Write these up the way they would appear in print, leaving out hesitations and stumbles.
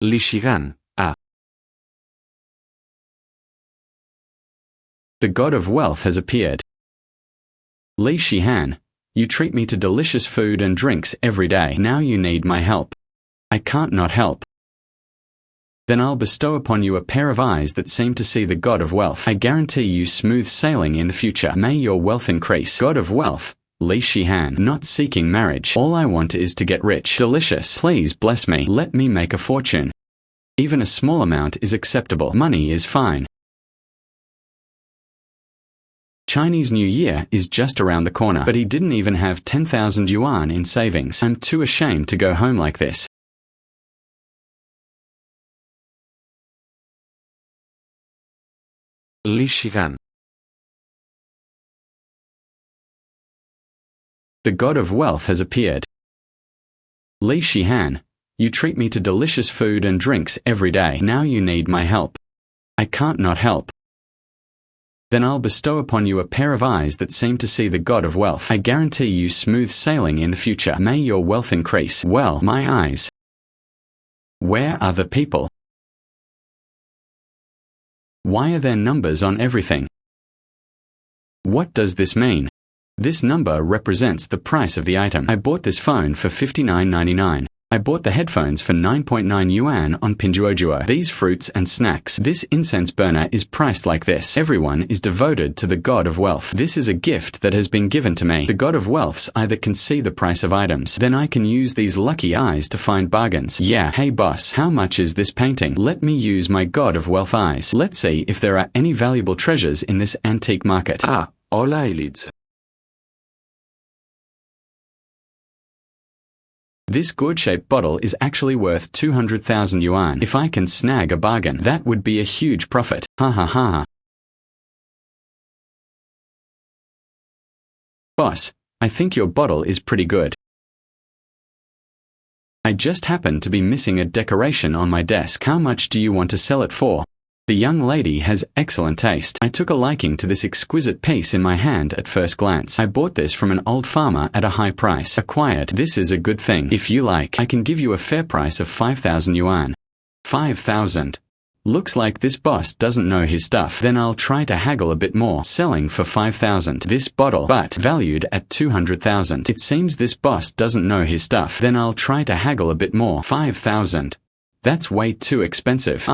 Shihan, a. The god of wealth has appeared. Shihan, you treat me to delicious food and drinks every day. Now you need my help. I can't not help. Then I'll bestow upon you a pair of eyes that seem to see the god of wealth. I guarantee you smooth sailing in the future. May your wealth increase. God of wealth, Shihan, not seeking marriage. All I want is to get rich. Delicious. Please bless me. Let me make a fortune. Even a small amount is acceptable. Money is fine. Chinese New Year is just around the corner, but he didn't even have 10,000 yuan in savings. I'm too ashamed to go home like this. Shihan. The god of wealth has appeared. Shihan, you treat me to delicious food and drinks every day. Now you need my help. I can't not help. Then I'll bestow upon you a pair of eyes that seem to see the god of wealth. I guarantee you smooth sailing in the future. May your wealth increase. Well, my eyes. Where are the people? Why are there numbers on everything? What does this mean? This number represents the price of the item. I bought this phone for 59.99. I bought the headphones for 9.9 yuan on Pinduoduo. These fruits and snacks. This incense burner is priced like this. Everyone is devoted to the god of wealth. This is a gift that has been given to me. The god of wealth's either can see the price of items. Then I can use these lucky eyes to find bargains. Yeah, hey boss, how much is this painting? Let me use my god of wealth eyes. Let's see if there are any valuable treasures in this antique market. Hola Elids. This gourd-shaped bottle is actually worth 200,000 yuan. If I can snag a bargain, that would be a huge profit. Ha ha ha. Boss, I think your bottle is pretty good. I just happen to be missing a decoration on my desk. How much do you want to sell it for? The young lady has excellent taste. I took a liking to this exquisite piece in my hand at first glance. I bought this from an old farmer at a high price. Acquired. This is a good thing. If you like, I can give you a fair price of 5,000 yuan. 5,000. Looks like this boss doesn't know his stuff. Then I'll try to haggle a bit more. Selling for 5,000. This bottle, but valued at 200,000. It seems this boss doesn't know his stuff. Then I'll try to haggle a bit more. 5,000. That's way too expensive.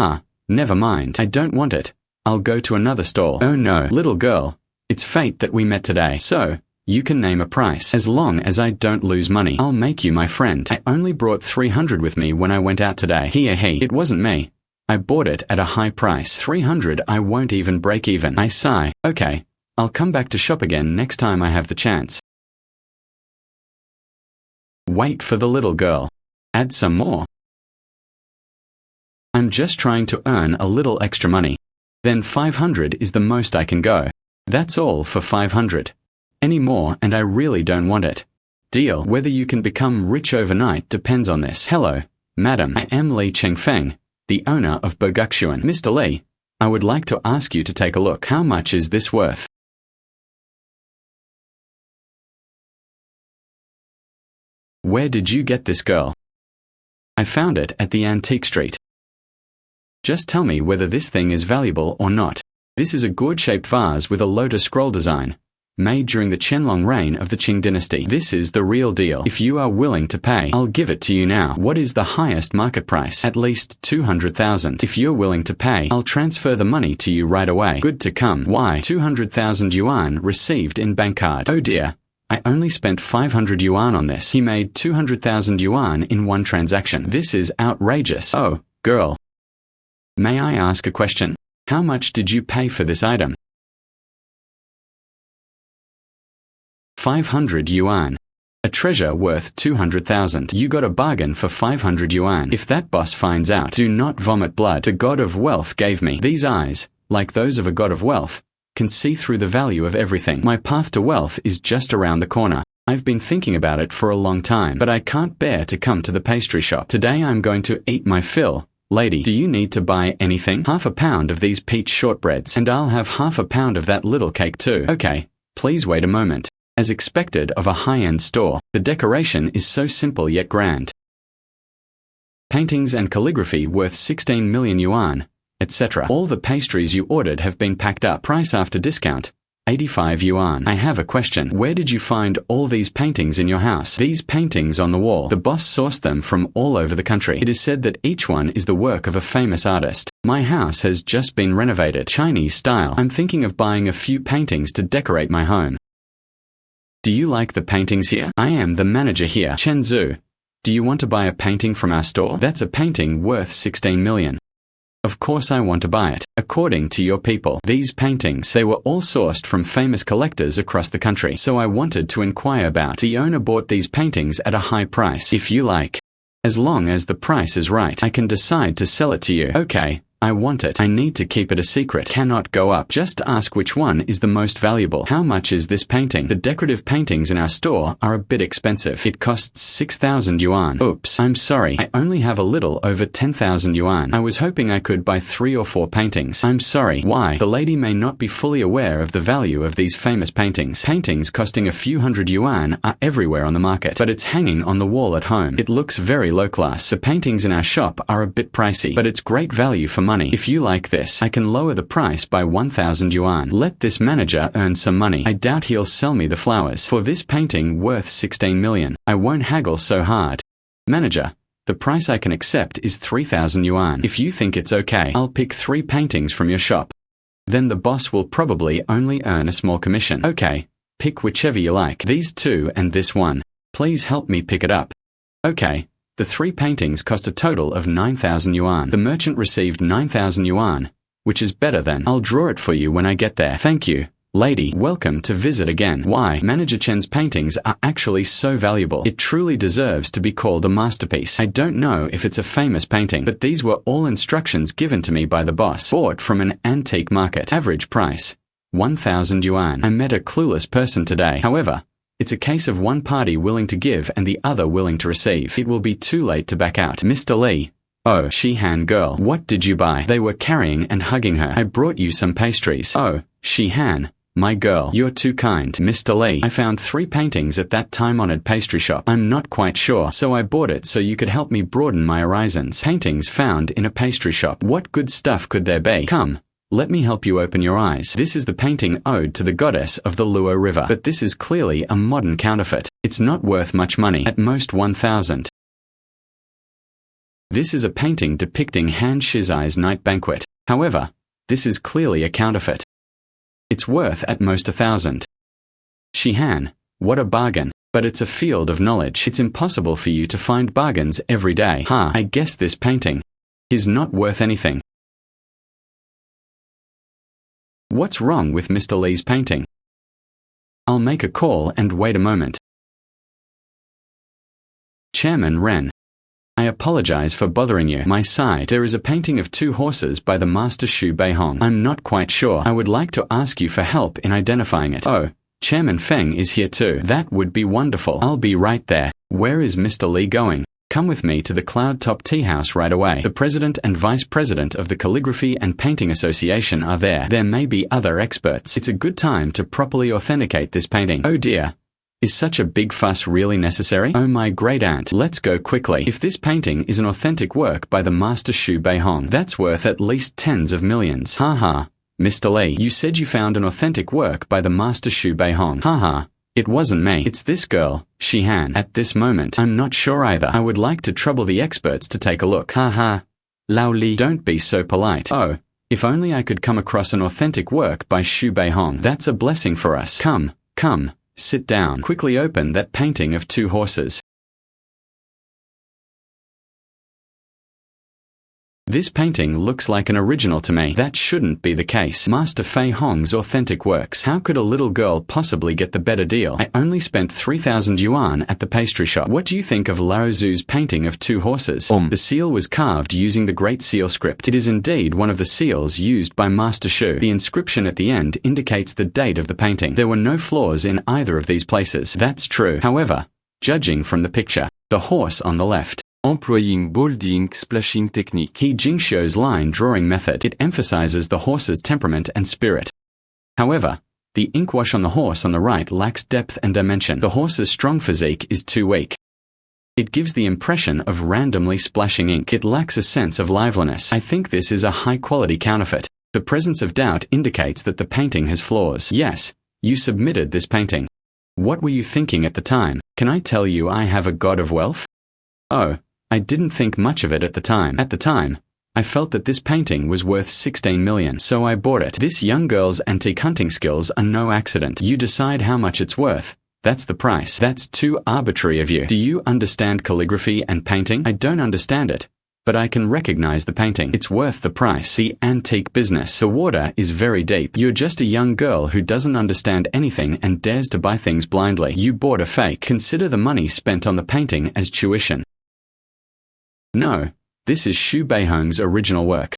Never mind. I don't want it. I'll go to another stall. Oh no, little girl. It's fate that we met today. So, you can name a price. As long as I don't lose money, I'll make you my friend. I only brought 300 with me when I went out today. It wasn't me. I bought it at a high price. 300 I won't even break even. I sigh. Okay, I'll come back to shop again next time I have the chance. Wait for the little girl. Add some more. I'm just trying to earn a little extra money. Then 500 is the most I can go. That's all for 500. Any more and I really don't want it. Deal. Whether you can become rich overnight depends on this. Hello, madam. I am Li Chengfeng, the owner of Boguxuan. Mr. Li, I would like to ask you to take a look. How much is this worth? Where did you get this girl? I found it at the antique street. Just tell me whether this thing is valuable or not. This is a gourd-shaped vase with a lotus scroll design, made during the Qianlong reign of the Qing dynasty. This is the real deal. If you are willing to pay, I'll give it to you now. What is the highest market price? At least 200,000. If you're willing to pay, I'll transfer the money to you right away. Good to come. Why? 200,000 yuan received in bank card. Oh dear. I only spent 500 yuan on this. He made 200,000 yuan in one transaction. This is outrageous. Oh, girl. May I ask a question? How much did you pay for this item? 500 yuan. A treasure worth 200,000. You got a bargain for 500 yuan. If that boss finds out, do not vomit blood. The god of wealth gave me these eyes, like those of a god of wealth, can see through the value of everything. My path to wealth is just around the corner. I've been thinking about it for a long time, but I can't bear to come to the pastry shop. Today I'm going to eat my fill. Lady, do you need to buy anything? Half a pound of these peach shortbreads, and I'll have half a pound of that little cake too. Okay, please wait a moment. As expected of a high-end store, the decoration is so simple yet grand. paintings and calligraphy worth 16 million yuan, etc. All the pastries you ordered have been packed up. Price after discount, 85 yuan. I have a question. Where did you find all these paintings in your house? These paintings on the wall. The boss sourced them from all over the country. It is said that each one is the work of a famous artist. My house has just been renovated, Chinese style. I'm thinking of buying a few paintings to decorate my home. Do you like the paintings here? I am the manager here. Chen Zhu. Do you want to buy a painting from our store? That's a painting worth 16 million. Of course I want to buy it. According to your people, these paintings, they were all sourced from famous collectors across the country. So I wanted to inquire about. The owner bought these paintings at a high price. If you like, as long as the price is right, I can decide to sell it to you. Okay. I want it. I need to keep it a secret. Cannot go up. Just ask which one is the most valuable. How much is this painting? The decorative paintings in our store are a bit expensive. It costs 6,000 yuan. Oops. I'm sorry. I only have a little over 10,000 yuan. I was hoping I could buy 3 or 4 paintings. I'm sorry. Why? The lady may not be fully aware of the value of these famous paintings. Paintings costing a few hundred yuan are everywhere on the market, but it's hanging on the wall at home. It looks very low class. The paintings in our shop are a bit pricey, but it's great value for money. If you like this, I can lower the price by 1,000 yuan. Let this manager earn some money. I doubt he'll sell me the flowers. For this painting worth 16 million, I won't haggle so hard. Manager, the price I can accept is 3,000 yuan. If you think it's okay, I'll pick 3 paintings from your shop. Then the boss will probably only earn a small commission. Okay, pick whichever you like. These 2 and this one. Please help me pick it up. Okay. The 3 paintings cost a total of 9,000 yuan. The merchant received 9,000 yuan, which is better than. I'll draw it for you when I get there. Thank you. Lady, welcome to visit again. Why? Manager Chen's paintings are actually so valuable. It truly deserves to be called a masterpiece. I don't know if it's a famous painting, but these were all instructions given to me by the boss. Bought from an antique market. Average price, 1,000 yuan. I met a clueless person today. However, it's a case of one party willing to give and the other willing to receive. It will be too late to back out. Mr. Li. Oh, Shihan girl, what did you buy? They were carrying and hugging her. I brought you some pastries. Oh, Shihan, my girl, you're too kind. Mr. Li, I found 3 paintings at that time-honored pastry shop. I'm not quite sure, so I bought it so you could help me broaden my horizons. Paintings found in a pastry shop. What good stuff could there be? Come. Let me help you open your eyes. This is the painting ode to the goddess of the Luo River. But this is clearly a modern counterfeit. It's not worth much money, at most 1,000. This is a painting depicting Han Shizai's night banquet. However, this is clearly a counterfeit. It's worth at most 1,000. Shihan, what a bargain. But it's a field of knowledge. It's impossible for you to find bargains every day. I guess this painting is not worth anything. What's wrong with Mr. Li's painting? I'll make a call and wait a moment. Chairman Ren. I apologize for bothering you. My side, there is a painting of 2 horses by the master Xu Beihong. I'm not quite sure. I would like to ask you for help in identifying it. Oh, Chairman Feng is here too. That would be wonderful. I'll be right there. Where is Mr. Li going? Come with me to the Cloud Top Tea House right away. The president and vice president of the Calligraphy and Painting Association are there. There may be other experts. It's a good time to properly authenticate this painting. Oh dear. Is such a big fuss really necessary? Oh my great aunt. Let's go quickly. If this painting is an authentic work by the master Xu Beihong, that's worth at least tens of millions. Haha. Mr. Li, you said you found an authentic work by the master Xu Beihong. Haha. It wasn't me. It's this girl, Shihan. At this moment, I'm not sure either. I would like to trouble the experts to take a look. Haha. Lao Li, don't be so polite. Oh, if only I could come across an authentic work by Xu Beihong. That's a blessing for us. Come, sit down. Quickly open that painting of 2 horses. This painting looks like an original to me. That shouldn't be the case. Master Fei Hong's authentic works. How could a little girl possibly get the better deal? I only spent 3,000 yuan at the pastry shop. What do you think of Lao Zu's painting of 2 horses? The seal was carved using the Great Seal script. It is indeed one of the seals used by Master Xu. The inscription at the end indicates the date of the painting. There were no flaws in either of these places. That's true. However, judging from the picture, the horse on the left, Employing bold ink splashing technique. He Jingshou's line drawing method. It emphasizes the horse's temperament and spirit. However, the ink wash on the horse on the right lacks depth and dimension. The horse's strong physique is too weak. It gives the impression of randomly splashing ink. It lacks a sense of liveliness. I think this is a high-quality counterfeit. The presence of doubt indicates that the painting has flaws. Yes, you submitted this painting. What were you thinking at the time? Can I tell you I have a god of wealth? Oh, I didn't think much of it at the time. At the time, I felt that this painting was worth 16 million, so I bought it. This young girl's antique hunting skills are no accident. You decide how much it's worth. That's the price. That's too arbitrary of you. Do you understand calligraphy and painting? I don't understand it, but I can recognize the painting. It's worth the price. The antique business. The water is very deep. You're just a young girl who doesn't understand anything and dares to buy things blindly. You bought a fake. Consider the money spent on the painting as tuition. No, this is Xu Beihong's original work.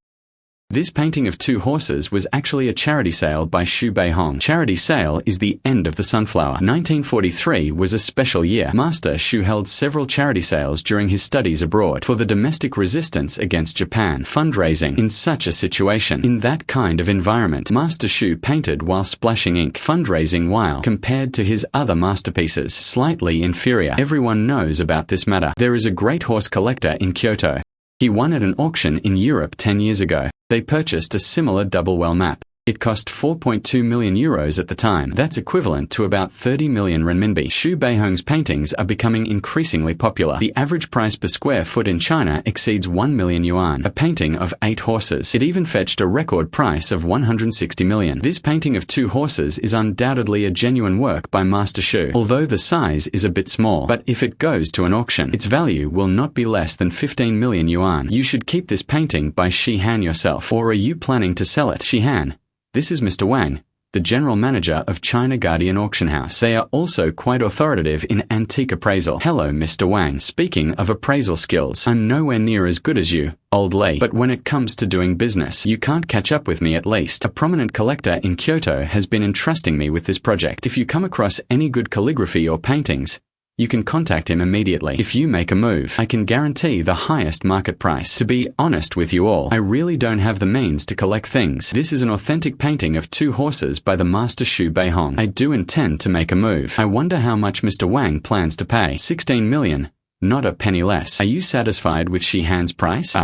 This painting of two horses was actually a charity sale by Xu Beihong. Charity sale is the end of the sunflower. 1943 was a special year. Master Xu held several charity sales during his studies abroad for the domestic resistance against Japan. Fundraising. In such a situation, in that kind of environment, Master Xu painted while splashing ink. Fundraising while, compared to his other masterpieces, slightly inferior. Everyone knows about this matter. There is a great horse collector in Kyoto. He won at an auction in Europe 10 years ago. They purchased a similar double-well map. It cost 4.2 million euros at the time. That's equivalent to about 30 million renminbi. Xu Beihong's paintings are becoming increasingly popular. The average price per square foot in China exceeds 1 million yuan. A painting of 8 horses. It even fetched a record price of 160 million. This painting of 2 horses is undoubtedly a genuine work by Master Xu, although the size is a bit small. But if it goes to an auction, its value will not be less than 15 million yuan. You should keep this painting by Shihan yourself. Or are you planning to sell it? Shihan. This is Mr. Wang, the general manager of China Guardian Auction House. They are also quite authoritative in antique appraisal. Hello, Mr. Wang. Speaking of appraisal skills, I'm nowhere near as good as you, old Lee. But when it comes to doing business, you can't catch up with me at least. A prominent collector in Kyoto has been entrusting me with this project. If you come across any good calligraphy or paintings, you can contact him immediately. If you make a move, I can guarantee the highest market price. To be honest with you all, I really don't have the means to collect things. This is an authentic painting of 2 horses by the master Xu Beihong. I do intend to make a move. I wonder how much Mr. Wang plans to pay. 16 million. Not a penny less. Are you satisfied with Shihan's price?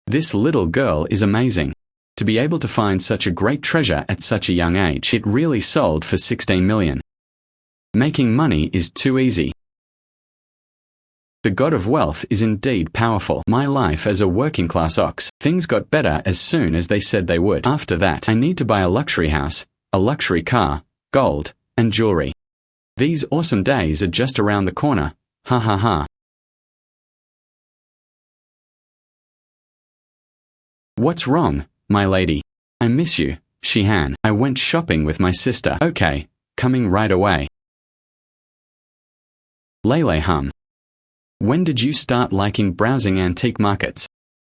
This little girl is amazing. To be able to find such a great treasure at such a young age, it really sold for 16 million. Making money is too easy. The god of wealth is indeed powerful. My life as a working-class ox, things got better as soon as they said they would. After that, I need to buy a luxury house, a luxury car, gold, and jewelry. These awesome days are just around the corner. Ha ha ha. What's wrong, my lady? I miss you, Shihan. I went shopping with my sister. Okay, coming right away. Lele hum. When did you start liking browsing antique markets?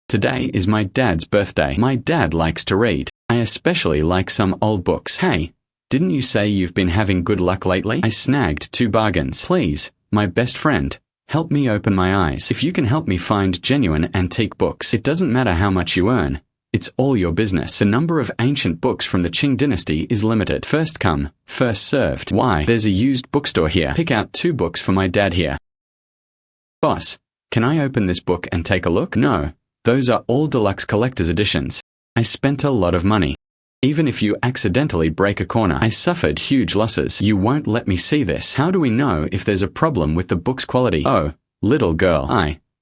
Today is my dad's birthday. My dad likes to read. I especially like some old books. Hey, didn't you say you've been having good luck lately? I snagged 2 bargains. Please, my best friend, help me open my eyes. If you can help me find genuine antique books, it doesn't matter how much you earn. It's all your business. The number of ancient books from the Qing dynasty is limited. First come, first served. Why? There's a used bookstore here. Pick out 2 books for my dad here. Boss, can I open this book and take a look? No, those are all deluxe collector's editions. I spent a lot of money. Even if you accidentally break a corner, I suffered huge losses. You won't let me see this. How do we know if there's a problem with the book's quality? Oh, little girl.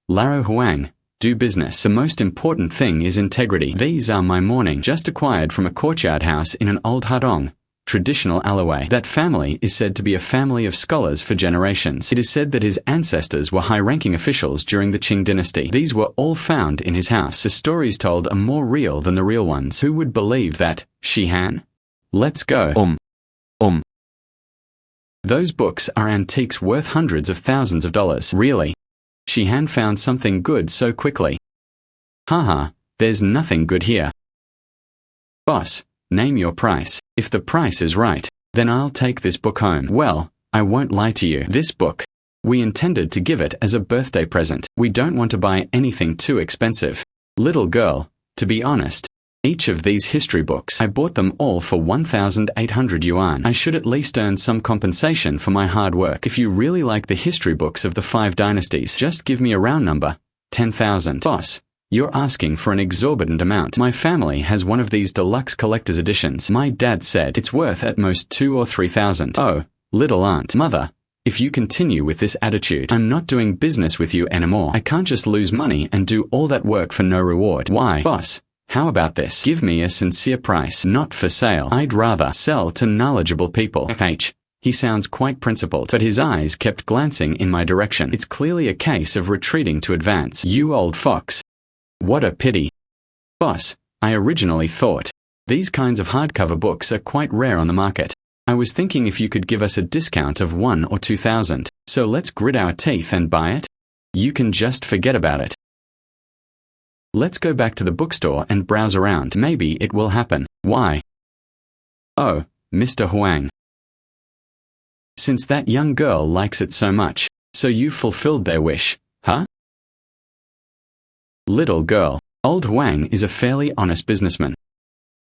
Laro Huang. Do business. The most important thing is integrity. These are my mourning, just acquired from a courtyard house in an old Hadong, traditional alleyway. That family is said to be a family of scholars for generations. It is said that his ancestors were high-ranking officials during the Qing dynasty. These were all found in his house. The stories told are more real than the real ones. Who would believe that? Shihan? Let's go. Those books are antiques worth hundreds of thousands of dollars. Really? Shihan found something good so quickly. Haha, there's nothing good here. Boss, name your price. If the price is right, then I'll take this book home. Well, I won't lie to you. This book, we intended to give it as a birthday present. We don't want to buy anything too expensive. Little girl, to be honest, Each of these history books, I bought them all for 1,800 yuan. I should at least earn some compensation for my hard work. If you really like the history books of the 5 dynasties, just give me a round number, 10,000. Boss, you're asking for an exorbitant amount. My family has one of these deluxe collector's editions. My dad said it's worth at most 2 or 3,000. Oh, little aunt. Mother, if you continue with this attitude, I'm not doing business with you anymore. I can't just lose money and do all that work for no reward. Why? Boss, how about this? Give me a sincere price, not for sale. I'd rather sell to knowledgeable people. He sounds quite principled, but his eyes kept glancing in my direction. It's clearly a case of retreating to advance. You old fox. What a pity. Boss, I originally thought these kinds of hardcover books are quite rare on the market. I was thinking if you could give us a discount of 1 or 2,000, so let's grit our teeth and buy it. You can just forget about it. Let's go back to the bookstore and browse around. Maybe it will happen. Why? Oh, Mr. Huang. Since that young girl likes it so much, so you've fulfilled their wish, huh? Little girl, old Huang is a fairly honest businessman.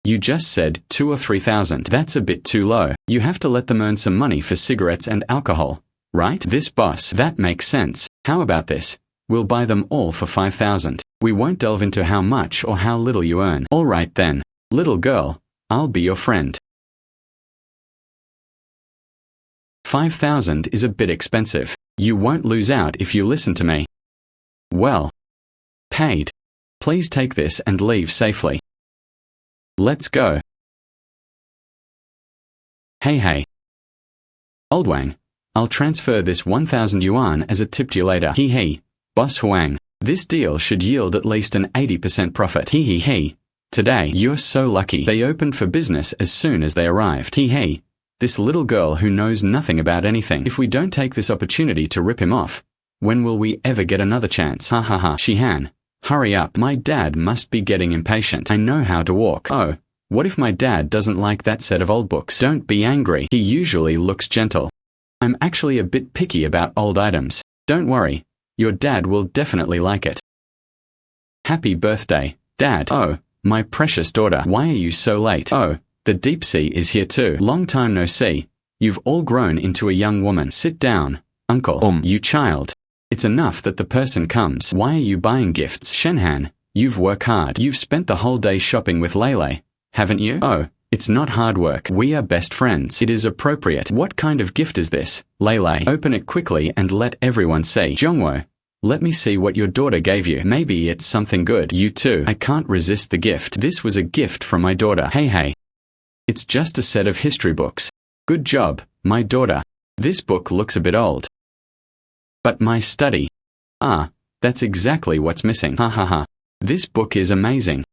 You just said 2 or 3,000. That's a bit too low. You have to let them earn some money for cigarettes and alcohol, right? This boss, that makes sense. How about this? We'll buy them all for 5,000. We won't delve into how much or how little you earn. All right then, little girl, I'll be your friend. 5,000 is a bit expensive. You won't lose out if you listen to me. Well, paid. Please take this and leave safely. Let's go. Hey. Old Wang, I'll transfer this 1,000 yuan as a tip to you later. He. Boss Huang, this deal should yield at least an 80% profit. He. Today, you're so lucky. They opened for business as soon as they arrived. He. This little girl who knows nothing about anything. If we don't take this opportunity to rip him off, when will we ever get another chance? Ha. Shihan, hurry up. My dad must be getting impatient. I know how to walk. Oh, what if my dad doesn't like that set of old books? Don't be angry. He usually looks gentle. I'm actually a bit picky about old items. Don't worry. Your dad will definitely like it. Happy birthday, Dad. Oh, my precious daughter. Why are you so late? Oh, the deep sea is here too. Long time no see. You've all grown into a young woman. Sit down, uncle. You child. It's enough that the person comes. Why are you buying gifts? Shihan, you've worked hard. You've spent the whole day shopping with Lele, haven't you? Oh, it's not hard work. We are best friends. It is appropriate. What kind of gift is this? Lele, open it quickly and let everyone see. Zhongwo, let me see what your daughter gave you. Maybe it's something good. You too. I can't resist the gift. This was a gift from my daughter. Hey. It's just a set of history books. Good job, my daughter. This book looks a bit old. But my study. Ah, that's exactly what's missing. Ha. This book is amazing.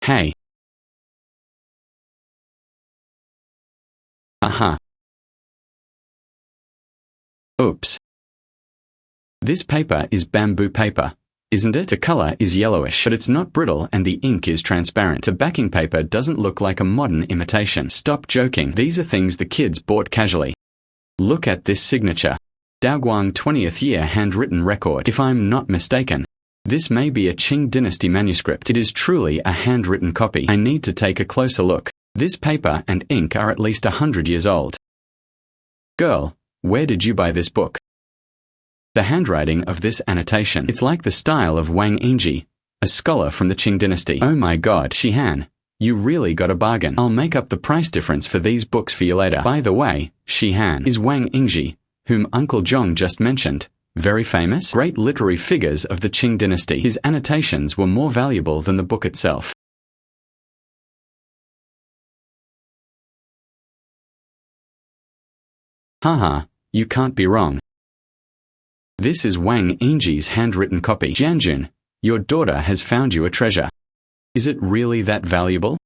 Hey. Aha. Oops. This paper is bamboo paper, isn't it? The color is yellowish, but it's not brittle and the ink is transparent. The backing paper doesn't look like a modern imitation. Stop joking. These are things the kids bought casually. Look at this signature. Daoguang 20th year handwritten record. If I'm not mistaken, this may be a Qing dynasty manuscript. It is truly a handwritten copy. I need to take a closer look. This paper and ink are at least 100 years old. Girl, where did you buy this book? The handwriting of this annotation. It's like the style of Wang Yingji, a scholar from the Qing dynasty. Oh my god, Shihan, you really got a bargain. I'll make up the price difference for these books for you later. By the way, Shihan is Wang Yingji, whom Uncle Zhong just mentioned. Very famous, great literary figures of the Qing dynasty. His annotations were more valuable than the book itself. Haha, you can't be wrong. This is Wang Yingji's handwritten copy. Jianjun, your daughter has found you a treasure. Is it really that valuable?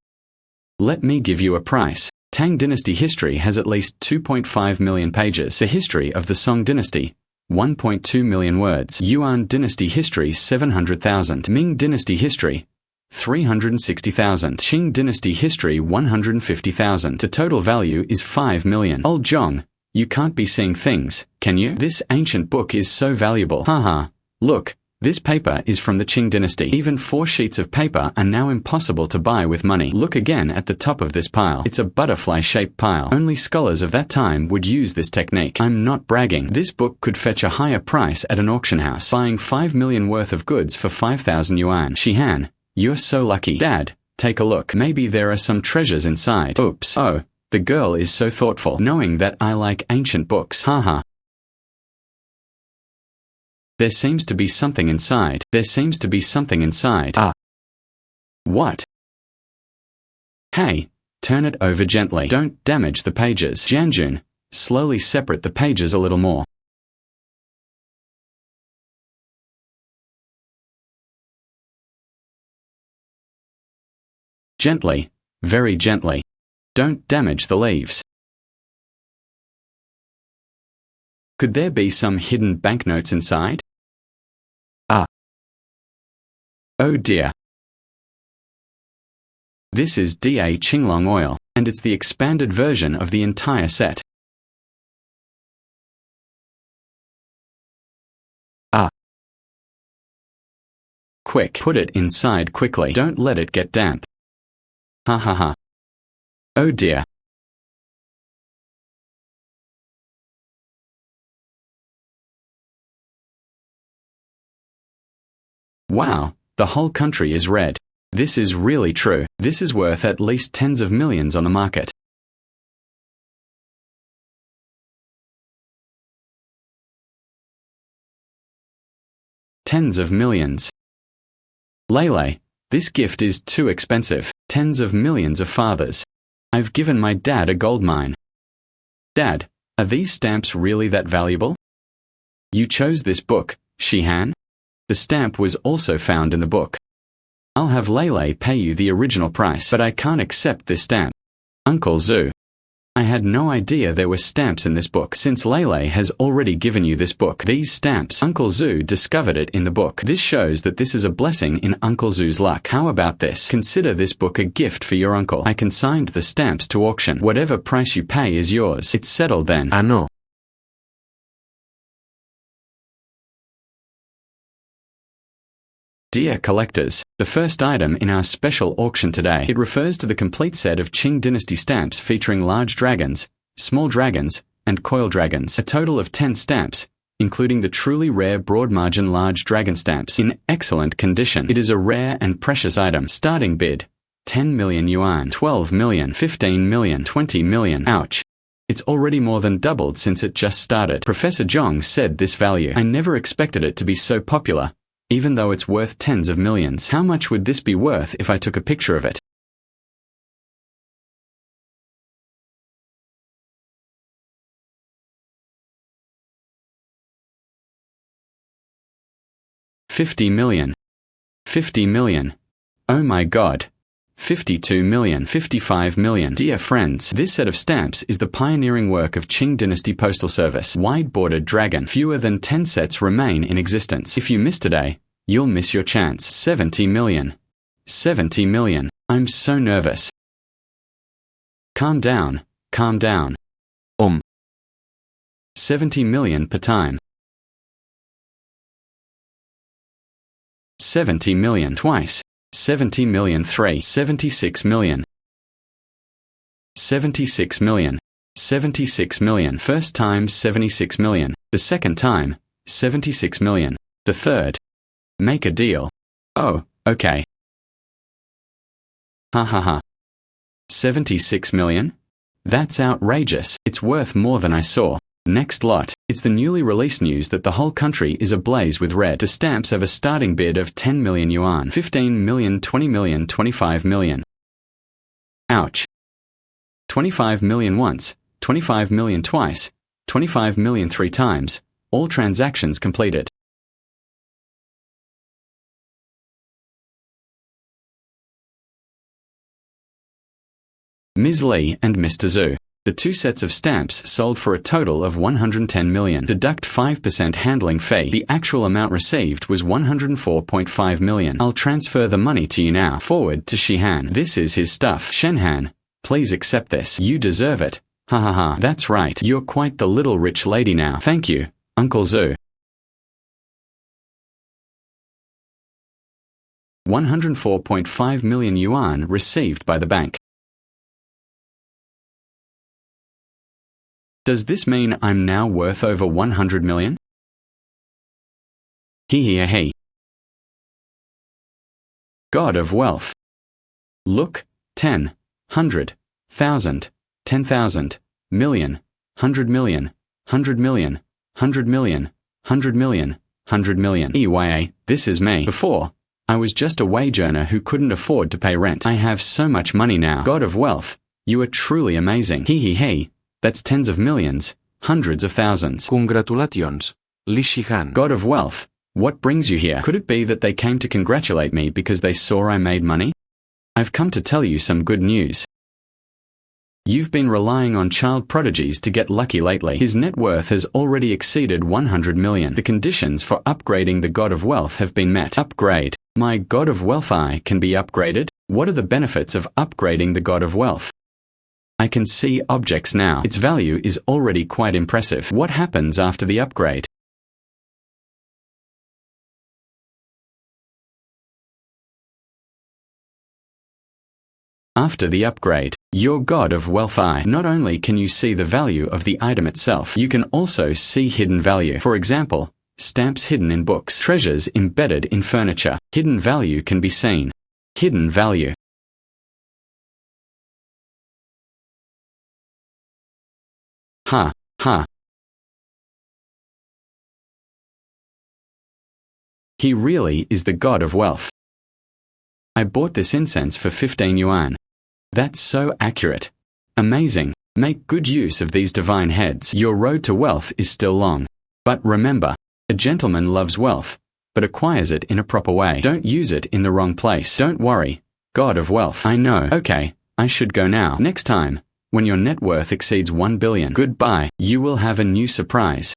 Let me give you a price. Tang dynasty history has at least 2.5 million pages. The history of the Song dynasty, 1.2 million words. Yuan dynasty history, 700,000. Ming dynasty history, 360,000. Qing dynasty history, 150,000. The total value is 5 million. Old Zhong, you can't be seeing things, can you? This ancient book is so valuable. Haha, look, This paper is from the Qing dynasty. Even 4 sheets of paper are now impossible to buy with money. Look again at the top of this pile. It's a butterfly-shaped pile. Only scholars of that time would use this technique. I'm not bragging. This book could fetch a higher price at an auction house. Buying 5 million worth of goods for 5,000 yuan. Shihan, you're so lucky. Dad, take a look. Maybe there are some treasures inside. Oops. Oh, the girl is so thoughtful, knowing that I like ancient books. Haha. There seems to be something inside. There seems to be something inside. Ah. What? Hey, turn it over gently. Don't damage the pages. Jianjun, slowly separate the pages a little more. Gently, very gently. Don't damage the leaves. Could there be some hidden banknotes inside? Ah. Oh dear. This is Da Qinglong oil, and it's the expanded version of the entire set. Ah. Quick, put it inside quickly. Don't let it get damp. Ha ha ha. Oh dear. Wow, the whole country is red. This is really true. This is worth at least tens of millions on the market. Tens of millions. Lele, this gift is too expensive. Tens of millions of fathers. I've given my dad a gold mine. Dad, are these stamps really that valuable? You chose this book, Shihan? The stamp was also found in the book. I'll have Lele pay you the original price, but I can't accept this stamp. Uncle Xu. I had no idea there were stamps in this book. Since Lele has already given you this book, these stamps, Uncle Xu discovered it in the book. This shows that this is a blessing in Uncle Xu's luck. How about this? Consider this book a gift for your uncle. I consigned the stamps to auction. Whatever price you pay is yours. It's settled then. Ah non. Dear collectors, the first item in our special auction today. It refers to the complete set of Qing dynasty stamps featuring large dragons, small dragons, and coil dragons. A total of 10 stamps, including the truly rare broad margin large dragon stamps in excellent condition. It is a rare and precious item. Starting bid, 10 million yuan, 12 million, 15 million, 20 million. Ouch. It's already more than doubled since it just started. Professor Zhong said this value. I never expected it to be so popular. Even though it's worth tens of millions. How much would this be worth if I took a picture of it? $50 million. 50 million. Oh my god. 52 million. 55 million. Dear friends, this set of stamps is the pioneering work of Qing Dynasty Postal Service. Wide-bordered dragon. Fewer than 10 sets remain in existence. If you miss today, you'll miss your chance. 70 million. 70 million. I'm so nervous. Calm down. Calm down. 70 million per time. 70 million twice. 70 million 3. 76 million. 76 million. 76 million. First time 76 million. The second time 76 million. The third. Make a deal. Oh, okay. Ha ha ha. 76 million? That's outrageous. It's worth more than I saw. Next lot. It's the newly released news that the whole country is ablaze with red. The stamps have a starting bid of 10 million yuan, 15 million, 20 million, 25 million. Ouch. 25 million once, 25 million twice, 25 million 3 times. All transactions completed. Ms. Li and Mr. Zhu. The 2 sets of stamps sold for a total of 110 million. Deduct 5% handling fee. The actual amount received was 104.5 million. I'll transfer the money to you now. Forward to Shihan. This is his stuff. Shenhan, please accept this. You deserve it. Ha ha ha. That's right. You're quite the little rich lady now. Thank you, Uncle Zhu. 104.5 million yuan received by the bank. Does this mean I'm now worth over 100 million? He. God of wealth. Look, 10, 100, 1,000, 10,000, million, 100 million, 100 million, 100 million, 100 million, 100 million. EYA, this is me. Before, I was just a wage earner who couldn't afford to pay rent. I have so much money now. God of wealth, you are truly amazing. He. That's tens of millions, hundreds of thousands. Congratulations, Li Shihan. God of wealth, what brings you here? Could it be that they came to congratulate me because they saw I made money? I've come to tell you some good news. You've been relying on child prodigies to get lucky lately. His net worth has already exceeded 100 million. The conditions for upgrading the God of wealth have been met. Upgrade. My God of wealth I can be upgraded? What are the benefits of upgrading the God of wealth? I can see objects now. Its value is already quite impressive. What happens after the upgrade? After the upgrade, your God of wealth I. Not only can you see the value of the item itself, you can also see hidden value. For example, stamps hidden in books, treasures embedded in furniture. Hidden value can be seen. Hidden value. Ha. He really is the God of wealth. I bought this incense for 15 yuan. That's so accurate. Amazing. Make good use of these divine heads. Your road to wealth is still long. But remember, a gentleman loves wealth, but acquires it in a proper way. Don't use it in the wrong place. Don't worry. God of wealth. I know. Okay, I should go now. Next time, when your net worth exceeds 1 billion, goodbye, you will have a new surprise.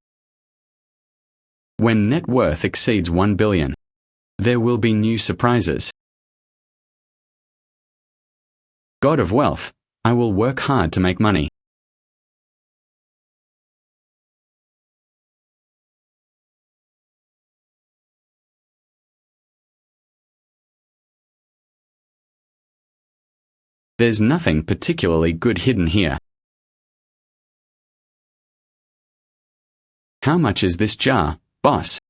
When net worth exceeds 1 billion, there will be new surprises. God of wealth, I will work hard to make money. There's nothing particularly good hidden here. How much is this jar, boss?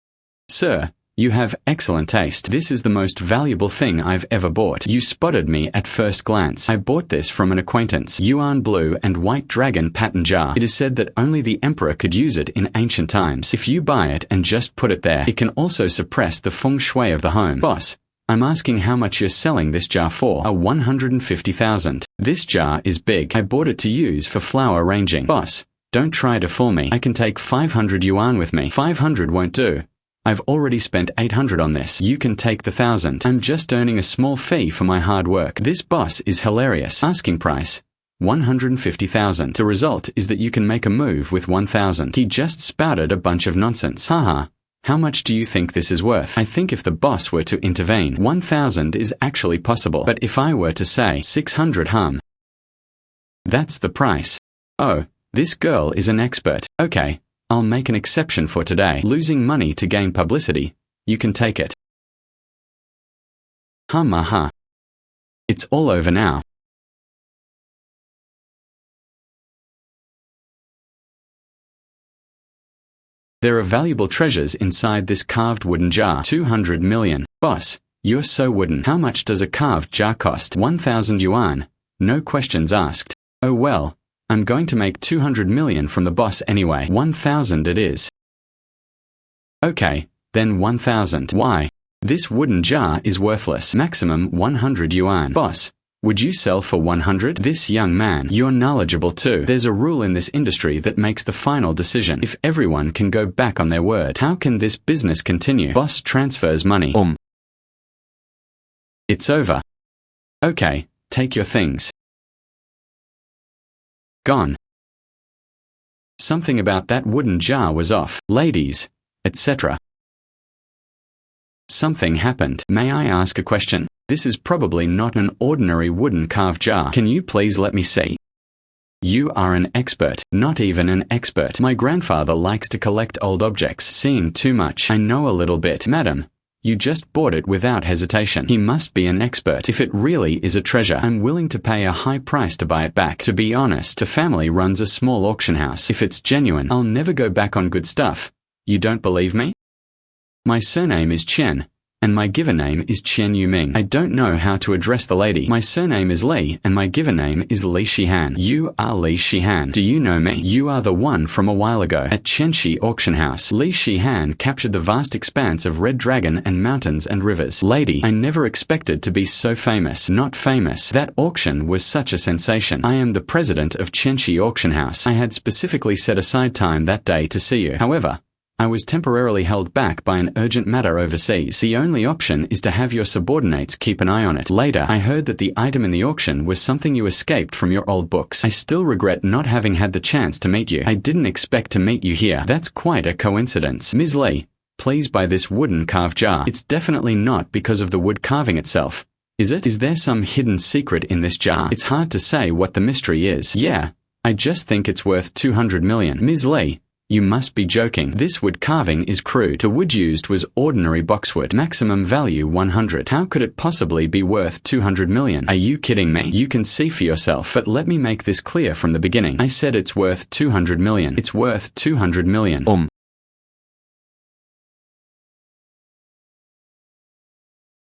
Sir, you have excellent taste. This is the most valuable thing I've ever bought. You spotted me at first glance. I bought this from an acquaintance. Yuan blue and white dragon pattern jar. It is said that only the emperor could use it in ancient times. If you buy it and just put it there, it can also suppress the feng shui of the home. Boss, I'm asking how much you're selling this jar for. 150,000. This jar is big. I bought it to use for flower arranging. Boss, don't try to fool me. I can take 500 yuan with me. 500 won't do. I've already spent 800 on this. You can take the 1,000. I'm just earning a small fee for my hard work. This boss is hilarious. Asking price, 150,000. The result is that you can make a move with 1,000. He just spouted a bunch of nonsense. Haha. How much do you think this is worth? I think if the boss were to intervene, 1,000 is actually possible. But if I were to say 600 that's the price. Oh, this girl is an expert. Okay. I'll make an exception for today. Losing money to gain publicity, you can take it. It's all over now. There are valuable treasures inside this carved wooden jar. 200 million. Boss, you're so wooden. How much does a carved jar cost? 1,000 yuan. No questions asked. Oh well. I'm going to make 200 million from the boss anyway. 1,000 it is. Okay, then 1,000. Why? This wooden jar is worthless. Maximum 100 yuan. Boss, would you sell for 100? This young man, you're knowledgeable too. There's a rule in this industry that makes the final decision. If everyone can go back on their word, how can this business continue? Boss transfers money. It's over. Okay, take your things. Gone. Something about that wooden jar was off. Ladies, etc. Something happened. May I ask a question? This is probably not an ordinary wooden carved jar. Can you please let me see? You are an expert. Not even an expert. My grandfather likes to collect old objects. Seeing too much. I know a little bit. Madam, You just bought it without hesitation. He must be an expert. If it really is a treasure, I'm willing to pay a high price to buy it back. To be honest, the family runs a small auction house. If it's genuine, I'll never go back on good stuff. You don't believe me? My surname is Chen, and my given name is Chen Yuming. I don't know how to address the lady. My surname is Li, and my given name is Li Shihan. You are Li Shihan. Do you know me? You are the one from a while ago at Chenxi Auction House. Li Shihan captured the vast expanse of Red Dragon and mountains and rivers. Lady, I never expected to be so famous. Not famous. That auction was such a sensation. I am the president of Chenxi Auction House. I had specifically set aside time that day to see you. However, I was temporarily held back by an urgent matter overseas. The only option is to have your subordinates keep an eye on it. Later, I heard that the item in the auction was something you escaped from your old books. I still regret not having had the chance to meet you. I didn't expect to meet you here. That's quite a coincidence. Ms. Li, please buy this wooden carved jar. It's definitely not because of the wood carving itself. Is it? Is there some hidden secret in this jar? It's hard to say what the mystery is. Yeah, I just think it's worth 200 million. Ms. Li, you must be joking. This wood carving is crude. The wood used was ordinary boxwood. Maximum value 100. How could it possibly be worth 200 million? Are you kidding me? You can see for yourself. But let me make this clear from the beginning. I said it's worth 200 million. It's worth 200 million.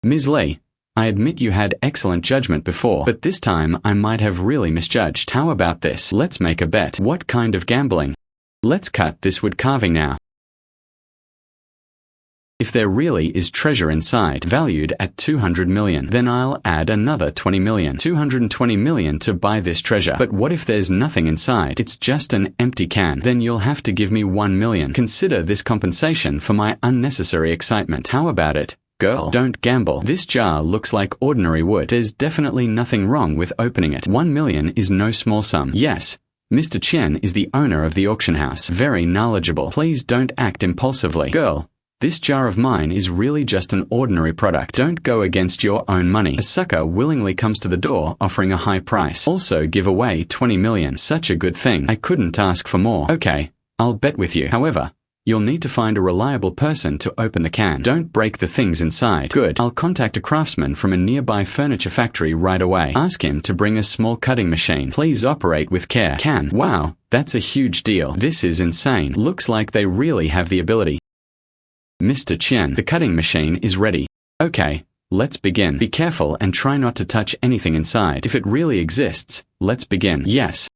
Ms. Li, I admit you had excellent judgment before, but this time I might have really misjudged. How about this? Let's make a bet. What kind of gambling? Let's cut this wood carving now. If there really is treasure inside, valued at 200 million, then I'll add another 20 million, 220 million to buy this treasure. But what if there's nothing inside? It's just an empty can. Then you'll have to give me 1 million. Consider this compensation for my unnecessary excitement. How about it? Girl, don't gamble. This jar looks like ordinary wood. There's definitely nothing wrong with opening it. 1 million is no small sum. Yes, Mr. Chen is the owner of the auction house. Very knowledgeable. Please don't act impulsively. Girl, this jar of mine is really just an ordinary product. Don't go against your own money. A sucker willingly comes to the door offering a high price. Also give away 20 million. Such a good thing. I couldn't ask for more. Okay, I'll bet with you. However, you'll need to find a reliable person to open the can. Don't break the things inside. Good. I'll contact a craftsman from a nearby furniture factory right away. Ask him to bring a small cutting machine. Please operate with care. Can. Wow, that's a huge deal. This is insane. Looks like they really have the ability. Mr. Chen, the cutting machine is ready. Okay, let's begin. Be careful and try not to touch anything inside. If it really exists, let's begin. Yes.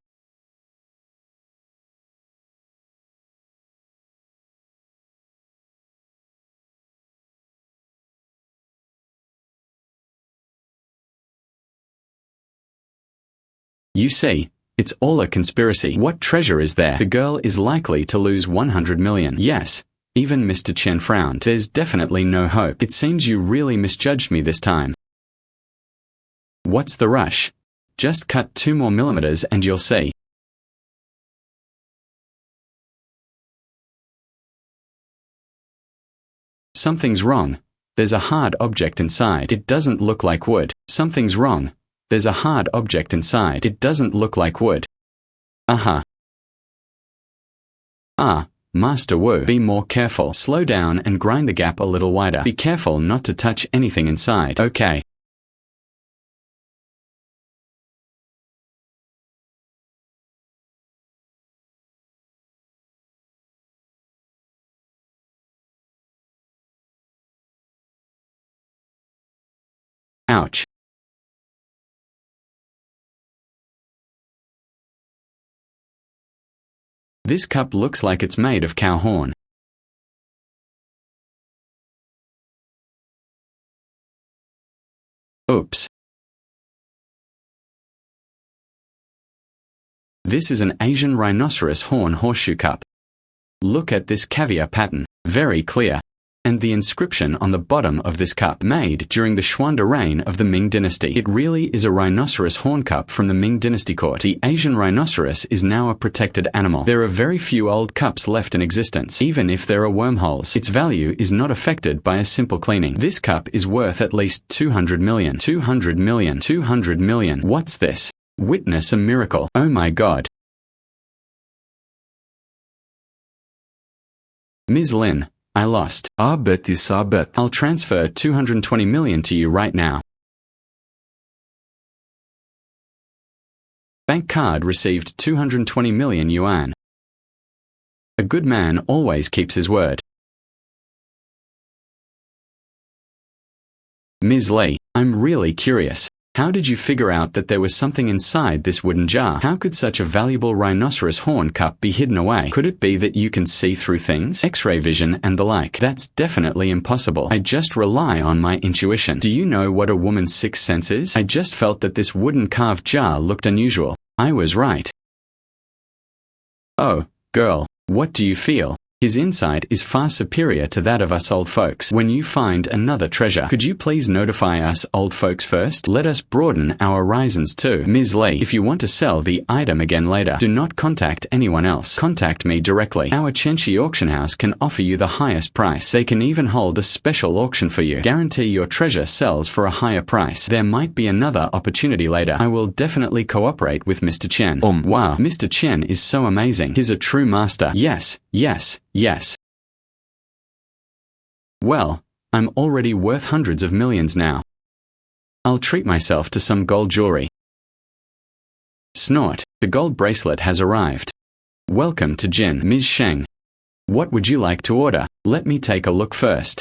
You see, it's all a conspiracy. What treasure is there? The girl is likely to lose 100 million. Yes. Even Mr. Chen frowned. There's definitely no hope. It seems you really misjudged me this time. What's the rush? Just cut 2 more millimeters and you'll see. Something's wrong. There's a hard object inside. It doesn't look like wood. Something's wrong. There's a hard object inside. It doesn't look like wood. Master Wu, be more careful. Slow down and grind the gap a little wider. Be careful not to touch anything inside. Okay. Ouch. This cup looks like it's made of cow horn. Oops. This is an Asian rhinoceros horn horseshoe cup. Look at this caviar pattern. Very clear. And the inscription on the bottom of this cup, made during the Xuande reign of the Ming dynasty. It really is a rhinoceros horn cup from the Ming dynasty court. The Asian rhinoceros is now a protected animal. There are very few old cups left in existence. Even if there are wormholes, its value is not affected by a simple cleaning. This cup is worth at least 200 million. 200 million. 200 million. What's this? Witness a miracle. Oh my God. Ms. Lin, I lost. Isabet. I'll transfer 220 million to you right now. Bank card received 220 million yuan. A good man always keeps his word. Ms. Li, I'm really curious. How did you figure out that there was something inside this wooden jar? How could such a valuable rhinoceros horn cup be hidden away? Could it be that you can see through things? X-ray vision and the like. That's definitely impossible. I just rely on my intuition. Do you know what a woman's sixth sense is? I just felt that this wooden carved jar looked unusual. I was right. Oh, girl, what do you feel? His insight is far superior to that of us old folks. When you find another treasure, could you please notify us old folks first? Let us broaden our horizons too. Ms. Li, if you want to sell the item again later, do not contact anyone else. Contact me directly. Our Chenchi auction house can offer you the highest price. They can even hold a special auction for you. Guarantee your treasure sells for a higher price. There might be another opportunity later. I will definitely cooperate with Mr. Chen. Wow, Mr. Chen is so amazing. He's a true master. Yes, yes. Yes. Well, I'm already worth hundreds of millions now. I'll treat myself to some gold jewelry. Snort, the gold bracelet has arrived. Welcome to Jin, Ms. Sheng. What would you like to order? Let me take a look first.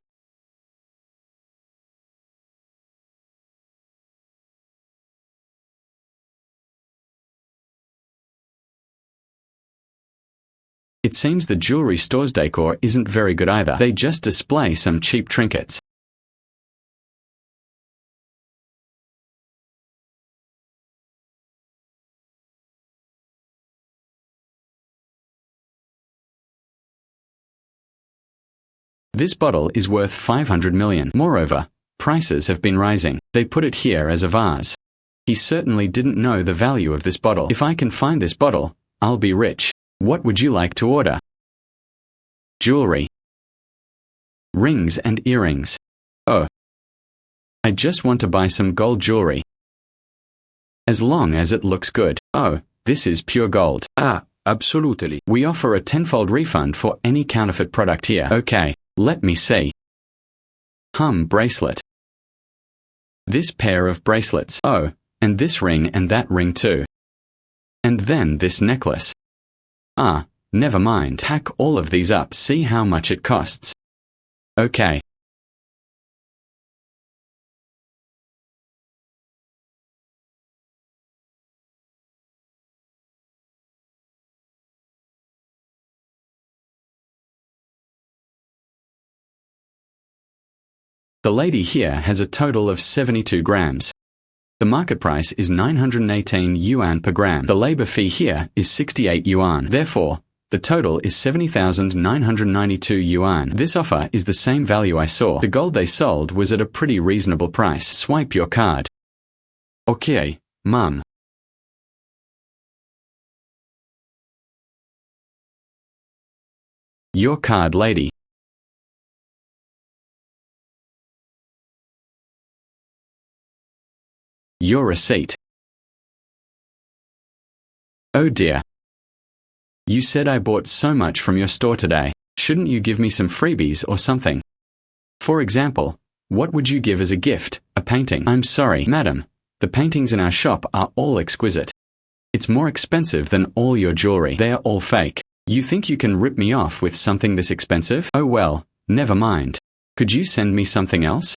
It seems the jewelry store's decor isn't very good either. They just display some cheap trinkets. This bottle is worth 500 million. Moreover, prices have been rising. They put it here as a vase. He certainly didn't know the value of this bottle. If I can find this bottle, I'll be rich. What would you like to order? Jewelry. Rings and earrings. Oh. I just want to buy some gold jewelry. As long as it looks good. Oh, this is pure gold. Absolutely. We offer a tenfold refund for any counterfeit product here. Okay, let me see. Bracelet. This pair of bracelets. Oh, and this ring and that ring too. And then this necklace. Never mind. Pack all of these up. See how much it costs. Okay. The lady here has a total of 72 grams. The market price is 918 yuan per gram. The labor fee here is 68 yuan. Therefore, the total is 70,992 yuan. This offer is the same value I saw. The gold they sold was at a pretty reasonable price. Swipe your card. Okay, Mum. Your card, lady. Your receipt. Oh dear. You said I bought so much from your store today. Shouldn't you give me some freebies or something? For example, what would you give as a gift? A painting? I'm sorry, madam. The paintings in our shop are all exquisite. It's more expensive than all your jewelry. They are all fake. You think you can rip me off with something this expensive? Oh well, never mind. Could you send me something else?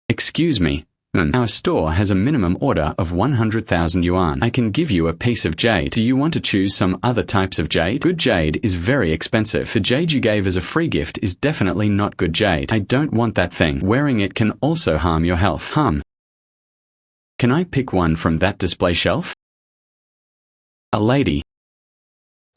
Excuse me. Our store has a minimum order of 100,000 yuan. I can give you a piece of jade. Do you want to choose some other types of jade? Good jade is very expensive. The jade you gave as a free gift is definitely not good jade. I don't want that thing. Wearing it can also harm your health. Can I pick one from that display shelf? A lady.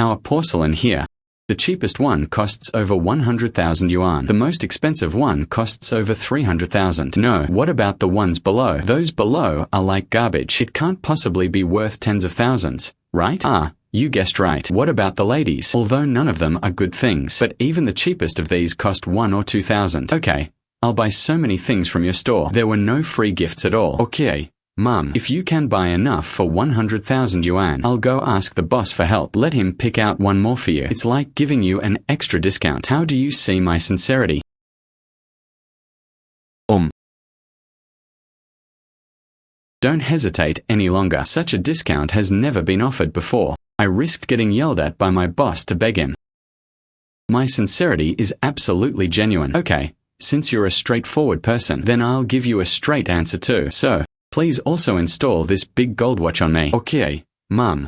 Our porcelain here. The cheapest one costs over 100,000 yuan. The most expensive one costs over 300,000. No, what about the ones below? Those below are like garbage. It can't possibly be worth tens of thousands, right? You guessed right. What about the ladies? Although none of them are good things, but even the cheapest of these cost 1 or 2,000. Okay, I'll buy so many things from your store. There were no free gifts at all. Okay, Mum, if you can buy enough for 100,000 yuan, I'll go ask the boss for help. Let him pick out one more for you. It's like giving you an extra discount. How do you see my sincerity? Don't hesitate any longer. Such a discount has never been offered before. I risked getting yelled at by my boss to beg him. My sincerity is absolutely genuine. Okay, since you're a straightforward person, then I'll give you a straight answer too. So, please also install this big gold watch on me. Okay, Mum.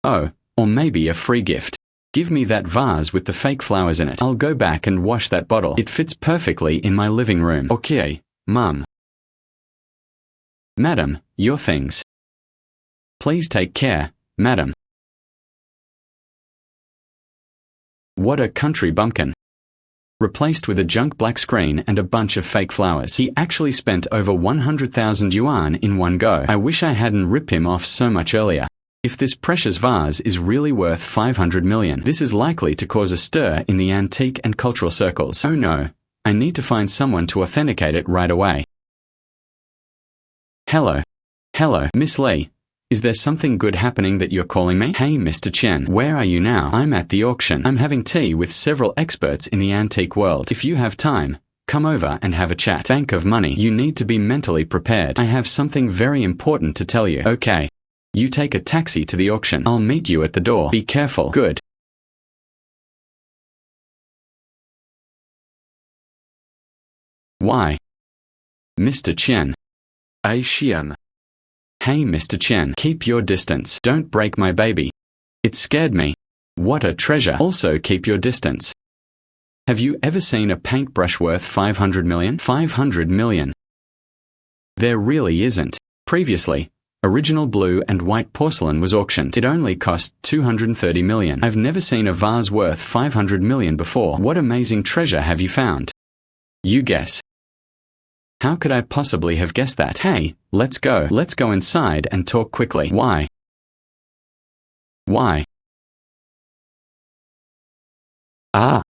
Oh, or maybe a free gift. Give me that vase with the fake flowers in it. I'll go back and wash that bottle. It fits perfectly in my living room. Okay, Mum. Madam, your things. Please take care, madam. What a country bumpkin. Replaced with a junk black screen and a bunch of fake flowers. He actually spent over 100,000 yuan in one go. I wish I hadn't ripped him off so much earlier. If this precious vase is really worth 500 million, this is likely to cause a stir in the antique and cultural circles. Oh no, I need to find someone to authenticate it right away. Hello. Hello, Miss Lee. Is there something good happening that you're calling me? Hey, Mr. Chen, where are you now? I'm at the auction. I'm having tea with several experts in the antique world. If you have time, come over and have a chat. Bank of money. You need to be mentally prepared. I have something very important to tell you. Okay. You take a taxi to the auction. I'll meet you at the door. Be careful. Good. Why? Mr. Chen. Hey, Shihan. Hey, Mr. Chen, keep your distance. Don't break my baby. It scared me. What a treasure. Also keep your distance. Have you ever seen a paintbrush worth 500 million? 500 million. There really isn't. Previously, original blue and white porcelain was auctioned. It only cost 230 million. I've never seen a vase worth 500 million before. What amazing treasure have you found? You guess. How could I possibly have guessed that? Hey, let's go. Let's go inside and talk quickly. Why? Why?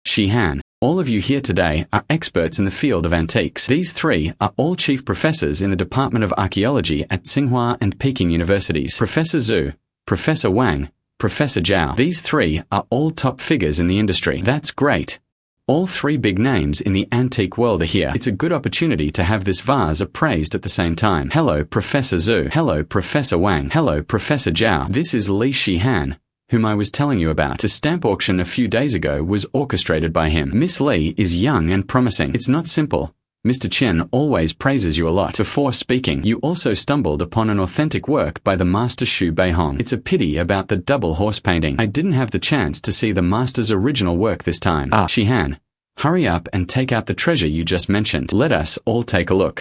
Shihan. All of you here today are experts in the field of antiques. These three are all chief professors in the Department of Archaeology at Tsinghua and Peking universities. Professor Xu, Professor Wang, Professor Zhao. These three are all top figures in the industry. That's great. All three big names in the antique world are here. It's a good opportunity to have this vase appraised at the same time. Hello, Professor Xu. Hello, Professor Wang. Hello, Professor Zhao. This is Li Shihan, whom I was telling you about. The stamp auction a few days ago was orchestrated by him. Miss Li is young and promising. It's not simple. Mr. Chen always praises you a lot. Before speaking, you also stumbled upon an authentic work by the master Xu Beihong. It's a pity about the double horse painting. I didn't have the chance to see the master's original work this time. Shihan, hurry up and take out the treasure you just mentioned. Let us all take a look.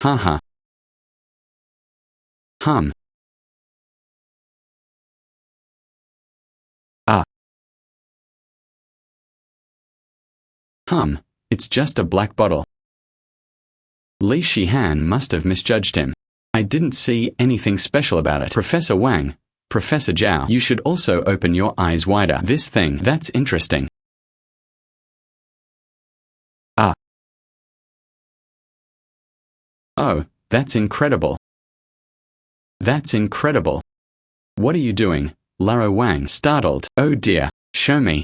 Haha. It's just a black bottle. Li Shihan must have misjudged him. I didn't see anything special about it. Professor Wang, Professor Zhao, you should also open your eyes wider. This thing, that's interesting. Oh, that's incredible. That's incredible. What are you doing? Laro Wang, startled. Oh dear, show me.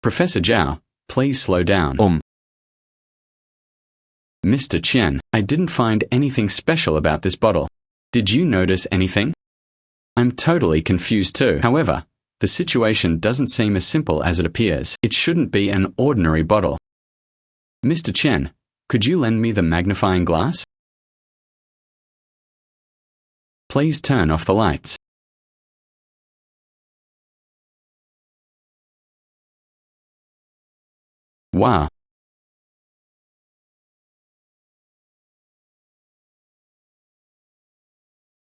Professor Zhao, please slow down. Mr. Chen, I didn't find anything special about this bottle. Did you notice anything? I'm totally confused too. However, the situation doesn't seem as simple as it appears. It shouldn't be an ordinary bottle. Mr. Chen, could you lend me the magnifying glass? Please turn off the lights. Wow.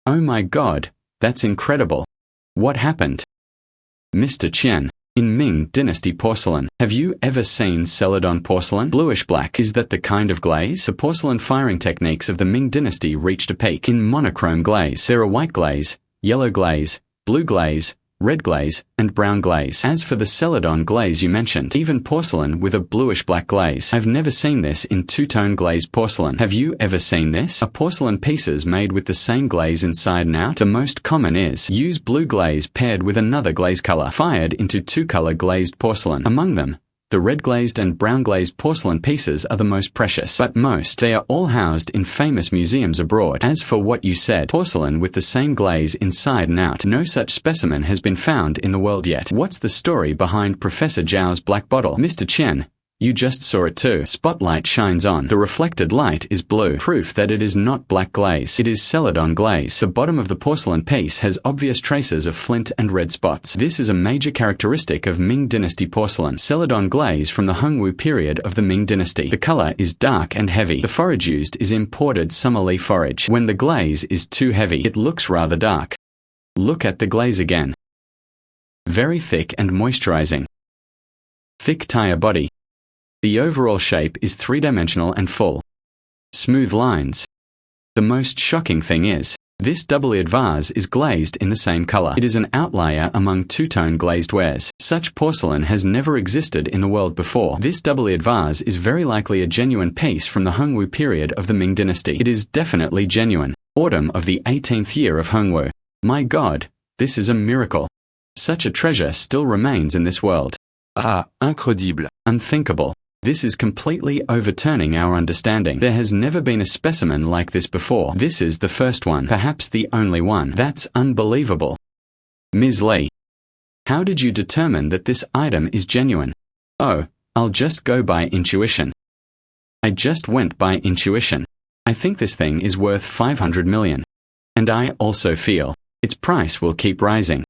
Oh my God, that's incredible. What happened? Mr. Chen, In Ming Dynasty porcelain, have you ever seen Celadon porcelain? Bluish-black. Is that the kind of glaze? The porcelain firing techniques of the Ming Dynasty reached a peak. In monochrome glaze, there are white glaze, yellow glaze, blue glaze, red glaze, and brown glaze. As for the Celadon glaze you mentioned, even porcelain with a bluish-black glaze. I've never seen this in two-tone glazed porcelain. Have you ever seen this? Are porcelain pieces made with the same glaze inside and out? The most common is use blue glaze paired with another glaze color, fired into two-color glazed porcelain. Among them, the red glazed and brown glazed porcelain pieces are the most precious, but they are all housed in famous museums abroad. As for what you said, porcelain with the same glaze inside and out, no such specimen has been found in the world yet. What's the story behind Professor Zhao's black bottle? Mr. Chen, you just saw it too. Spotlight shines on. The reflected light is blue. Proof that it is not black glaze. It is Celadon glaze. The bottom of the porcelain piece has obvious traces of flint and red spots. This is a major characteristic of Ming Dynasty porcelain. Celadon glaze from the Hongwu period of the Ming Dynasty. The color is dark and heavy. The forage used is imported summer leaf forage. When the glaze is too heavy, it looks rather dark. Look at the glaze again. Very thick and moisturizing. Thick tire body. The overall shape is three-dimensional and full. Smooth lines. The most shocking thing is, this double-eared vase is glazed in the same color. It is an outlier among two-tone glazed wares. Such porcelain has never existed in the world before. This double-eared vase is very likely a genuine piece from the Hongwu period of the Ming Dynasty. It is definitely genuine. Autumn of the 18th year of Hongwu. My God, this is a miracle. Such a treasure still remains in this world. Ah, incroyable. Unthinkable. This is completely overturning our understanding. There has never been a specimen like this before. This is the first one, perhaps the only one. That's unbelievable. Ms. Li, how did you determine that this item is genuine? Oh, I'll just go by intuition. I just went by intuition. I think this thing is worth 500 million. And I also feel its price will keep rising.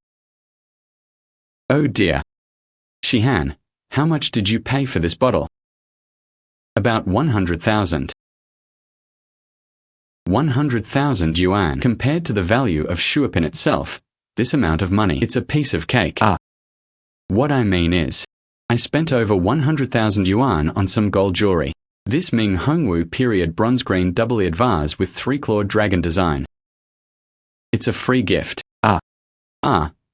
Oh dear. Shihan, how much did you pay for this bottle? About 100,000. 100,000 yuan. Compared to the value of Shuopin itself, this amount of money, it's a piece of cake. What I mean is, I spent over 100,000 yuan on some gold jewelry. This Ming Hongwu period bronze green double-eared vase with three-clawed dragon design. It's a free gift.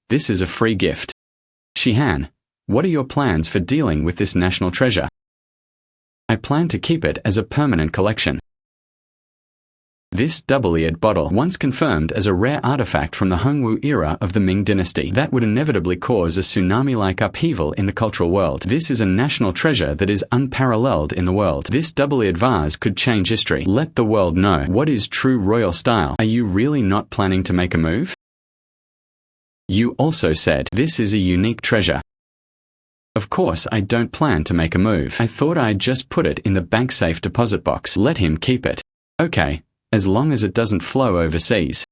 This is a free gift. Shihan, what are your plans for dealing with this national treasure? I plan to keep it as a permanent collection. This double-eared bottle, once confirmed as a rare artifact from the Hongwu era of the Ming Dynasty, that would inevitably cause a tsunami-like upheaval in the cultural world. This is a national treasure that is unparalleled in the world. This double-eared vase could change history. Let the world know what is true royal style. Are you really not planning to make a move? You also said, this is a unique treasure. Of course I don't plan to make a move. I thought I'd just put it in the bank safe deposit box. Let him keep it. Okay, as long as it doesn't flow overseas.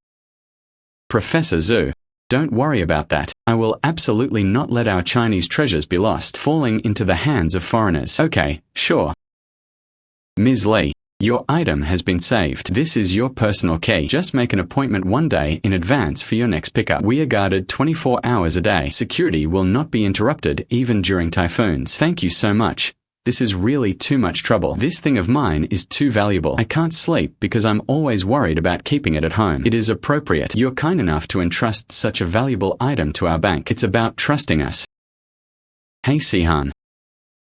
Professor Xu, don't worry about that. I will absolutely not let our Chinese treasures be lost, falling into the hands of foreigners. Okay, sure. Ms. Li, your item has been saved. This is your personal key. Just make an appointment one day in advance for your next pickup. We are guarded 24 hours a day. Security will not be interrupted even during typhoons. Thank you so much. This is really too much trouble. This thing of mine is too valuable. I can't sleep because I'm always worried about keeping it at home. It is appropriate. You're kind enough to entrust such a valuable item to our bank. It's about trusting us. Hey Shihan.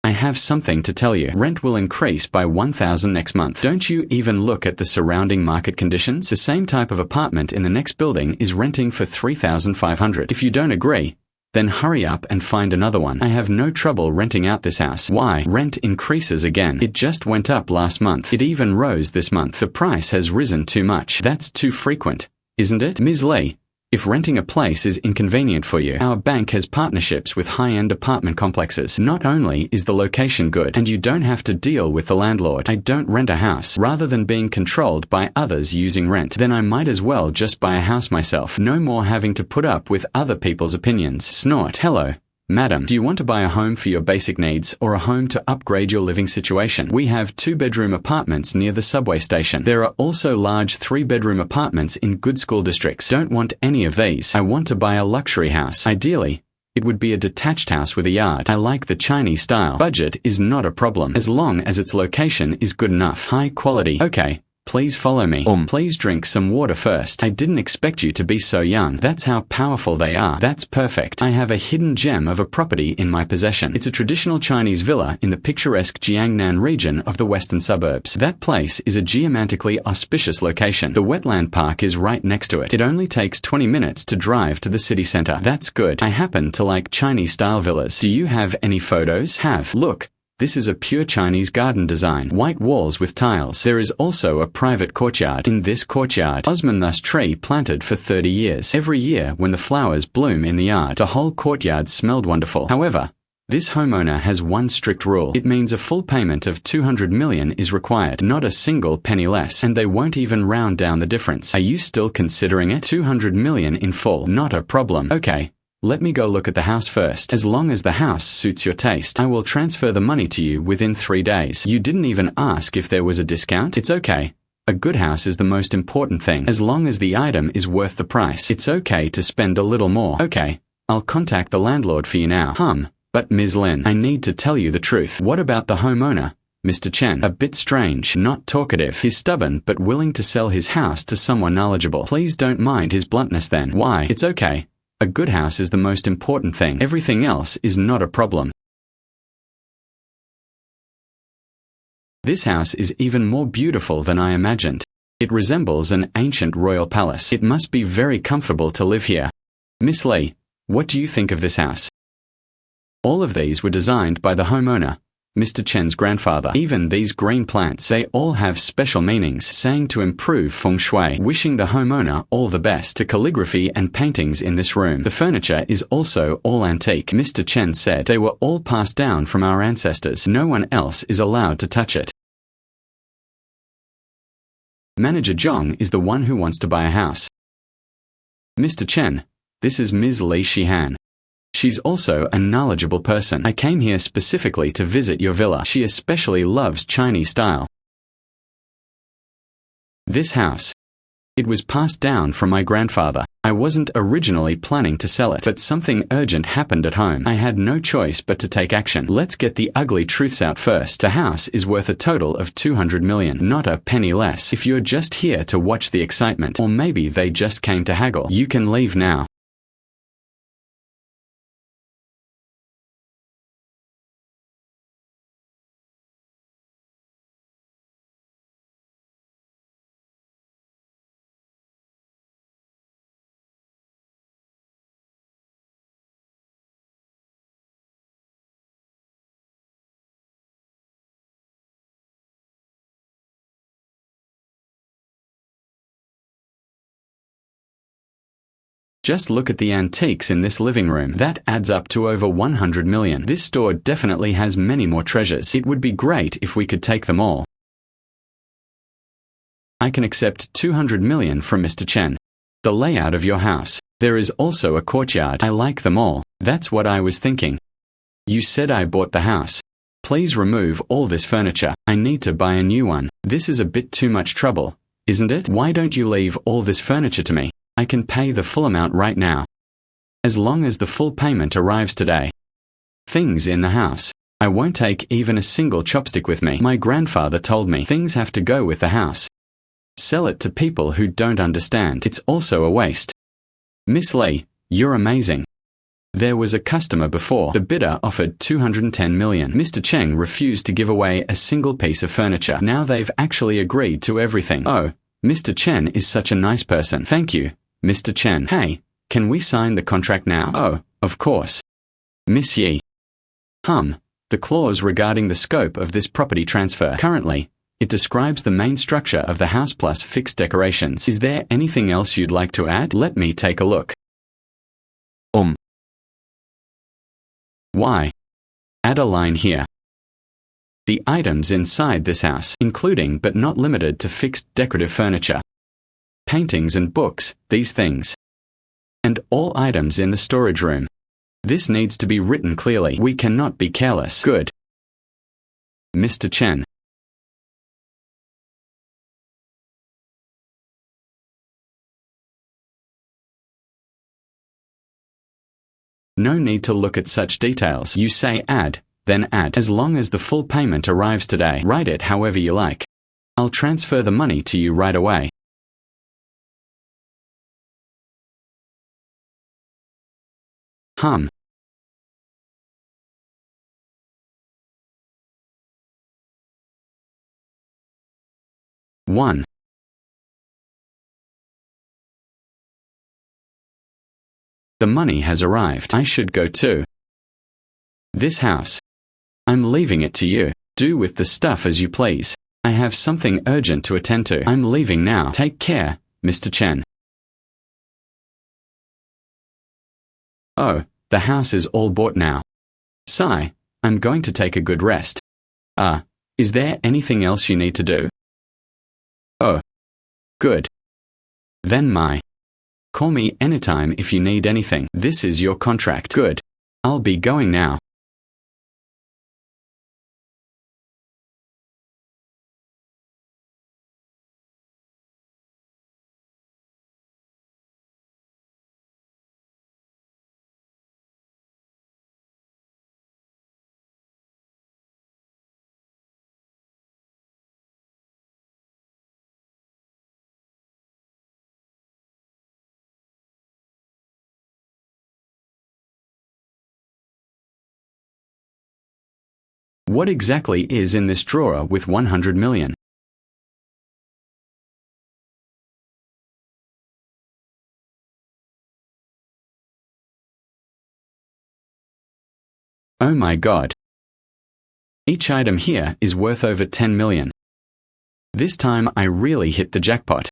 I have something to tell you. Rent will increase by 1,000 next month. Don't you even look at the surrounding market conditions? The same type of apartment in the next building is renting for 3,500. If you don't agree, then hurry up and find another one. I have no trouble renting out this house. Why? Rent increases again. It just went up last month. It even rose this month. The price has risen too much. That's too frequent, isn't it? Ms. Li, if renting a place is inconvenient for you, our bank has partnerships with high-end apartment complexes. Not only is the location good, and you don't have to deal with the landlord. I don't rent a house. Rather than being controlled by others using rent, then I might as well just buy a house myself. No more having to put up with other people's opinions. Snort. Hello. Madam, do you want to buy a home for your basic needs or a home to upgrade your living situation? We have 2-bedroom apartments near the subway station. There are also large 3-bedroom apartments in good school districts. Don't want any of these. I want to buy a luxury house. Ideally, It would be a detached house with a yard. I like the Chinese style. Budget is not a problem, as long as its location is good enough. High quality. Okay. Please follow me. Please drink some water first. I didn't expect you to be so young. That's how powerful they are. That's perfect. I have a hidden gem of a property in my possession. It's a traditional Chinese villa in the picturesque Jiangnan region of the western suburbs. That place is a geomantically auspicious location. The wetland park is right next to it. It only takes 20 minutes to drive to the city center. That's good. I happen to like Chinese-style villas. Do you have any photos? Look. This is a pure Chinese garden design. White walls with tiles. There is also a private courtyard. In this courtyard, Osmanthus tree planted for 30 years. Every year when the flowers bloom in the yard, the whole courtyard smelled wonderful. However, this homeowner has one strict rule. It means a full payment of 200 million is required, not a single penny less, and they won't even round down the difference. Are you still considering it? 200 million in full. Not a problem. Okay. Let me go look at the house first. As long as the house suits your taste, I will transfer the money to you within 3 days. You didn't even ask if there was a discount? It's okay. A good house is the most important thing. As long as the item is worth the price, it's okay to spend a little more. Okay. I'll contact the landlord for you now. But Ms. Lin, I need to tell you the truth. What about the homeowner? Mr. Chen, a bit strange, not talkative. He's stubborn but willing to sell his house to someone knowledgeable. Please don't mind his bluntness then. Why? It's okay. A good house is the most important thing. Everything else is not a problem. This house is even more beautiful than I imagined. It resembles an ancient royal palace. It must be very comfortable to live here. Miss Li, what do you think of this house? All of these were designed by the homeowner, Mr. Chen's grandfather. Even these green plants, they all have special meanings, saying to improve feng shui. Wishing the homeowner all the best. To calligraphy and paintings in this room. The furniture is also all antique. Mr. Chen said they were all passed down from our ancestors. No one else is allowed to touch it. Manager Zhong is the one who wants to buy a house. Mr. Chen, this is Ms. Li Shihan. She's also a knowledgeable person. I came here specifically to visit your villa. She especially loves Chinese style. This house. It was passed down from my grandfather. I wasn't originally planning to sell it, but something urgent happened at home. I had no choice but to take action. Let's get the ugly truths out first. The house is worth a total of 200 million, not a penny less. If you're just here to watch the excitement, or maybe they just came to haggle, you can leave now. Just look at the antiques in this living room. That adds up to over 100 million. This store definitely has many more treasures. It would be great if we could take them all. I can accept 200 million from Mr. Chen. The layout of your house. There is also a courtyard. I like them all. That's what I was thinking. You said I bought the house. Please remove all this furniture. I need to buy a new one. This is a bit too much trouble, isn't it? Why don't you leave all this furniture to me? I can pay the full amount right now. As long as the full payment arrives today. Things in the house. I won't take even a single chopstick with me. My grandfather told me things have to go with the house. Sell it to people who don't understand. It's also a waste. Miss Li, you're amazing. There was a customer before. The bidder offered 210 million. Mr. Cheng refused to give away a single piece of furniture. Now they've actually agreed to everything. Oh, Mr. Chen is such a nice person. Thank you, Mr. Chen. Hey, can we sign the contract now? Oh, of course. Miss Yi. The clause regarding the scope of this property transfer. Currently, it describes the main structure of the house plus fixed decorations. Is there anything else you'd like to add? Let me take a look. Why? Add a line here. The items inside this house, including but not limited to fixed decorative furniture, paintings and books, these things, and all items in the storage room. This needs to be written clearly. We cannot be careless. Good. Mr. Chen. No need to look at such details. You say add, then add. As long as the full payment arrives today, write it however you like. I'll transfer the money to you right away. Hum. One. The money has arrived. I should go to this house. I'm leaving it to you. Do with the stuff as you please. I have something urgent to attend to. I'm leaving now. Take care, Mr. Chen. Oh, the house is all bought now. Sigh, I'm going to take a good rest. Is there anything else you need to do? Oh, good. Then call me anytime if you need anything. This is your contract. Good. I'll be going now. What exactly is in this drawer with 100 million? Oh my God. Each item here is worth over 10 million. This time I really hit the jackpot.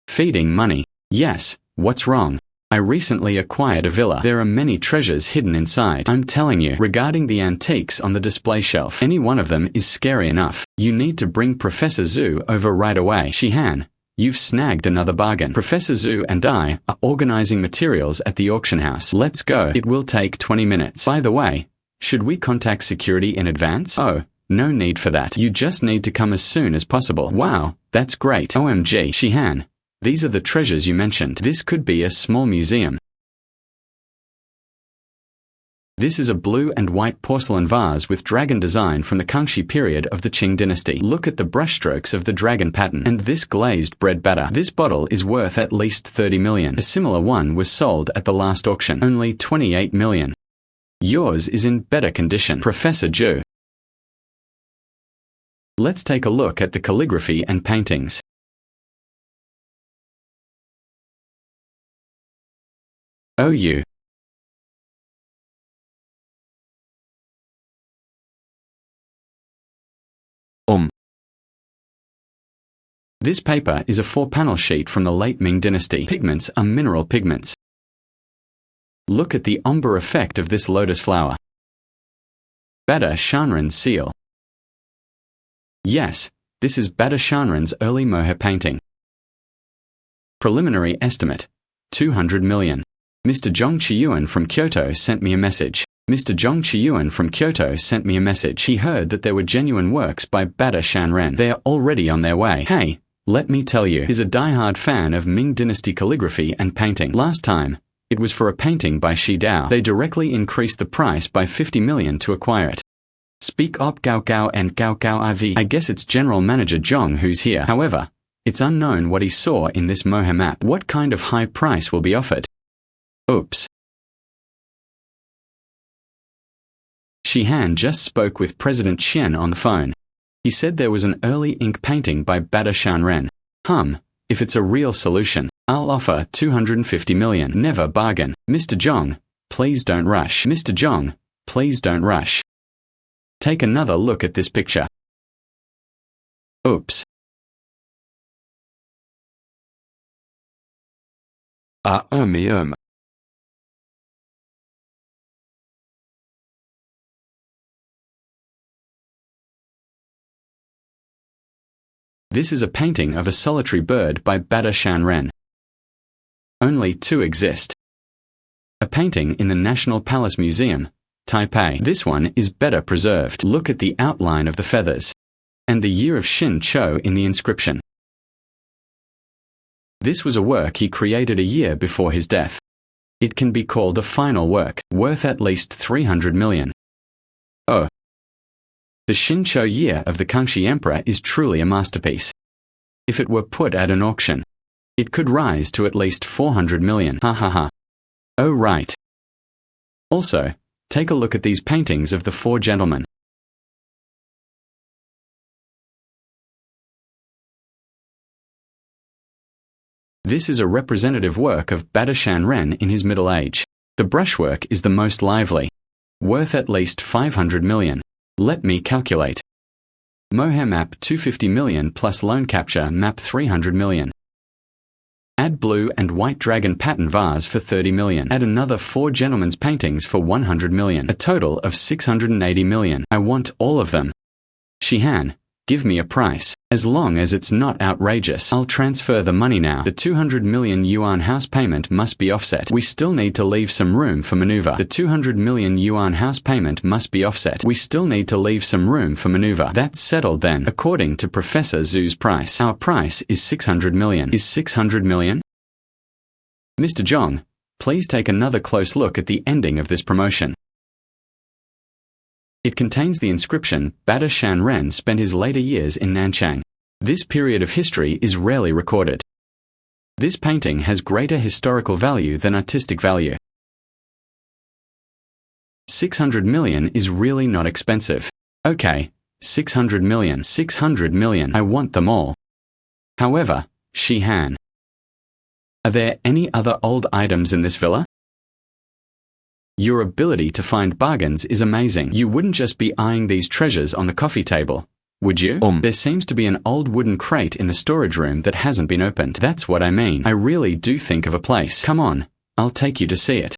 Feeding money. Yes, what's wrong? I recently acquired a villa. There are many treasures hidden inside. I'm telling you, regarding the antiques on the display shelf, any one of them is scary enough. You need to bring Professor Xu over right away. Shihan, you've snagged another bargain. Professor Xu and I are organizing materials at the auction house. Let's go. It will take 20 minutes. By the way, should we contact security in advance? Oh, no need for that. You just need to come as soon as possible. Wow, that's great. OMG, Shihan. These are the treasures you mentioned. This could be a small museum. This is a blue and white porcelain vase with dragon design from the Kangxi period of the Qing dynasty. Look at the brushstrokes of the dragon pattern. And this glazed bread batter. This bottle is worth at least 30 million. A similar one was sold at the last auction. Only 28 million. Yours is in better condition. Professor Zhu. Let's take a look at the calligraphy and paintings. Oh, you. This paper is a 4-panel sheet from the late Ming dynasty. Pigments are mineral pigments. Look at the ombre effect of this lotus flower. Bada Shanren's seal. Yes, this is Bada Shanren's early mohair painting. Preliminary estimate, 200 million. Mr. Zhong Chiyuan from Kyoto sent me a message. Mr. Zhong Chiyuan from Kyoto sent me a message. He heard that there were genuine works by Bada Shanren. They are already on their way. Hey, let me tell you, he's a die-hard fan of Ming dynasty calligraphy and painting. Last time, it was for a painting by Shi Dao. They directly increased the price by 50 million to acquire it. Speak up Gao Gao and Gao Gao IV. I guess it's General Manager Zhong who's here. However, it's unknown what he saw in this mohair map. What kind of high price will be offered? Oops. Shihan just spoke with President Qian on the phone. He said there was an early ink painting by Bada Shanren. If it's a real solution, I'll offer 250 million. Never bargain. Mr. Zhong, please don't rush. Mr. Zhong, please don't rush. Take another look at this picture. Oops. This is a painting of a solitary bird by Bada Shanren. Only 2 exist. A painting in the National Palace Museum, Taipei. This one is better preserved. Look at the outline of the feathers. And the year of Xin Chou in the inscription. This was a work he created a year before his death. It can be called a final work, worth at least 300 million. Oh. The Xin Chou year of the Kangxi Emperor is truly a masterpiece. If it were put at an auction, it could rise to at least 400 million. Ha ha ha. Oh right. Also, take a look at these paintings of the four gentlemen. This is a representative work of Badashan Ren in his middle age. The brushwork is the most lively, worth at least 500 million. Let me calculate. Mohair map 250 million plus loan capture map 300 million. Add blue and white dragon pattern vase for 30 million. Add another four gentlemen's paintings for 100 million. A total of 680 million. I want all of them. Shihan, give me a price. As long as it's not outrageous, I'll transfer the money now. The 200 million yuan house payment must be offset. We still need to leave some room for maneuver. The 200 million yuan house payment must be offset. We still need to leave some room for maneuver. That's settled then. According to Professor Zhu's price, our price is 600 million. Is 600 million? Mr. Zhong, please take another close look at the ending of this promotion. It contains the inscription, Badashan Ren spent his later years in Nanchang. This period of history is rarely recorded. This painting has greater historical value than artistic value. 600 million is really not expensive. Okay, 600 million. 600 million. I want them all. However, Shihan. Are there any other old items in this villa? Your ability to find bargains is amazing. You wouldn't just be eyeing these treasures on the coffee table, would you? There seems to be an old wooden crate in the storage room that hasn't been opened. That's what I mean. I really do think of a place. Come on, I'll take you to see it.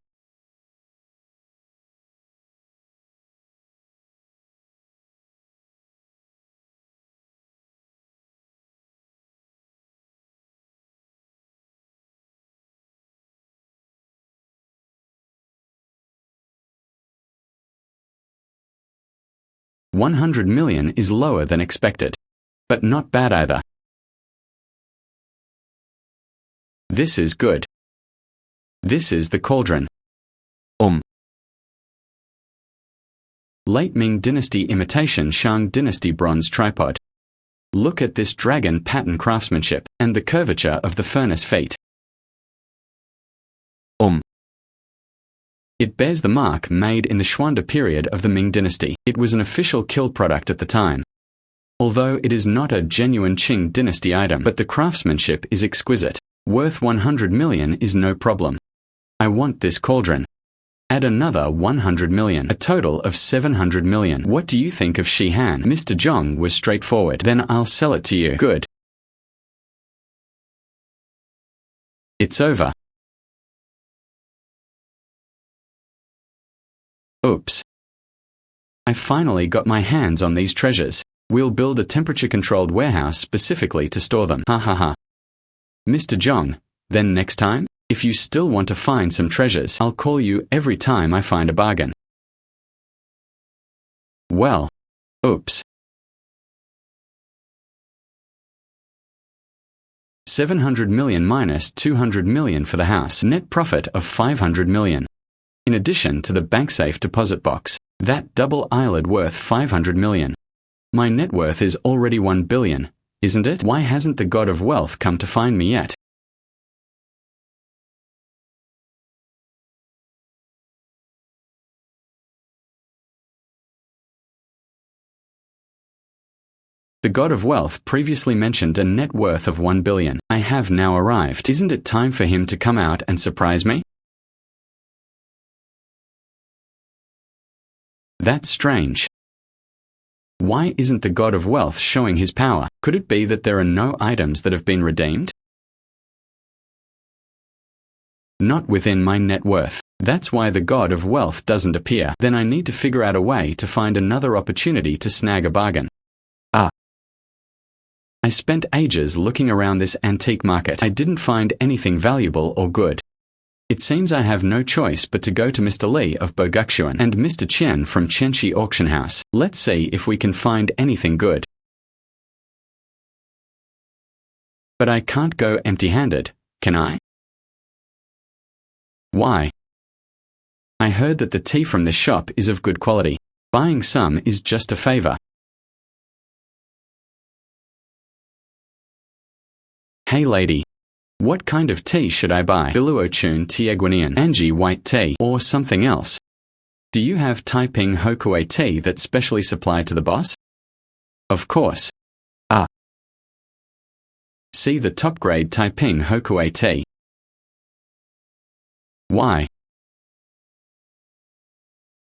$100 million is lower than expected, but not bad either. This is good. This is the cauldron. Late Ming Dynasty imitation Shang Dynasty bronze tripod. Look at this dragon pattern craftsmanship and the curvature of the furnace feet. It bears the mark made in the Xuande period of the Ming Dynasty. It was an official kill product at the time. Although it is not a genuine Qing Dynasty item, but the craftsmanship is exquisite. Worth 100 million is no problem. I want this cauldron. Add another 100 million, a total of 700 million. What do you think of Shihan? Mr. Zhong was straightforward. Then I'll sell it to you. Good. It's over. Oops. I finally got my hands on these treasures. We'll build a temperature-controlled warehouse specifically to store them. Ha ha ha. Mr. Zhong, then next time, if you still want to find some treasures, I'll call you every time I find a bargain. Well. Oops. 700 million minus 200 million for the house. Net profit of 500 million. In addition to the bank-safe deposit box, that double eyelid worth 500 million. My net worth is already 1 billion, isn't it? Why hasn't the god of wealth come to find me yet? The god of wealth previously mentioned a net worth of 1 billion. I have now arrived. Isn't it time for him to come out and surprise me? That's strange. Why isn't the god of wealth showing his power? Could it be that there are no items that have been redeemed? Not within my net worth. That's why the god of wealth doesn't appear. Then I need to figure out a way to find another opportunity to snag a bargain. I spent ages looking around this antique market. I didn't find anything valuable or good. It seems I have no choice but to go to Mr. Li of Boguxuan and Mr. Chen from Chenshi Auction House. Let's see if we can find anything good. But I can't go empty-handed, can I? Why? I heard that the tea from this shop is of good quality. Buying some is just a favor. Hey lady, what kind of tea should I buy? Biluochun Tieguanian, Anji white tea, or something else? Do you have Taiping Hokue tea that's specially supplied to the boss? Of course. Ah. See the top-grade Taiping Hokue tea. Why?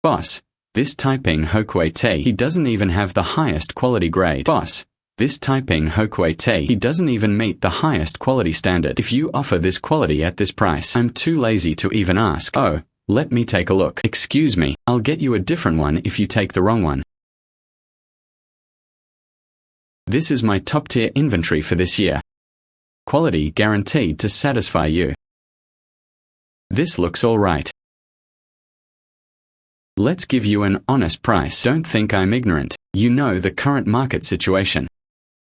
Boss, this Taiping Hokue tea, he doesn't even have the highest quality grade. Boss, this Taiping Hokue tea, he doesn't even meet the highest quality standard. If you offer this quality at this price, I'm too lazy to even ask. Oh, let me take a look. Excuse me, I'll get you a different one if you take the wrong one. This is my top-tier inventory for this year. Quality guaranteed to satisfy you. This looks all right. Let's give you an honest price. Don't think I'm ignorant. You know the current market situation.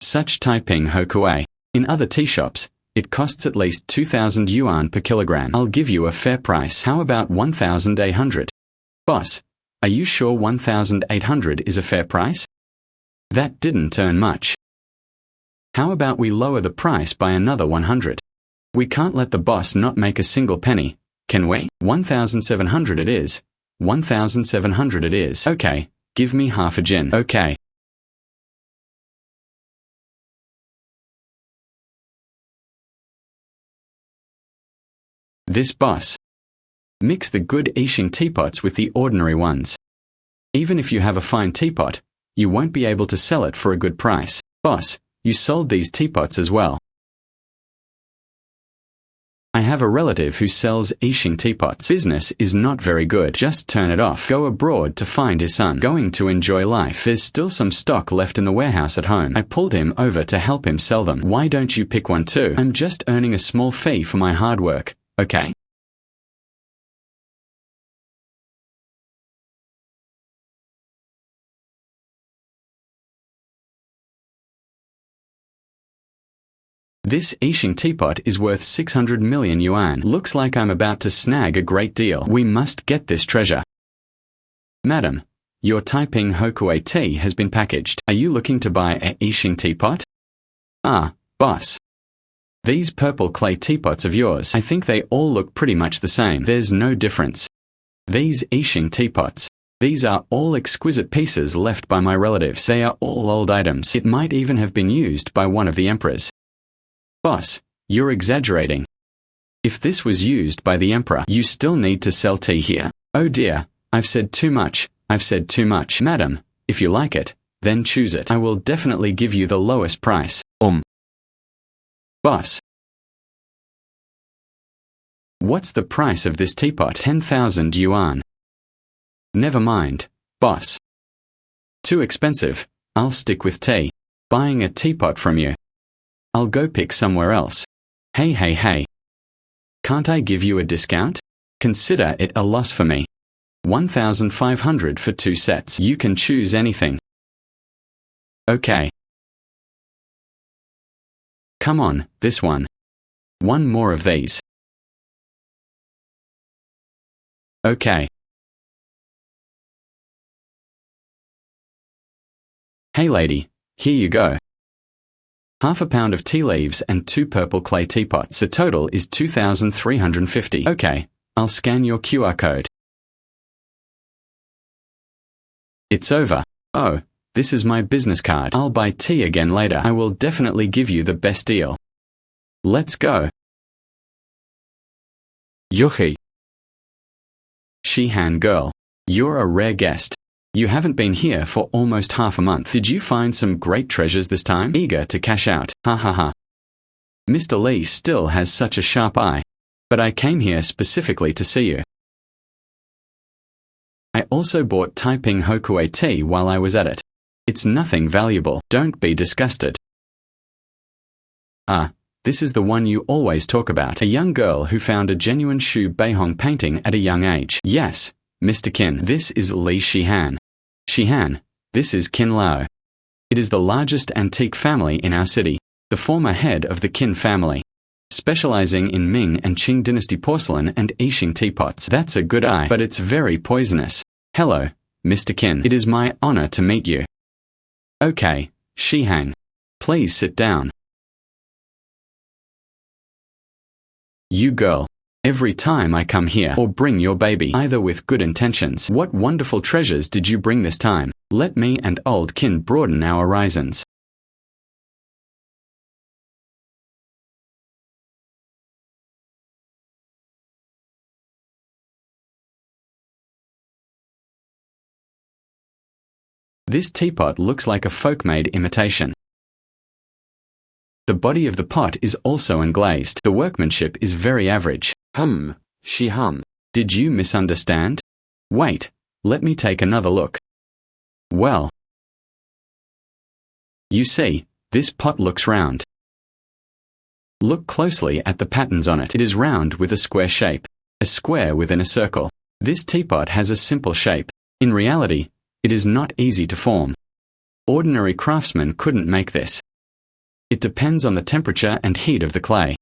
Such Taiping Hokue. In other tea shops, it costs at least 2,000 yuan per kilogram. I'll give you a fair price. How about 1,800? Boss, are you sure 1,800 is a fair price? That didn't earn much. How about we lower the price by another 100? We can't let the boss not make a single penny, can we? 1,700 it is. 1,700 it is. Okay, give me half a gin. Okay. This boss. Mix the good Yixing teapots with the ordinary ones. Even if you have a fine teapot, you won't be able to sell it for a good price. Boss, you sold these teapots as well. I have a relative who sells Yixing teapots. Business is not very good. Just turn it off. Go abroad to find his son. Going to enjoy life. There's still some stock left in the warehouse at home. I pulled him over to help him sell them. Why don't you pick one too? I'm just earning a small fee for my hard work, okay? This Yixing teapot is worth 600 million yuan. Looks like I'm about to snag a great deal. We must get this treasure. Madam, your Taiping Hokue tea has been packaged. Are you looking to buy a Yixing teapot? Ah, boss. These purple clay teapots of yours, I think they all look pretty much the same. There's no difference. These Yixing teapots. These are all exquisite pieces left by my relatives. They are all old items. It might even have been used by one of the emperors. Boss, you're exaggerating. If this was used by the emperor, you still need to sell tea here? Oh dear, I've said too much. I've said too much. Madam, if you like it, then choose it. I will definitely give you the lowest price. Boss. What's the price of this teapot? 10,000 yuan. Never mind, boss. Too expensive. I'll stick with tea. Buying a teapot from you. I'll go pick somewhere else. Hey. Can't I give you a discount? Consider it a loss for me. 1,500 for 2 sets. You can choose anything. Okay. Come on, this one. One more of these. Okay. Hey lady, here you go. Half a pound of tea leaves and 2 purple clay teapots. The total is 2,350. Okay, I'll scan your QR code. It's over. Oh, this is my business card. I'll buy tea again later. I will definitely give you the best deal. Let's go. Yohei. Shihan girl, you're a rare guest. You haven't been here for almost half a month. Did you find some great treasures this time? Eager to cash out. Ha ha ha. Mr. Li still has such a sharp eye. But I came here specifically to see you. I also bought Taiping Hokue tea while I was at it. It's nothing valuable. Don't be disgusted. Ah, This is the one you always talk about. A young girl who found a genuine Xu Beihong painting at a young age. Yes, Mr. Qin. This is Li Shihan. Shihan, this is Qin Lao. It is the largest antique family in our city, the former head of the Qin family, specializing in Ming and Qing dynasty porcelain and Yixing teapots. That's a good eye, but it's very poisonous. Hello, Mr. Qin. It is my honor to meet you. Okay, Shihan. Please sit down. You girl. Every time I come here or bring your baby, either with good intentions, what wonderful treasures did you bring this time? Let me and old Qin broaden our horizons. This teapot looks like a folk-made imitation. The body of the pot is also unglazed. The workmanship is very average. Shihan. Did you misunderstand? Wait, let me take another look. Well, you see, this pot looks round. Look closely at the patterns on it. It is round with a square shape, a square within a circle. This teapot has a simple shape. In reality, it is not easy to form. Ordinary craftsmen couldn't make this. It depends on the temperature and heat of the clay.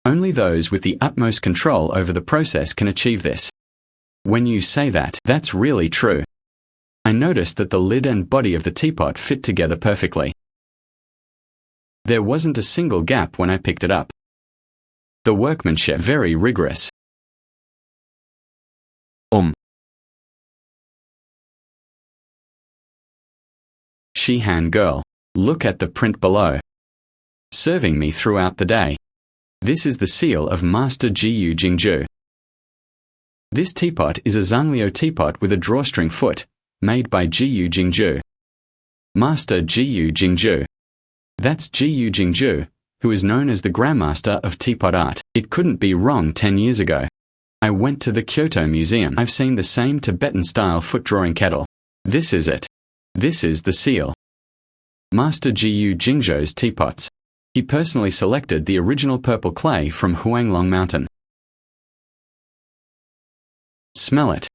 Only those with the utmost control over the process can achieve this. When you say that, that's really true. I noticed that the lid and body of the teapot fit together perfectly. There wasn't a single gap when I picked it up. The workmanship very rigorous. Shihan girl, look at the print below. Serving me throughout the day. This is the seal of Master Jiyu Jingzhu. This teapot is a Zhangliu teapot with a drawstring foot, made by Jiyu Jingzhu. Master Jiyu Jingzhu. That's Jiyu Jingzhu, who is known as the Grandmaster of teapot art. It couldn't be wrong 10 years ago. I went to the Kyoto Museum. I've seen the same Tibetan-style foot-drawing kettle. This is it. This is the seal. Master Jiyu Jingzhu's teapots. He personally selected the original purple clay from Huanglong Mountain. Smell it.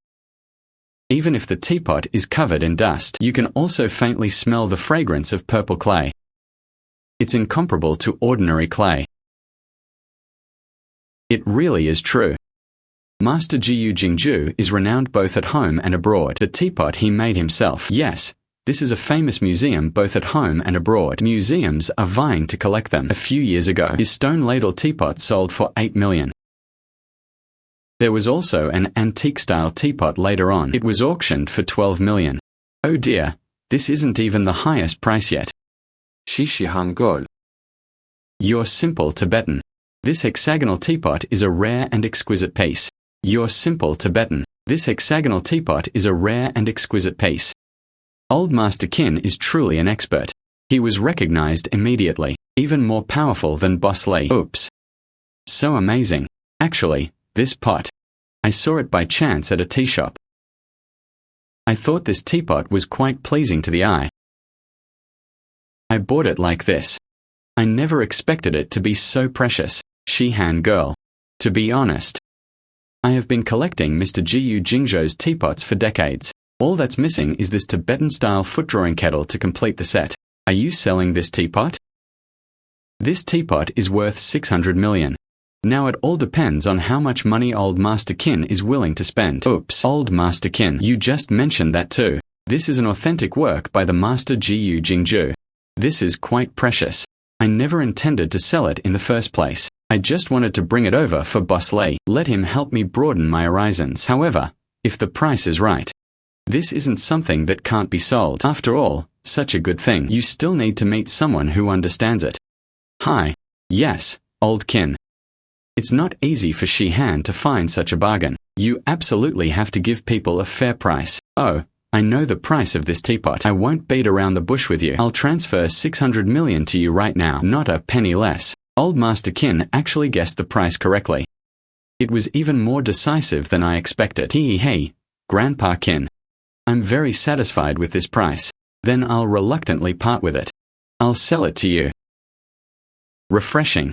Even if the teapot is covered in dust, you can also faintly smell the fragrance of purple clay. It's incomparable to ordinary clay. It really is true. Master Jiyu Jingzhu is renowned both at home and abroad. The teapot he made himself. Yes. This is a famous museum both at home and abroad. Museums are vying to collect them. A few years ago, his stone ladle teapot sold for 8 million. There was also an antique-style teapot later on. It was auctioned for 12 million. Oh dear, this isn't even the highest price yet. Shihan girl. You're simple Tibetan. This hexagonal teapot is a rare and exquisite piece. You're simple Tibetan. This hexagonal teapot is a rare and exquisite piece. Old Master Qin is truly an expert. He was recognized immediately, even more powerful than Boss Li. Oops. So amazing. Actually, this pot. I saw it by chance at a tea shop. I thought this teapot was quite pleasing to the eye. I bought it like this. I never expected it to be so precious. Shihan girl. To be honest, I have been collecting Mr. Jiyu Jingzhu's teapots for decades. All that's missing is this Tibetan-style foot-drawing kettle to complete the set. Are you selling this teapot? This teapot is worth 600 million. Now it all depends on how much money old Master Qin is willing to spend. Oops, old Master Qin, you just mentioned that too. This is an authentic work by the Master Jiyu Jingzhu. This is quite precious. I never intended to sell it in the first place. I just wanted to bring it over for Boss Li. Let him help me broaden my horizons. However, if the price is right, this isn't something that can't be sold. After all, such a good thing. You still need to meet someone who understands it. Hi. Yes, old Qin. It's not easy for Shihan to find such a bargain. You absolutely have to give people a fair price. Oh, I know the price of this teapot. I won't beat around the bush with you. I'll transfer 600 million to you right now. Not a penny less. Old Master Qin actually guessed the price correctly. It was even more decisive than I expected. Hey, Grandpa Qin. I'm very satisfied with this price. Then I'll reluctantly part with it. I'll sell it to you. Refreshing.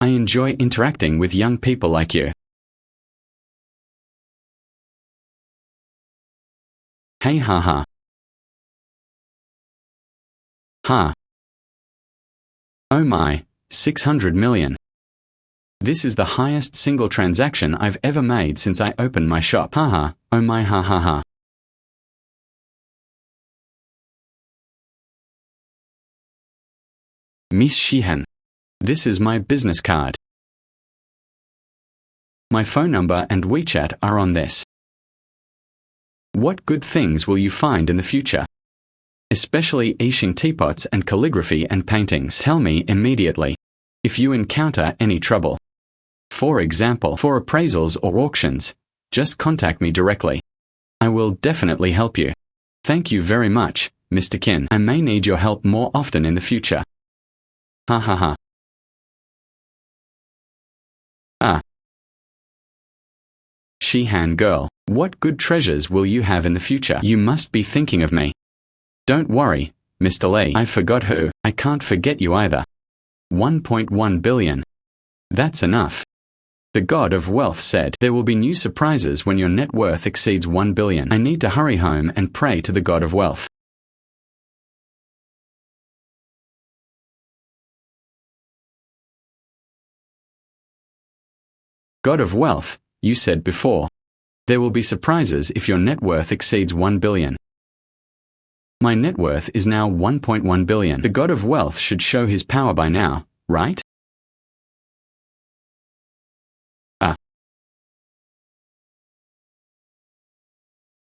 I enjoy interacting with young people like you. Hey haha. Ha. Oh my, 600 million. This is the highest single transaction I've ever made since I opened my shop. Haha, oh my ha ha ha. Miss Shihan. This is my business card. My phone number and WeChat are on this. What good things will you find in the future? Especially Yixing teapots and calligraphy and paintings. Tell me immediately if you encounter any trouble. For example, for appraisals or auctions, just contact me directly. I will definitely help you. Thank you very much, Mr. Qin. I may need your help more often in the future. Ha ha ha. Ah. Shihan girl, what good treasures will you have in the future? You must be thinking of me. Don't worry, Mr. Lee. I forgot who. I can't forget you either. 1.1 billion. That's enough. The god of wealth said, there will be new surprises when your net worth exceeds 1 billion. I need to hurry home and pray to the god of wealth. God of wealth, you said before. There will be surprises if your net worth exceeds 1 billion. My net worth is now 1.1 billion. The god of wealth should show his power by now, right? Ah.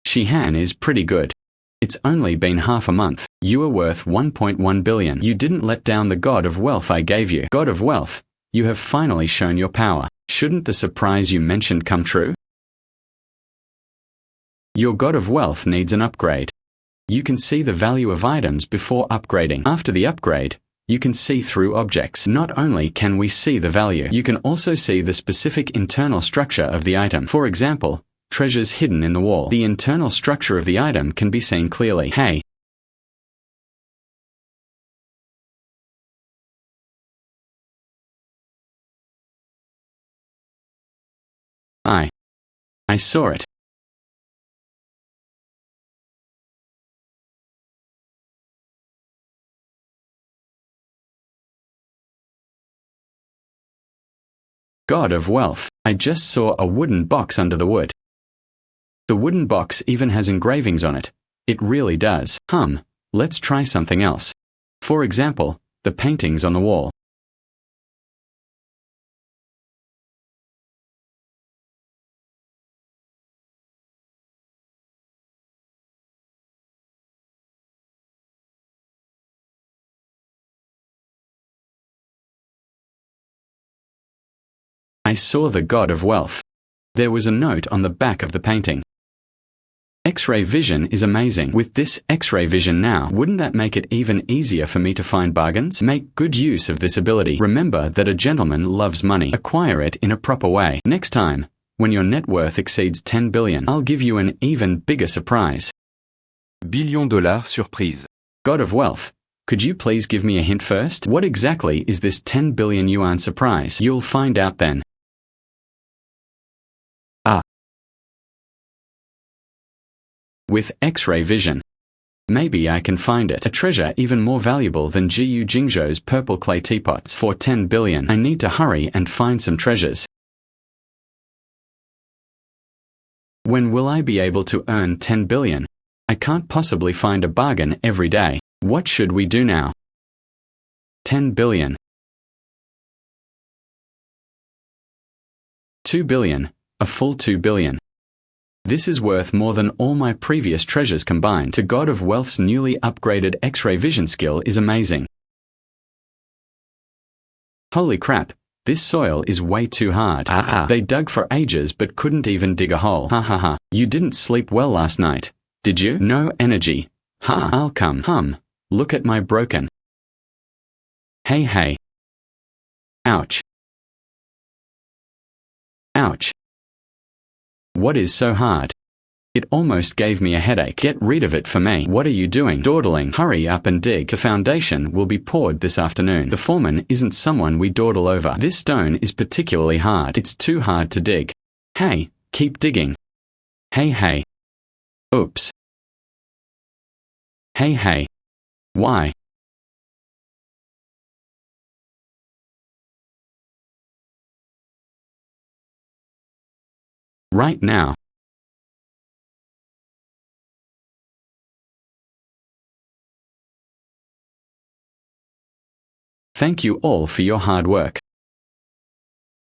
Shihan is pretty good. It's only been half a month. You are worth 1.1 billion. You didn't let down the god of wealth I gave you. God of wealth, you have finally shown your power. Shouldn't the surprise you mentioned come true? Your god of wealth needs an upgrade. You can see the value of items before upgrading. After the upgrade, you can see through objects. Not only can we see the value, you can also see the specific internal structure of the item. For example, treasures hidden in the wall. The internal structure of the item can be seen clearly. Hey. I saw it. God of wealth, I just saw a wooden box under the wood. The wooden box even has engravings on it. It really does. Let's try something else. For example, the paintings on the wall. I saw the god of wealth. There was a note on the back of the painting. X-ray vision is amazing. With this X-ray vision now, wouldn't that make it even easier for me to find bargains? Make good use of this ability. Remember that a gentleman loves money. Acquire it in a proper way. Next time, when your net worth exceeds 10 billion, I'll give you an even bigger surprise. Billion dollars surprise. God of wealth, could you please give me a hint first? What exactly is this 10 billion yuan surprise? You'll find out then. With X-ray vision. Maybe I can find it. A treasure even more valuable than Gu Jingzhou's purple clay teapots. For 10 billion, I need to hurry and find some treasures. When will I be able to earn 10 billion? I can't possibly find a bargain every day. What should we do now? 10 billion. 2 billion. A full 2 billion. This is worth more than all my previous treasures combined. The god of wealth's newly upgraded X-ray vision skill is amazing. Holy crap, this soil is way too hard. They dug for ages but couldn't even dig a hole. Ha ha ha. You didn't sleep well last night, did you? No energy. Ha, I'll come. Look at my broken. Hey. Ouch. Ouch. What is so hard? It almost gave me a headache. Get rid of it for me. What are you doing? Dawdling. Hurry up and dig. The foundation will be poured this afternoon. The foreman isn't someone we dawdle over. This stone is particularly hard. It's too hard to dig. Hey, keep digging. Hey. Oops. Hey. Why? Right now. Thank you all for your hard work.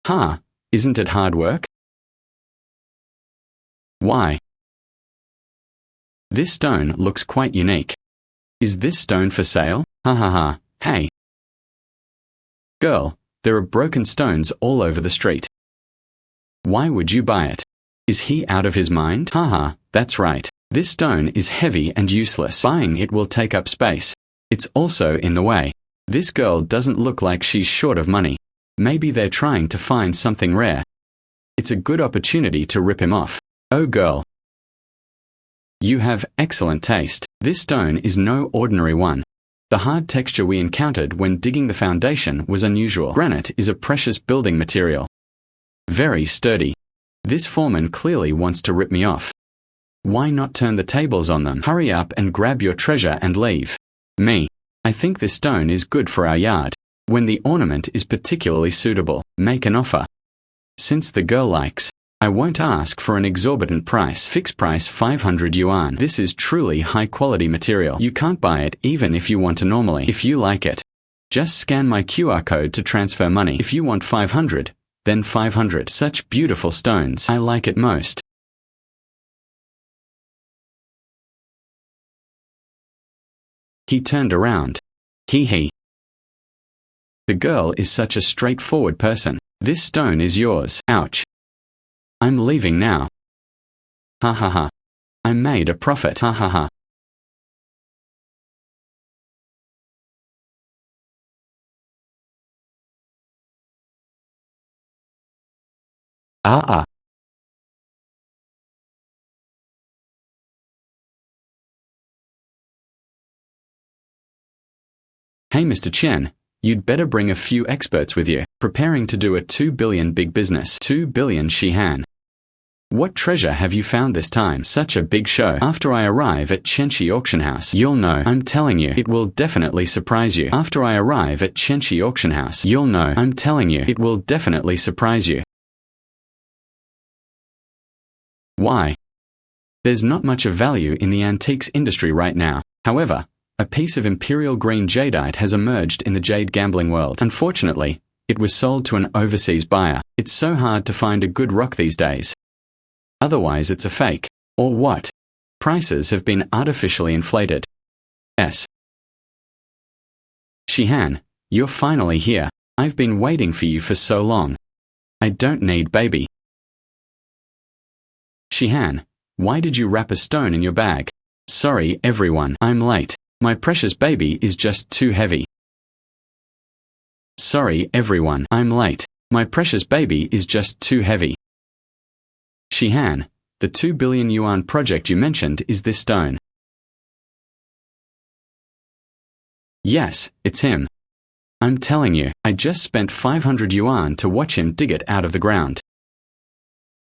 Ha, isn't it hard work? Why? This stone looks quite unique. Is this stone for sale? Ha. Hey. Girl, there are broken stones all over the street. Why would you buy it? Is he out of his mind? Ha, that's right. This stone is heavy and useless. Buying it will take up space. It's also in the way. This girl doesn't look like she's short of money. Maybe they're trying to find something rare. It's a good opportunity to rip him off. Oh girl. You have excellent taste. This stone is no ordinary one. The hard texture we encountered when digging the foundation was unusual. Granite is a precious building material. Very sturdy. This foreman clearly wants to rip me off. Why not turn the tables on them? Hurry up and grab your treasure and leave. Me. I think this stone is good for our yard. When the ornament is particularly suitable, make an offer. Since the girl likes, I won't ask for an exorbitant price. Fixed price 500 yuan. This is truly high quality material. You can't buy it even if you want to normally. If you like it, just scan my QR code to transfer money. If you want 500, then 500. Such beautiful stones. I like it most. He turned around. He. The girl is such a straightforward person. This stone is yours. Ouch. I'm leaving now. Ha. I made a profit. Ha. Hey Mr. Chen, you'd better bring a few experts with you, preparing to do a 2 billion big business. 2 billion Shihan. What treasure have you found this time? Such a big show. After I arrive at Chenxi Auction House, you'll know. I'm telling you, it will definitely surprise you. After I arrive at Chenxi Auction House, you'll know. I'm telling you, it will definitely surprise you. Why? There's not much of value in the antiques industry right now. However, a piece of imperial green jadeite has emerged in the jade gambling world. Unfortunately, it was sold to an overseas buyer. It's so hard to find a good rock these days. Otherwise it's a fake. Or what? Prices have been artificially inflated. S. Shihan, you're finally here. I've been waiting for you for so long. I don't need baby. Shihan, why did you wrap a stone in your bag? Sorry everyone, I'm late. My precious baby is just too heavy. Sorry everyone, I'm late. My precious baby is just too heavy. Shihan, the 2 billion yuan project you mentioned is this stone. Yes, it's him. I'm telling you, I just spent 500 yuan to watch him dig it out of the ground.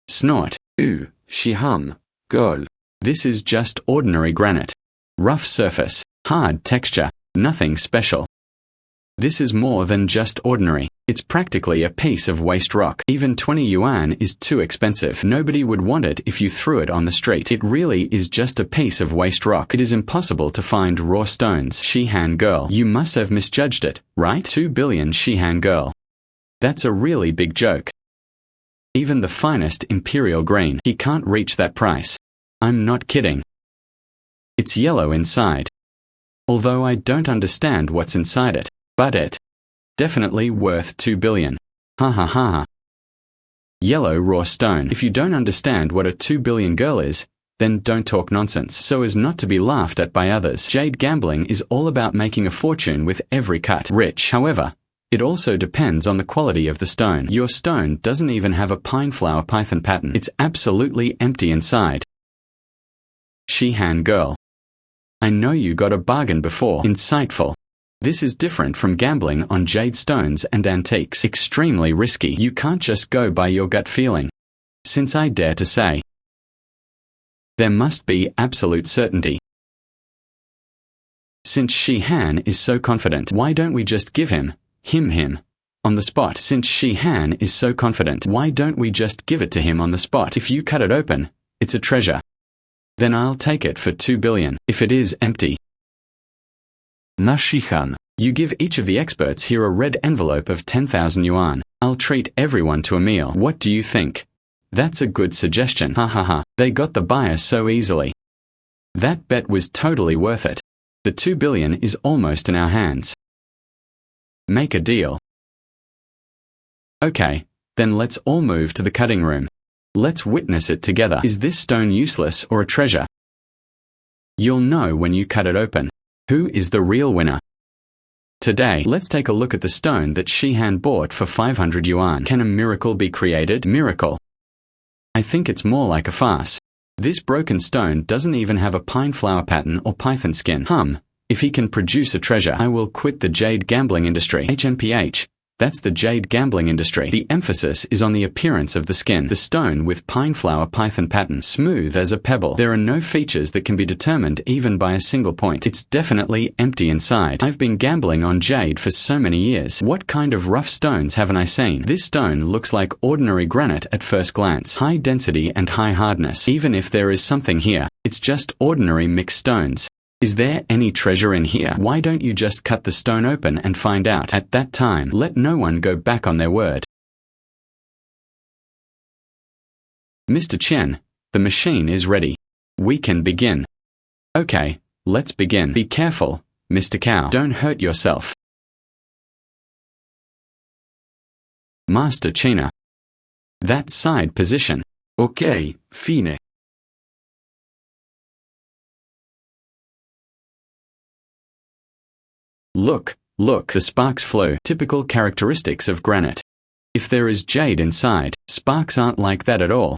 Snort. Ooh, Shihan, girl. This is just ordinary granite. Rough surface, hard texture, nothing special. This is more than just ordinary. It's practically a piece of waste rock. Even 20 yuan is too expensive. Nobody would want it if you threw it on the street. It really is just a piece of waste rock. It is impossible to find raw stones. Shihan girl, you must have misjudged it, right? 2 billion Shihan girl. That's a really big joke. Even the finest imperial green, he can't reach that price. I'm not kidding. It's yellow inside. Although I don't understand what's inside it, but it definitely worth 2 billion. Ha. Yellow raw stone. If you don't understand what a 2 billion girl is, then don't talk nonsense so as not to be laughed at by others. Jade gambling is all about making a fortune with every cut. Rich, however, it also depends on the quality of the stone. Your stone doesn't even have a pine flower python pattern. It's absolutely empty inside. Shihan girl. I know you got a bargain before. Insightful. This is different from gambling on jade stones and antiques. Extremely risky. You can't just go by your gut feeling. Since I dare to say, there must be absolute certainty. Since Shihan is so confident, why don't we just give him, on the spot? Since Shihan is so confident, why don't we just give it to him on the spot? If you cut it open, it's a treasure. Then I'll take it for 2 billion. If it is empty, Na Shihan. you give each of the experts here a red envelope of 10,000 yuan. I'll treat everyone to a meal. What do you think? That's a good suggestion. Ha ha ha. They got the buyer so easily. That bet was totally worth it. The 2 billion is almost in our hands. Make a deal. Okay, then let's all move to the cutting room. Let's witness it together. Is this stone useless or a treasure? You'll know when you cut it open. Who is the real winner? Today, let's take a look at the stone that Shihan bought for 500 yuan. Can a miracle be created? Miracle. I think it's more like a farce. This broken stone doesn't even have a pine flower pattern or python skin. If he can produce a treasure, I will quit the jade gambling industry. HNPH. That's the jade gambling industry. The emphasis is on the appearance of the skin. The stone with pine flower python pattern, smooth as a pebble. There are no features that can be determined even by a single point. It's definitely empty inside. I've been gambling on jade for so many years. What kind of rough stones haven't I seen? This stone looks like ordinary granite at first glance. High density and high hardness. Even if there is something here, it's just ordinary mixed stones. Is there any treasure in here? Why don't you just cut the stone open and find out? At that time, let no one go back on their word. Mr. Chen, the machine is ready. We can begin. Okay, let's begin. Be careful, Mr. Cow. Don't hurt yourself. Master China. That side position. Ok, fine. Look, the sparks flew. Typical characteristics of granite. If there is jade inside, sparks aren't like that at all.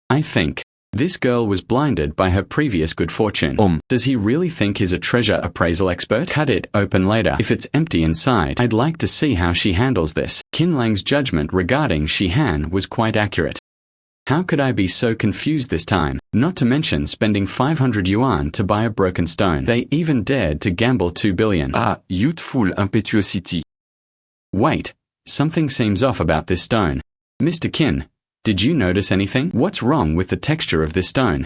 I think this girl was blinded by her previous good fortune. Does he really think he's a treasure appraisal expert? Cut it open later. If it's empty inside, I'd like to see how she handles this. Qin Lang's judgment regarding Shihan was quite accurate. How could I be so confused this time? Not to mention spending 500 yuan to buy a broken stone. They even dared to gamble 2 billion. Ah, youthful impetuosity. Wait, something seems off about this stone. Mr. Qin, did you notice anything? What's wrong with the texture of this stone?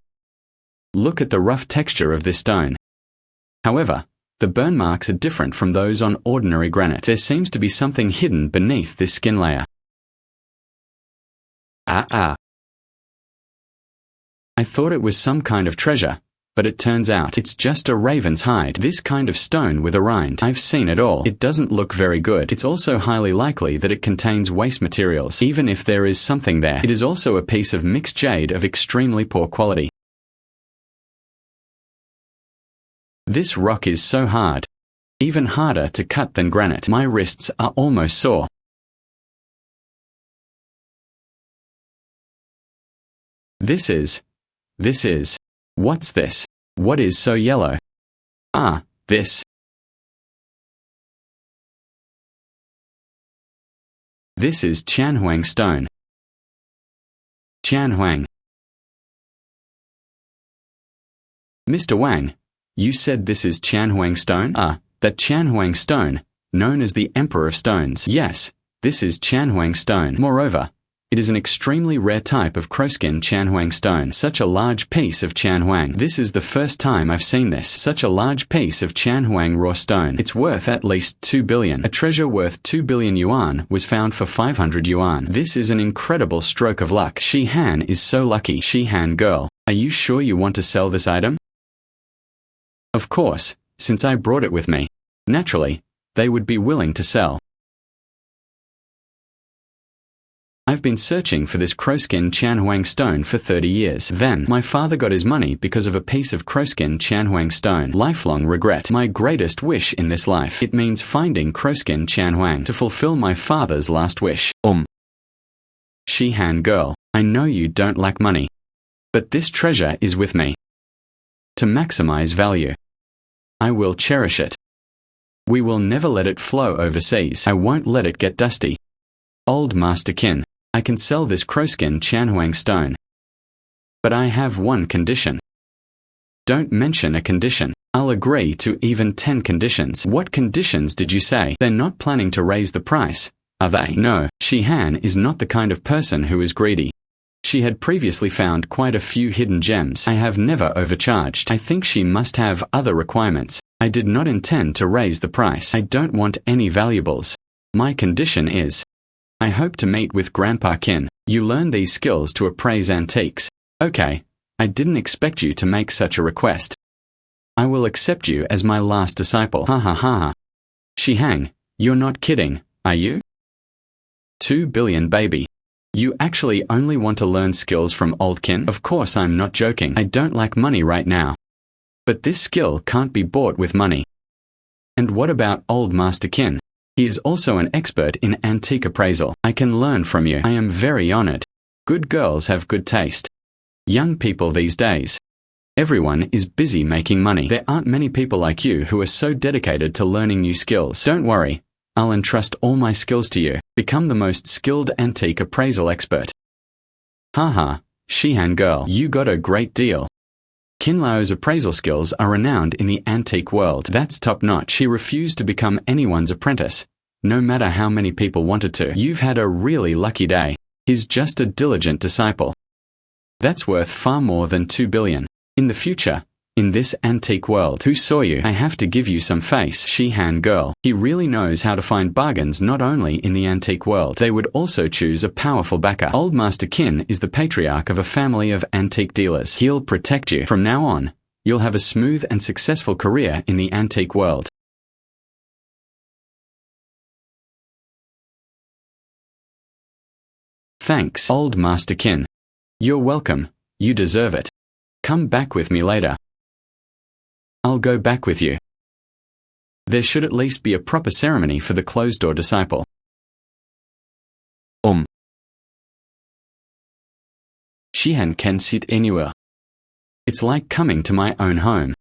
Look at the rough texture of this stone. However, the burn marks are different from those on ordinary granite. There seems to be something hidden beneath this skin layer. I thought it was some kind of treasure, but it turns out it's just a raven's hide. This kind of stone with a rind. I've seen it all. It doesn't look very good. It's also highly likely that it contains waste materials. Even if there is something there, it is also a piece of mixed jade of extremely poor quality. This rock is so hard. Even harder to cut than granite. My wrists are almost sore. This is. What's this? What is so yellow? This. This is Tianhuang stone. Tianhuang. Mr. Wang, you said this is Tianhuang stone? That Tianhuang stone, known as the Emperor of Stones. Yes, this is Tianhuang stone. Moreover, it is an extremely rare type of crowskin Tianhuang stone. Such a large piece of Tianhuang. This is the first time I've seen this. Such a large piece of Tianhuang raw stone. It's worth at least 2 billion. A treasure worth 2 billion yuan was found for 500 yuan. This is an incredible stroke of luck. Shihan is so lucky. Shihan girl, are you sure you want to sell this item? Of course, since I brought it with me. Naturally, they would be willing to sell. I've been searching for this crowskin Tianhuang stone for 30 years. Then, my father got his money because of a piece of crowskin Tianhuang stone. Lifelong regret. My greatest wish in this life. It means finding crowskin Tianhuang to fulfill my father's last wish. Shihan girl, I know you don't lack money. But this treasure is with me. To maximize value. I will cherish it. We will never let it flow overseas. I won't let it get dusty. Old Master Qin, I can sell this crowskin Qianhuang stone. But I have one condition. Don't mention a condition. I'll agree to even 10 conditions. What conditions did you say? They're not planning to raise the price, are they? No, Shihan is not the kind of person who is greedy. She had previously found quite a few hidden gems. I have never overcharged. I think she must have other requirements. I did not intend to raise the price. I don't want any valuables. My condition is, I hope to meet with Grandpa Qin. You learn these skills to appraise antiques. Okay, I didn't expect you to make such a request. I will accept you as my last disciple. Ha ha ha ha. Shihan, you're not kidding, are you? 2 billion baby. You actually only want to learn skills from old Qin? Of course I'm not joking. I don't lack money right now. But this skill can't be bought with money. And what about old Master Qin? He is also an expert in antique appraisal. I can learn from you. I am very honored. Good girls have good taste. Young people these days. Everyone is busy making money. There aren't many people like you who are so dedicated to learning new skills. Don't worry, I'll entrust all my skills to you. Become the most skilled antique appraisal expert. Haha, Shihan girl, you got a great deal. Qin Lao's appraisal skills are renowned in the antique world. That's top-notch. He refused to become anyone's apprentice, no matter how many people wanted to. You've had a really lucky day. He's just a diligent disciple. That's worth far more than 2 billion. In the future, in this antique world, who saw you? I have to give you some face. Shihan girl. He really knows how to find bargains not only in the antique world. They would also choose a powerful backer. Old Master Qin is the patriarch of a family of antique dealers. He'll protect you. From now on, you'll have a smooth and successful career in the antique world. Thanks, Old Master Qin. You're welcome. You deserve it. Come back with me later. I'll go back with you. There should at least be a proper ceremony for the closed-door disciple. Shihan can sit anywhere. It's like coming to my own home.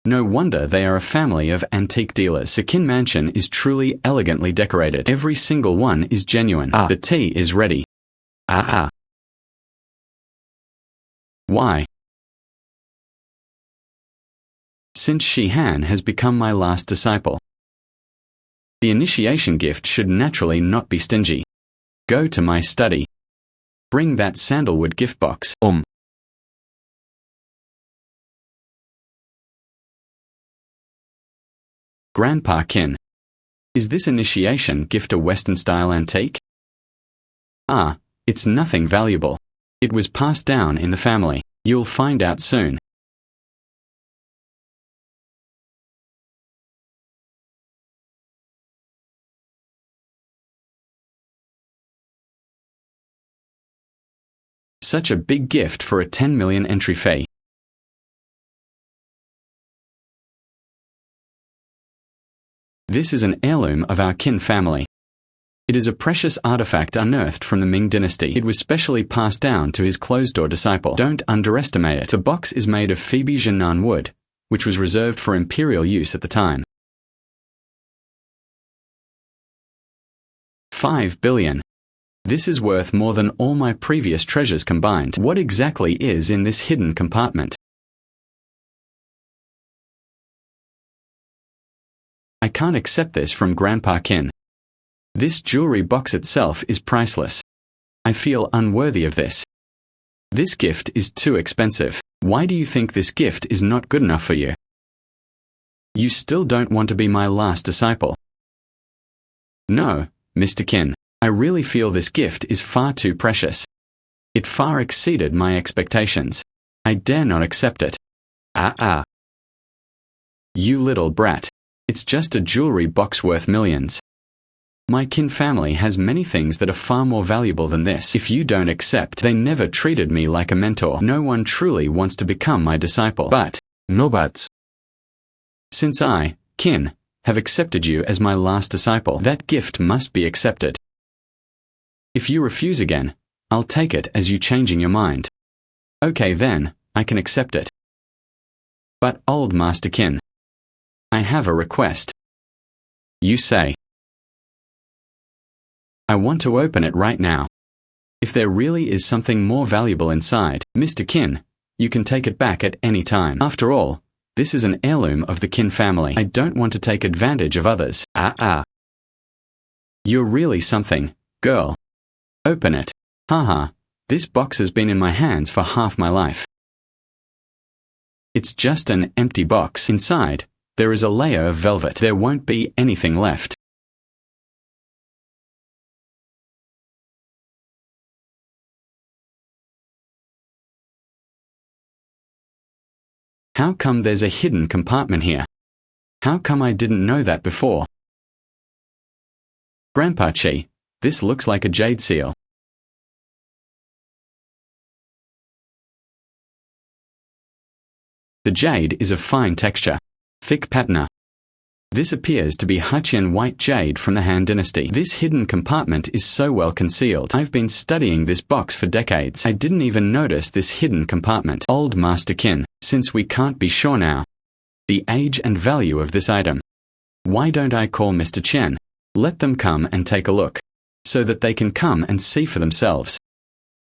No wonder they are a family of antique dealers. The Qin mansion is truly elegantly decorated. Every single one is genuine. The tea is ready. Why? Since Shihan has become my last disciple. The initiation gift should naturally not be stingy. Go to my study. Bring that sandalwood gift box. Grandpa Qin. Is this initiation gift a Western-style antique? It's nothing valuable. It was passed down in the family. You'll find out soon. Such a big gift for a 10 million entry fee. This is an heirloom of our Qin family. It is a precious artifact unearthed from the Ming dynasty. It was specially passed down to his closed-door disciple. Don't underestimate it. The box is made of Phoebe Jinan wood, which was reserved for imperial use at the time. 5 billion. This is worth more than all my previous treasures combined. What exactly is in this hidden compartment? I can't accept this from Grandpa Qin. This jewelry box itself is priceless. I feel unworthy of this. This gift is too expensive. Why do you think this gift is not good enough for you? You still don't want to be my last disciple? No, Mr. Qin. I really feel this gift is far too precious. It far exceeded my expectations. I dare not accept it. You little brat. It's just a jewelry box worth millions. My Qin family has many things that are far more valuable than this. If you don't accept, they never treated me like a mentor. No one truly wants to become my disciple. But, no buts. Since I, Qin, have accepted you as my last disciple, that gift must be accepted. If you refuse again, I'll take it as you changing your mind. Okay then, I can accept it. But, old Master Qin, I have a request. You say. I want to open it right now. If there really is something more valuable inside, Mr. Qin, you can take it back at any time. After all, this is an heirloom of the Qin family. I don't want to take advantage of others. You're really something, girl. Open it. Haha, this box has been in my hands for half my life. It's just an empty box. Inside, there is a layer of velvet. There won't be anything left. How come there's a hidden compartment here? How come I didn't know that before? Grandpa Chi, this looks like a jade seal. The jade is of fine texture, thick patina. This appears to be Huqian white jade from the Han dynasty. This hidden compartment is so well concealed. I've been studying this box for decades. I didn't even notice this hidden compartment. Old Master Qin, since we can't be sure now, the age and value of this item, why don't I call Mr. Chen? Let them come and take a look, so that they can come and see for themselves.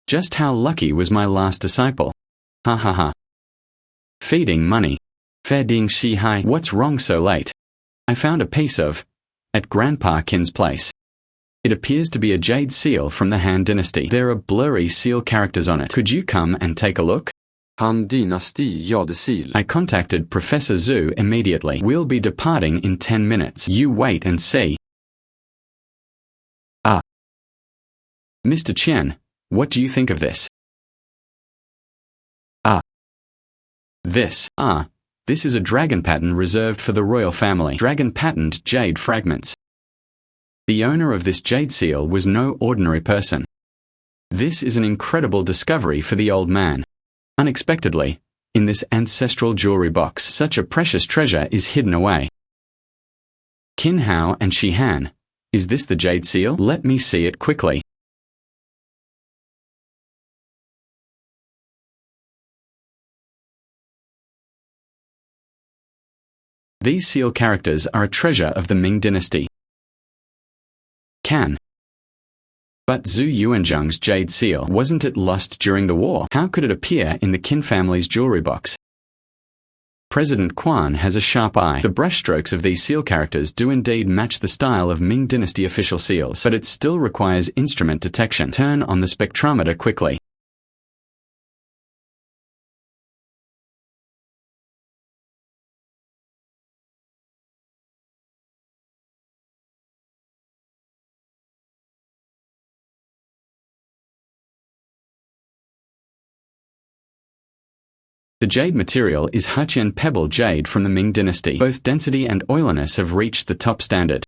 Just how lucky was my last disciple? Ha ha ha. Feeding money. Feeding Shihan. What's wrong so late? I found a piece of, at Grandpa Qin's place. It appears to be a jade seal from the Han dynasty. There are blurry seal characters on it. Could you come and take a look? Han dynasti jadesil. I contacted Professor Xu immediately. We'll be departing in 10 minutes. You wait and see. Mr. Chen, what do you think of this? This is a dragon pattern reserved for the royal family. Dragon patterned jade fragments. The owner of this jade seal was no ordinary person. This is an incredible discovery for the old man. Unexpectedly, in this ancestral jewelry box, such a precious treasure is hidden away. Qin Hao and Shihan, is this the jade seal? Let me see it quickly. These seal characters are a treasure of the Ming dynasty. But Zhu Yuanzhang's jade seal, wasn't it lost during the war? How could it appear in the Qin family's jewelry box? President Quan has a sharp eye. The brushstrokes of these seal characters do indeed match the style of Ming dynasty official seals, but it still requires instrument detection. Turn on the spectrometer quickly. The jade material is Huqian pebble jade from the Ming dynasty. Both density and oiliness have reached the top standard.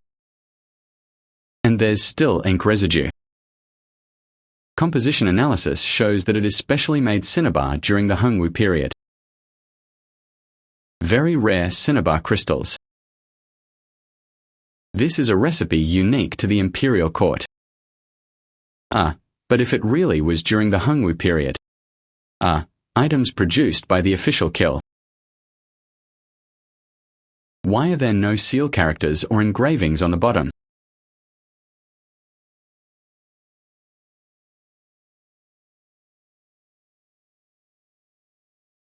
And there's still ink residue. Composition analysis shows that it is specially made cinnabar during the Hongwu period. Very rare cinnabar crystals. This is a recipe unique to the imperial court. But if it really was during the Hongwu period. Items produced by the official kill. Why are there no seal characters or engravings on the bottom?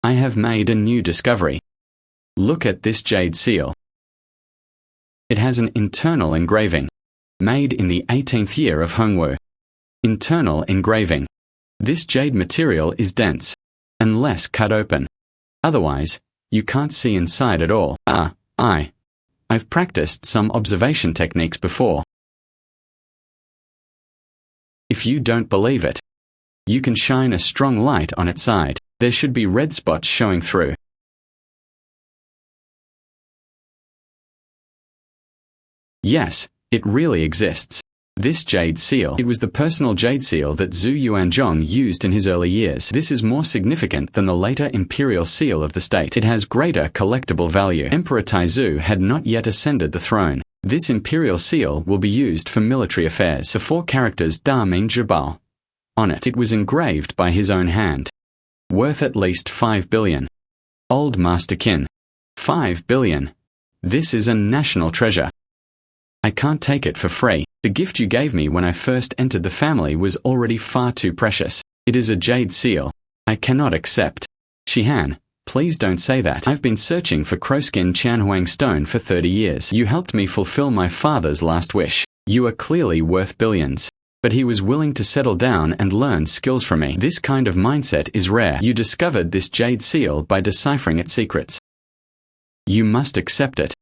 I have made a new discovery. Look at this jade seal. It has an internal engraving, made in the 18th year of Hongwu. Internal engraving. This jade material is dense, unless cut open. Otherwise, you can't see inside at all. I've practiced some observation techniques before. If you don't believe it, you can shine a strong light on its side. There should be red spots showing through. Yes, it really exists. This jade seal, it was the personal jade seal that Zhu Yuanzhang used in his early years. This is more significant than the later imperial seal of the state. It has greater collectible value. Emperor Taizu had not yet ascended the throne. This imperial seal will be used for military affairs. The 4 characters Da mean Jabal. On it, it was engraved by his own hand. Worth at least 5 billion. Old Master Qin. 5 billion. This is a national treasure. I can't take it for free. The gift you gave me when I first entered the family was already far too precious. It is a jade seal. I cannot accept. Shihan, please don't say that. I've been searching for crowskin Qianhuang stone for 30 years. You helped me fulfill my father's last wish. You are clearly worth billions. But he was willing to settle down and learn skills from me. This kind of mindset is rare. You discovered this jade seal by deciphering its secrets. You must accept it.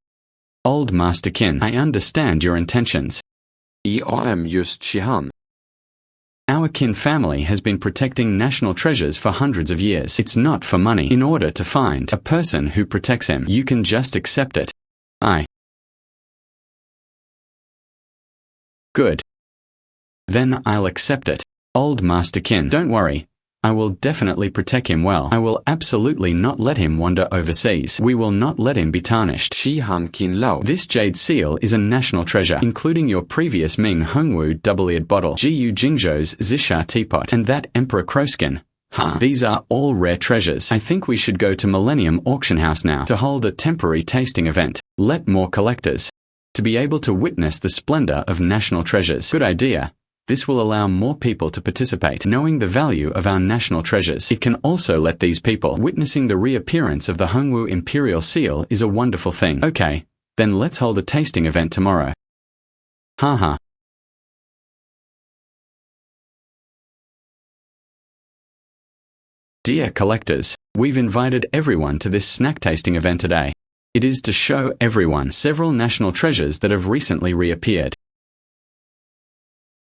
Old Master Qin, I understand your intentions. am just Shihan. Our Qin family has been protecting national treasures for hundreds of years. It's not for money. In order to find a person who protects him, you can just accept it. Good. Then I'll accept it. Old Master Qin, don't worry. I will definitely protect him well. I will absolutely not let him wander overseas. We will not let him be tarnished. Shihan Qin Lao. This jade seal is a national treasure, including your previous Ming Hongwu double-eared bottle, Jiyu Jingzhou's Zisha teapot, and that Emperor Crowskin. These are all rare treasures. I think we should go to Millennium Auction House now to hold a temporary tasting event. Let more collectors to be able to witness the splendor of national treasures. Good idea. This will allow more people to participate, knowing the value of our national treasures. It can also let these people witnessing the reappearance of the Hongwu Imperial Seal is a wonderful thing. Okay, then let's hold a tasting event tomorrow. Haha. Dear collectors, we've invited everyone to this snack tasting event today. It is to show everyone several national treasures that have recently reappeared.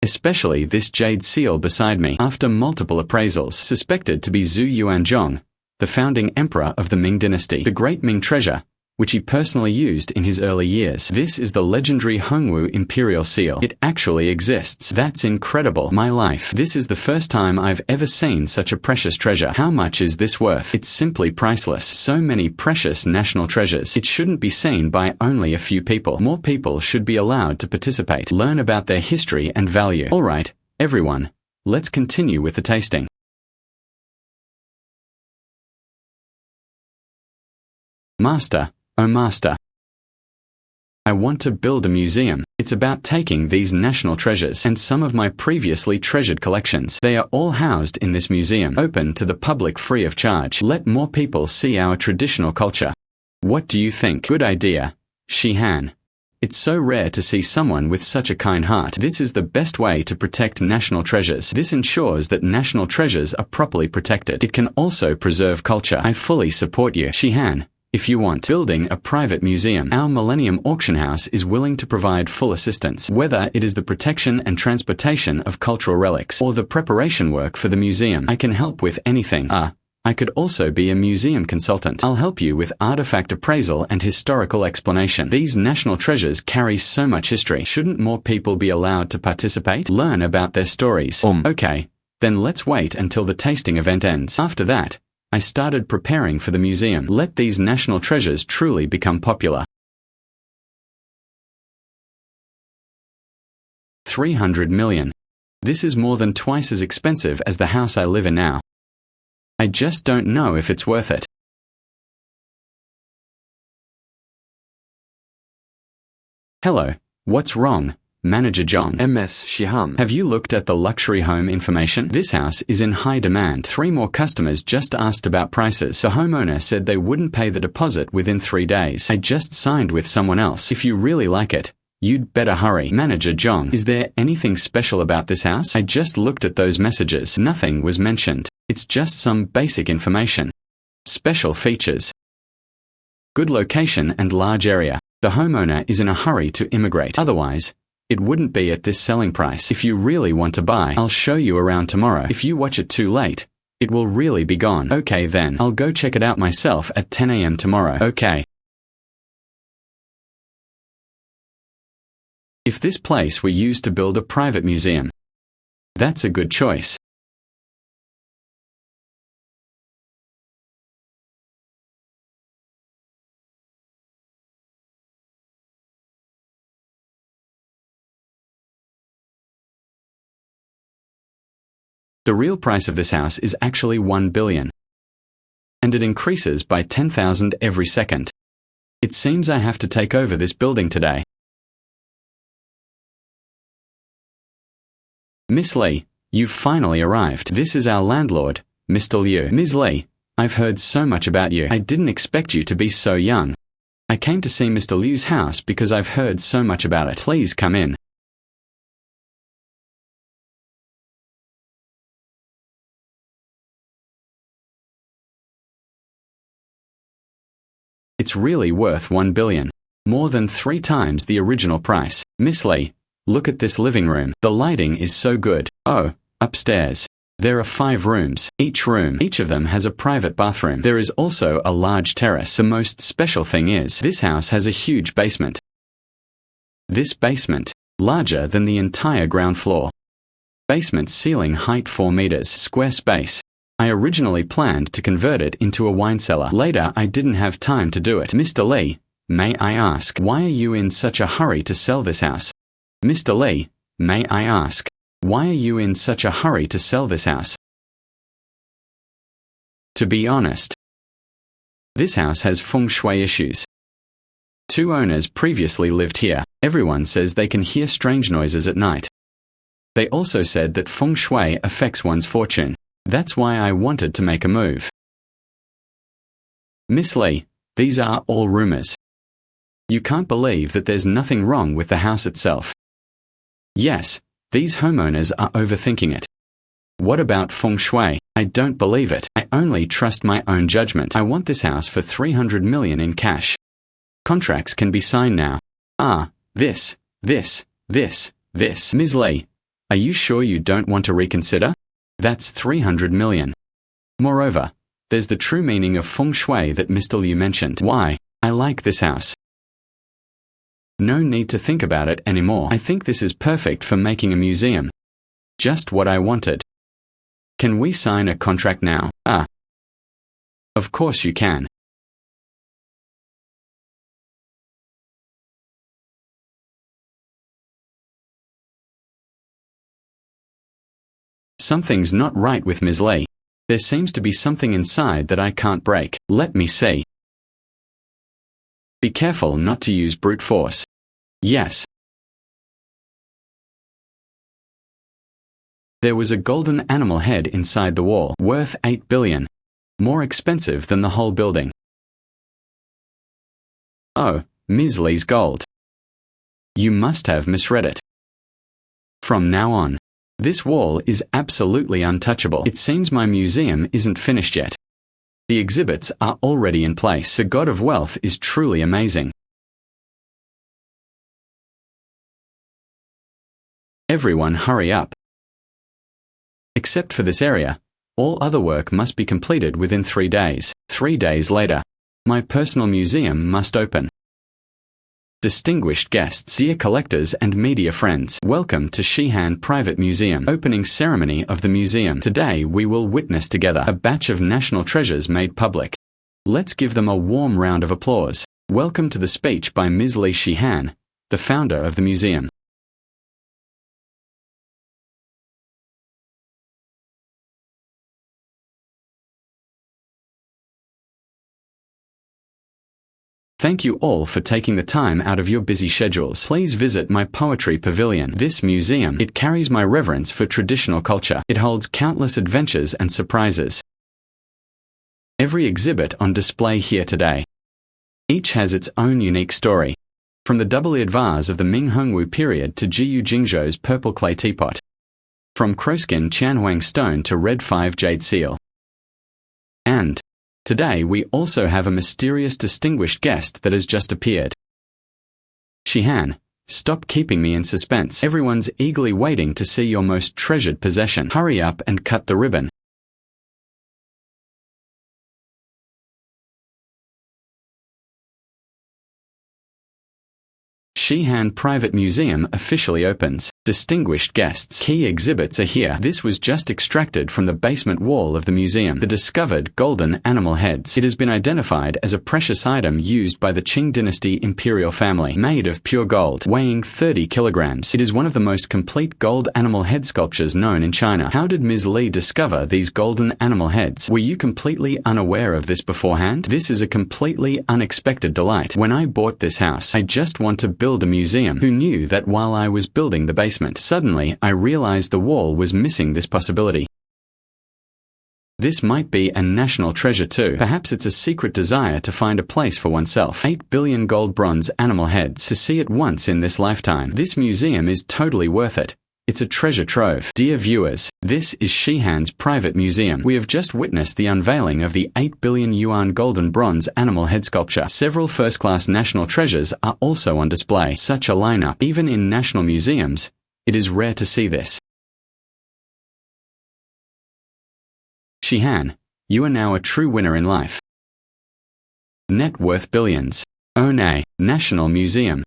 Especially this jade seal beside me, after multiple appraisals, suspected to be Zhu Yuanzhong, the founding emperor of the Ming dynasty, the great Ming treasure, which he personally used in his early years. This is the legendary Hongwu Imperial Seal. It actually exists. That's incredible. My life. This is the first time I've ever seen such a precious treasure. How much is this worth? It's simply priceless. So many precious national treasures. It shouldn't be seen by only a few people. More people should be allowed to participate, learn about their history and value. Alright, everyone, let's continue with the tasting. Master. Oh Master, I want to build a museum. It's about taking these national treasures and some of my previously treasured collections. They are all housed in this museum, open to the public free of charge. Let more people see our traditional culture. What do you think? Good idea, Shihan. It's so rare to see someone with such a kind heart. This is the best way to protect national treasures. This ensures that national treasures are properly protected. It can also preserve culture. I fully support you, Shihan. If you want building a private museum, our Millennium Auction House is willing to provide full assistance, whether it is the protection and transportation of cultural relics or the preparation work for the museum. I can help with anything. I could also be a museum consultant. I'll help you with artifact appraisal and historical explanation. These national treasures carry so much history. Shouldn't more people be allowed to participate? Learn about their stories. Okay, then let's wait until the tasting event ends. After that, I started preparing for the museum. Let these national treasures truly become popular. 300 million. This is more than twice as expensive as the house I live in now. I just don't know if it's worth it. Hello, what's wrong? Manager John. MS Shihan. Have you looked at the luxury home information? This house is in high demand. 3 more customers just asked about prices. The homeowner said they wouldn't pay the deposit within 3 days. I just signed with someone else. If you really like it, you'd better hurry. Manager John. Is there anything special about this house? I just looked at those messages. Nothing was mentioned. It's just some basic information. Special features. Good location and large area. The homeowner is in a hurry to immigrate. Otherwise, it wouldn't be at this selling price. If you really want to buy, I'll show you around tomorrow. If you watch it too late, it will really be gone. Okay then, I'll go check it out myself at 10 a.m. tomorrow. Okay. If this place were used to build a private museum, that's a good choice. The real price of this house is actually 1 billion. And it increases by 10,000 every second. It seems I have to take over this building today. Miss Lee, you've finally arrived. This is our landlord, Mr. Liu. Ms. Lee, I've heard so much about you. I didn't expect you to be so young. I came to see Mr. Liu's house because I've heard so much about it. Please come in. It's really worth 1 billion. More than 3 times the original price. Miss Lee, look at this living room. The lighting is so good. Oh, upstairs. There are 5 rooms. Each of them has a private bathroom. There is also a large terrace. The most special thing is, this house has a huge basement. This basement, larger than the entire ground floor. Basement ceiling height 4 meters. Square space. I originally planned to convert it into a wine cellar. Later, I didn't have time to do it. Mr. Lee, may I ask, why are you in such a hurry to sell this house? Mr. Lee, may I ask, why are you in such a hurry to sell this house? To be honest, this house has feng shui issues. 2 owners previously lived here. Everyone says they can hear strange noises at night. They also said that feng shui affects one's fortune. That's why I wanted to make a move. Miss Lee, these are all rumors. You can't believe that there's nothing wrong with the house itself. Yes, these homeowners are overthinking it. What about feng shui? I don't believe it. I only trust my own judgment. I want this house for 300 million in cash. Contracts can be signed now. This. Ms. Lee, are you sure you don't want to reconsider? That's 300 million. Moreover, there's the true meaning of feng shui that Mr. Liu mentioned. Why? I like this house. No need to think about it anymore. I think this is perfect for making a museum. Just what I wanted. Can we sign a contract now? Of course you can. Something's not right with Ms. Lee. There seems to be something inside that I can't break. Let me see. Be careful not to use brute force. Yes. There was a golden animal head inside the wall, worth 8 billion. More expensive than the whole building. Oh, Ms. Lee's gold. You must have misread it. From now on, this wall is absolutely untouchable. It seems my museum isn't finished yet. The exhibits are already in place. The god of wealth is truly amazing. Everyone hurry up. Except for this area, all other work must be completed within 3 days. 3 days later, my personal museum must open. Distinguished guests, dear collectors and media friends, welcome to Shihan Private Museum. Opening ceremony of the museum. Today we will witness together a batch of national treasures made public. Let's give them a warm round of applause. Welcome to the speech by Ms. Li Shihan, the founder of the museum. Thank you all for taking the time out of your busy schedules. Please visit my poetry pavilion. This museum, it carries my reverence for traditional culture. It holds countless adventures and surprises. Every exhibit on display here today. Each has its own unique story. From the double-eared vase of the Ming Hongwu period to Jiyu Jingzhou's purple clay teapot. From crowskin Tianhuang stone to red 5 jade seal. And today we also have a mysterious distinguished guest that has just appeared. Shihan, stop keeping me in suspense. Everyone's eagerly waiting to see your most treasured possession. Hurry up and cut the ribbon. Shihan Private Museum officially opens. Distinguished guests, key exhibits are here. This was just extracted from the basement wall of the museum. The discovered golden animal heads. It has been identified as a precious item used by the Qing dynasty imperial family, made of pure gold, weighing 30 kilograms. It is one of the most complete gold animal head sculptures known in China. How did Ms. Li discover these golden animal heads? Were you completely unaware of this beforehand? This is a completely unexpected delight. When I bought this house, I just want to build a museum. Who knew that while I was building the basement? Suddenly, I realized the wall was missing this possibility. This might be a national treasure too. Perhaps it's a secret desire to find a place for oneself. 8 billion gold bronze animal heads. To see it once in this lifetime. This museum is totally worth it. It's a treasure trove. Dear viewers, this is Shihan's private museum. We have just witnessed the unveiling of the 8 billion yuan golden bronze animal head sculpture. Several first-class national treasures are also on display. Such a lineup, even in national museums, it is rare to see this. Shihan, you are now a true winner in life. Net worth billions. One National Museum.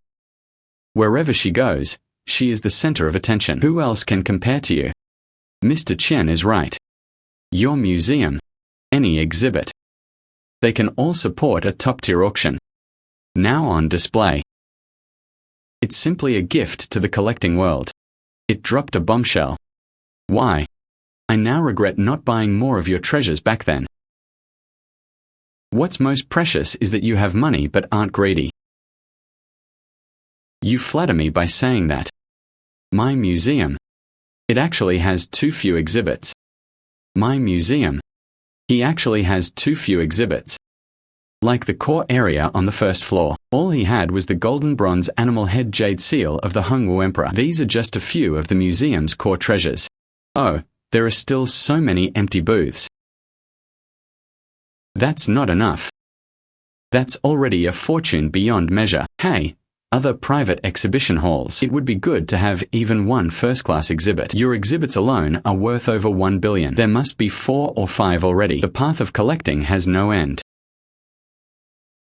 Wherever she goes, she is the center of attention. Who else can compare to you? Mr. Chen is right. Your museum, any exhibit. They can all support a top-tier auction. Now on display. It's simply a gift to the collecting world. It dropped a bombshell. Why? I now regret not buying more of your treasures back then. What's most precious is that you have money but aren't greedy. You flatter me by saying that. My museum. It actually has too few exhibits. My museum. He actually has too few exhibits. Like the core area on the first floor, all he had was the golden bronze animal head jade seal of the Hongwu Emperor. These are just a few of the museum's core treasures. Oh, there are still so many empty booths. That's not enough. That's already a fortune beyond measure. Hey, other private exhibition halls. It would be good to have even one first-class exhibit. Your exhibits alone are worth over 1 billion. There must be 4 or 5 already. The path of collecting has no end.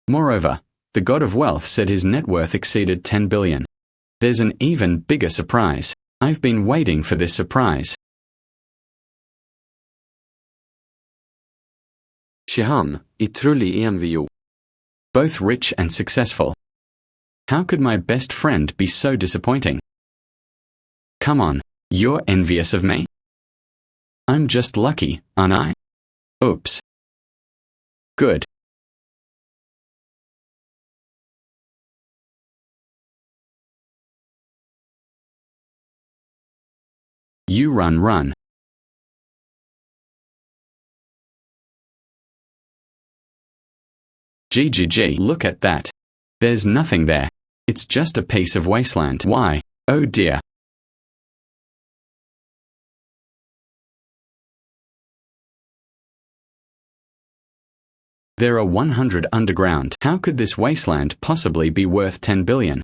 Moreover, the god of wealth said his net worth exceeded 10 billion. There's an even bigger surprise. I've been waiting for this surprise. Shihan, utrolig envio. Both rich and successful. How could my best friend be so disappointing? Come on, you're envious of me? I'm just lucky, aren't I? Oops. Good. You run. GGG, look at that. There's nothing there. It's just a piece of wasteland. Why? Oh dear. There are 100 underground. How could this wasteland possibly be worth 10 billion?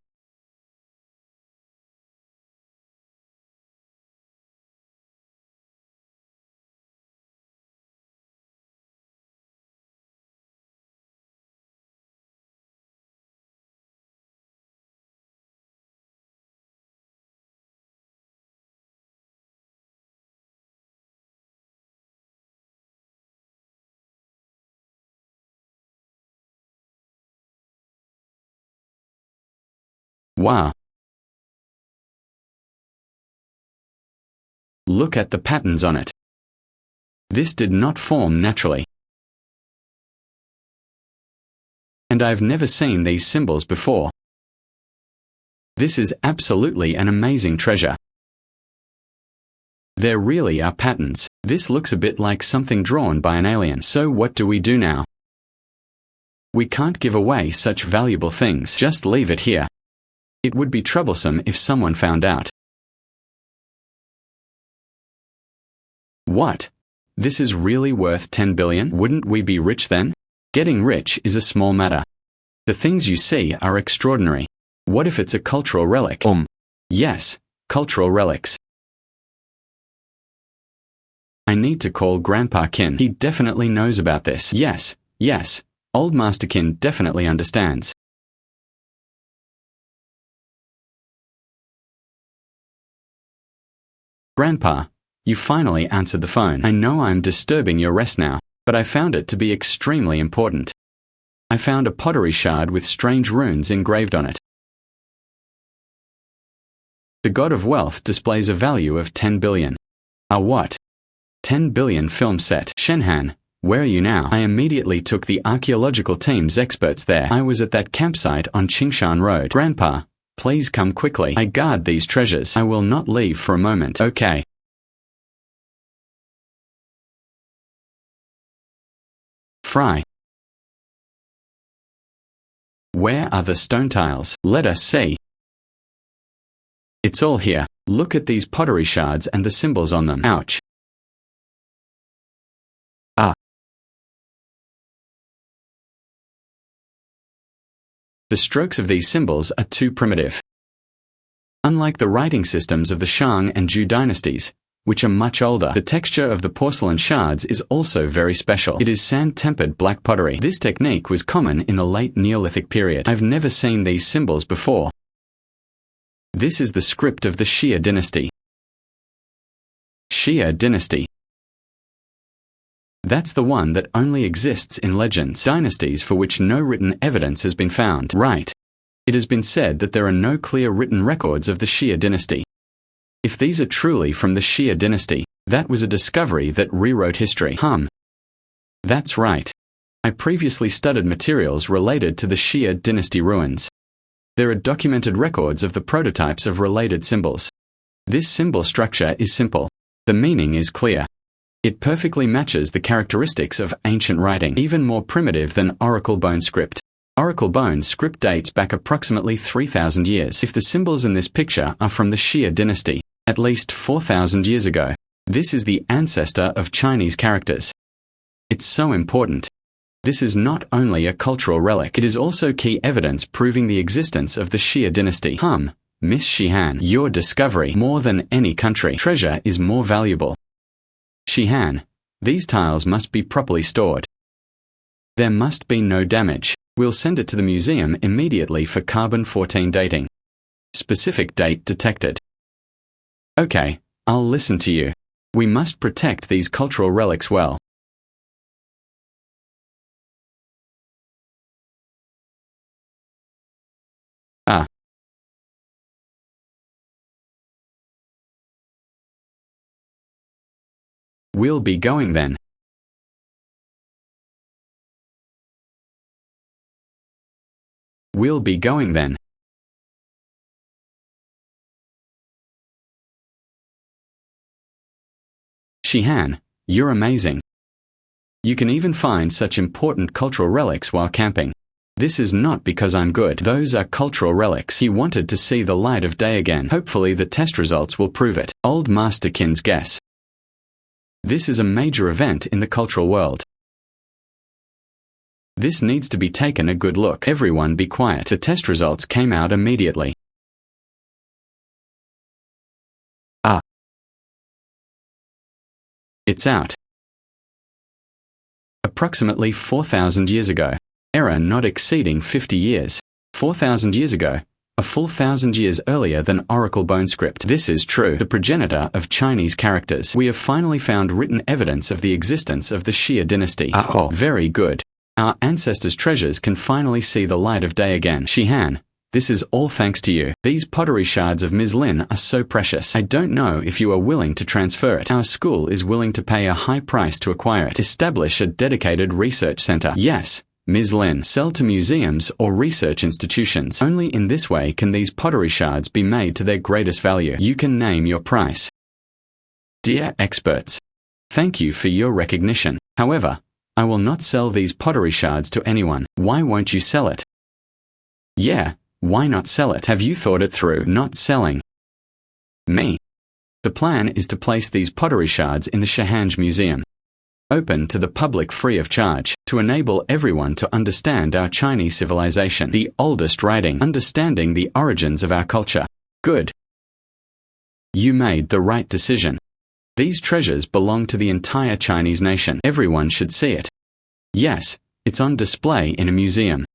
Wow. Look at the patterns on it. This did not form naturally. And I've never seen these symbols before. This is absolutely an amazing treasure. There really are patterns. This looks a bit like something drawn by an alien. So what do we do now? We can't give away such valuable things. Just leave it here. It would be troublesome if someone found out. What? This is really worth 10 billion? Wouldn't we be rich then? Getting rich is a small matter. The things you see are extraordinary. What if it's a cultural relic? Yes, cultural relics. I need to call Grandpa Qin. He definitely knows about this. Yes, Old Master Qin definitely understands. Grandpa, you finally answered the phone. I know I'm disturbing your rest now, but I found it to be extremely important. I found a pottery shard with strange runes engraved on it. The god of wealth displays a value of 10 billion. A what? 10 billion film set. Shihan, where are you now? I immediately took the archaeological team's experts there. I was at that campsite on Qingshan Road. Grandpa, please come quickly. I guard these treasures. I will not leave for a moment. Okay. Fry. Where are the stone tiles? Let us see. It's all here. Look at these pottery shards and the symbols on them. Ouch. Ah. The strokes of these symbols are too primitive. Unlike the writing systems of the Shang and Zhou dynasties, which are much older, the texture of the porcelain shards is also very special. It is sand-tempered black pottery. This technique was common in the late Neolithic period. I've never seen these symbols before. This is the script of the Xia dynasty. Xia dynasty. That's the one that only exists in legends, dynasties for which no written evidence has been found. Right. It has been said that there are no clear written records of the Xia dynasty. If these are truly from the Xia dynasty, that was a discovery that rewrote history. That's right. I previously studied materials related to the Xia dynasty ruins. There are documented records of the prototypes of related symbols. This symbol structure is simple. The meaning is clear. It perfectly matches the characteristics of ancient writing, even more primitive than oracle bone script. Oracle bone script dates back approximately 3,000 years. If the symbols in this picture are from the Xia dynasty, at least 4,000 years ago, this is the ancestor of Chinese characters. It's so important. This is not only a cultural relic, it is also key evidence proving the existence of the Xia dynasty. Miss Shihan, your discovery, more than any country treasure, is more valuable. Shihan, these tiles must be properly stored. There must be no damage. We'll send it to the museum immediately for carbon-14 dating. Specific date detected. Okay, I'll listen to you. We must protect these cultural relics well. Ah. We'll be going then. We'll be going then. Shihan, you're amazing. You can even find such important cultural relics while camping. This is not because I'm good. Those are cultural relics. He wanted to see the light of day again. Hopefully the test results will prove it. Old Master Qin's guess. This is a major event in the cultural world. This needs to be taken a good look. Everyone be quiet. The test results came out immediately. Ah. It's out. Approximately 4,000 years ago. Error not exceeding 50 years. 4,000 years ago. A full 1,000 years earlier than Oracle bone script. This is true. The progenitor of Chinese characters. We have finally found written evidence of the existence of the Xia dynasty. Oh, very good. Our ancestors' treasures can finally see the light of day again. Shihan, this is all thanks to you. These pottery shards of Ms. Lin are so precious. I don't know if you are willing to transfer it. Our school is willing to pay a high price to acquire it. Establish a dedicated research center. Yes, Ms. Lin. Sell to museums or research institutions. Only in this way can these pottery shards be made to their greatest value. You can name your price. Dear experts, thank you for your recognition. However, I will not sell these pottery shards to anyone. Why won't you sell it? Yeah, why not sell it? Have you thought it through? Not selling. Me. The plan is to place these pottery shards in the Shihan Museum. Open to the public free of charge, to enable everyone to understand our Chinese civilization, the oldest writing, understanding the origins of our culture. Good. You made the right decision. These treasures belong to the entire Chinese nation. Everyone should see it. Yes, it's on display in a museum.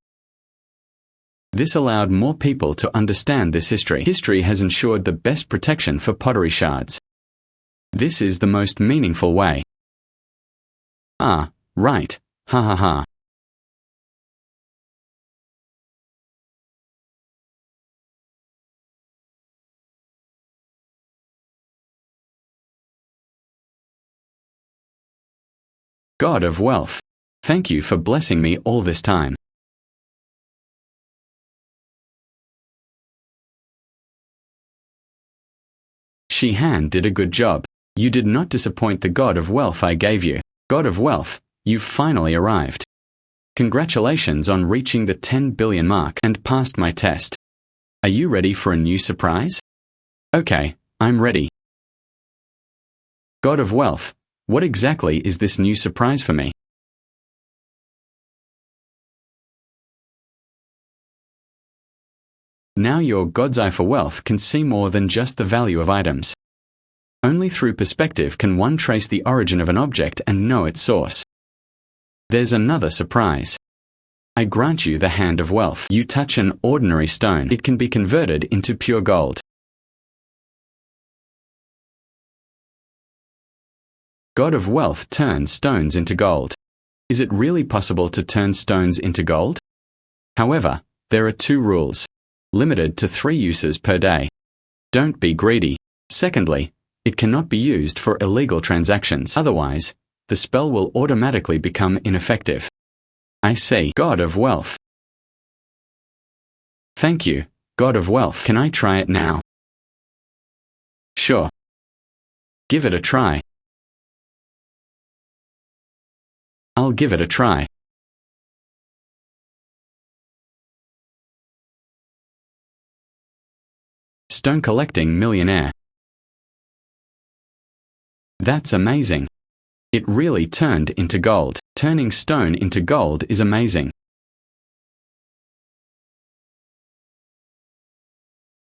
This allowed more people to understand this history. History has ensured the best protection for pottery shards. This is the most meaningful way. Ah, right. Ha ha ha. God of wealth, thank you for blessing me all this time. Shihan did a good job. You did not disappoint the God of wealth I gave you. God of wealth, you've finally arrived. Congratulations on reaching the 10 billion mark and passed my test. Are you ready for a new surprise? Okay, I'm ready. God of wealth, what exactly is this new surprise for me? Now your God's eye for wealth can see more than just the value of items. Only through perspective can one trace the origin of an object and know its source. There's another surprise. I grant you the hand of wealth. You touch an ordinary stone, it can be converted into pure gold. God of wealth turns stones into gold. Is it really possible to turn stones into gold? However, there are 2 rules. Limited to 3 uses per day. Don't be greedy. Secondly, it cannot be used for illegal transactions. Otherwise, the spell will automatically become ineffective. I see. God of wealth. Thank you, God of wealth. Can I try it now? Sure. Give it a try. I'll give it a try. Stone collecting millionaire. That's amazing. It really turned into gold. Turning stone into gold is amazing.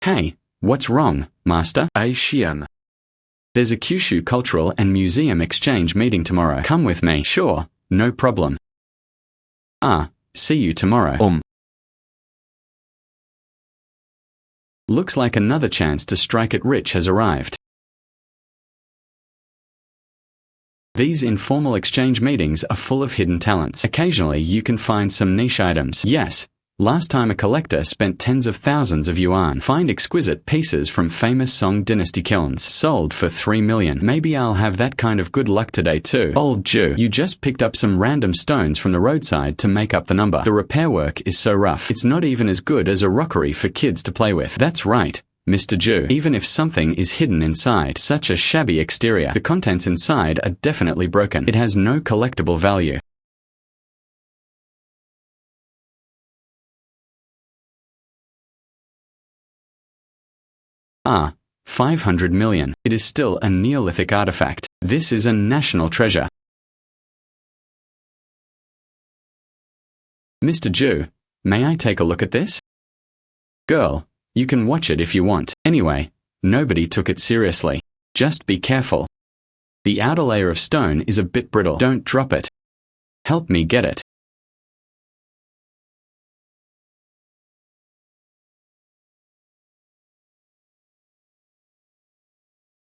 Hey, what's wrong, Master? Shihan. There's a Kyushu Cultural and Museum Exchange meeting tomorrow. Come with me. Sure, no problem. See you tomorrow. Looks like another chance to strike it rich has arrived. These informal exchange meetings are full of hidden talents. Occasionally you can find some niche items. Yes, last time a collector spent tens of thousands of yuan. Find exquisite pieces from famous Song Dynasty kilns. Sold for 3 million. Maybe I'll have that kind of good luck today too. Old Jew, you just picked up some random stones from the roadside to make up the number. The repair work is so rough. It's not even as good as a rockery for kids to play with. That's right, Mr. Jew. Even if something is hidden inside, such a shabby exterior, the contents inside are definitely broken. It has no collectible value. Ah, 500 million. It is still a Neolithic artifact. This is a national treasure. Mr. Jew, may I take a look at this? Girl, you can watch it if you want. Anyway, nobody took it seriously. Just be careful. The outer layer of stone is a bit brittle. Don't drop it. Help me get it.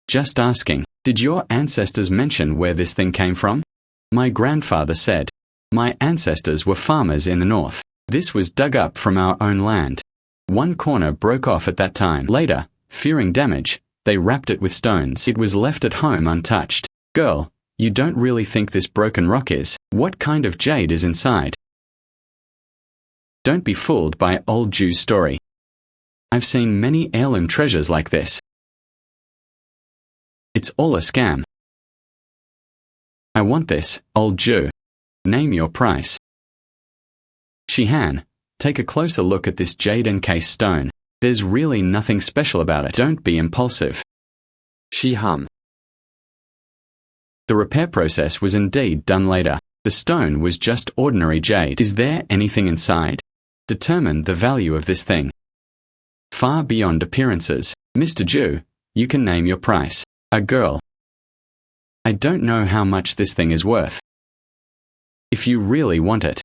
Just asking, did your ancestors mention where this thing came from? My grandfather said. My ancestors were farmers in the north. This was dug up from our own land. One corner broke off at that time. Later, fearing damage, they wrapped it with stones. It was left at home untouched. Girl, you don't really think this broken rock is? What kind of jade is inside? Don't be fooled by old Jew's story. I've seen many heirloom treasures like this. It's all a scam. I want this, old Jew. Name your price. Shihan, take a closer look at this jade encased stone. There's really nothing special about it. Don't be impulsive. Shihan. The repair process was indeed done later. The stone was just ordinary jade. Is there anything inside? Determine the value of this thing. Far beyond appearances. Mr. Jew, you can name your price. A girl. I don't know how much this thing is worth. If you really want it,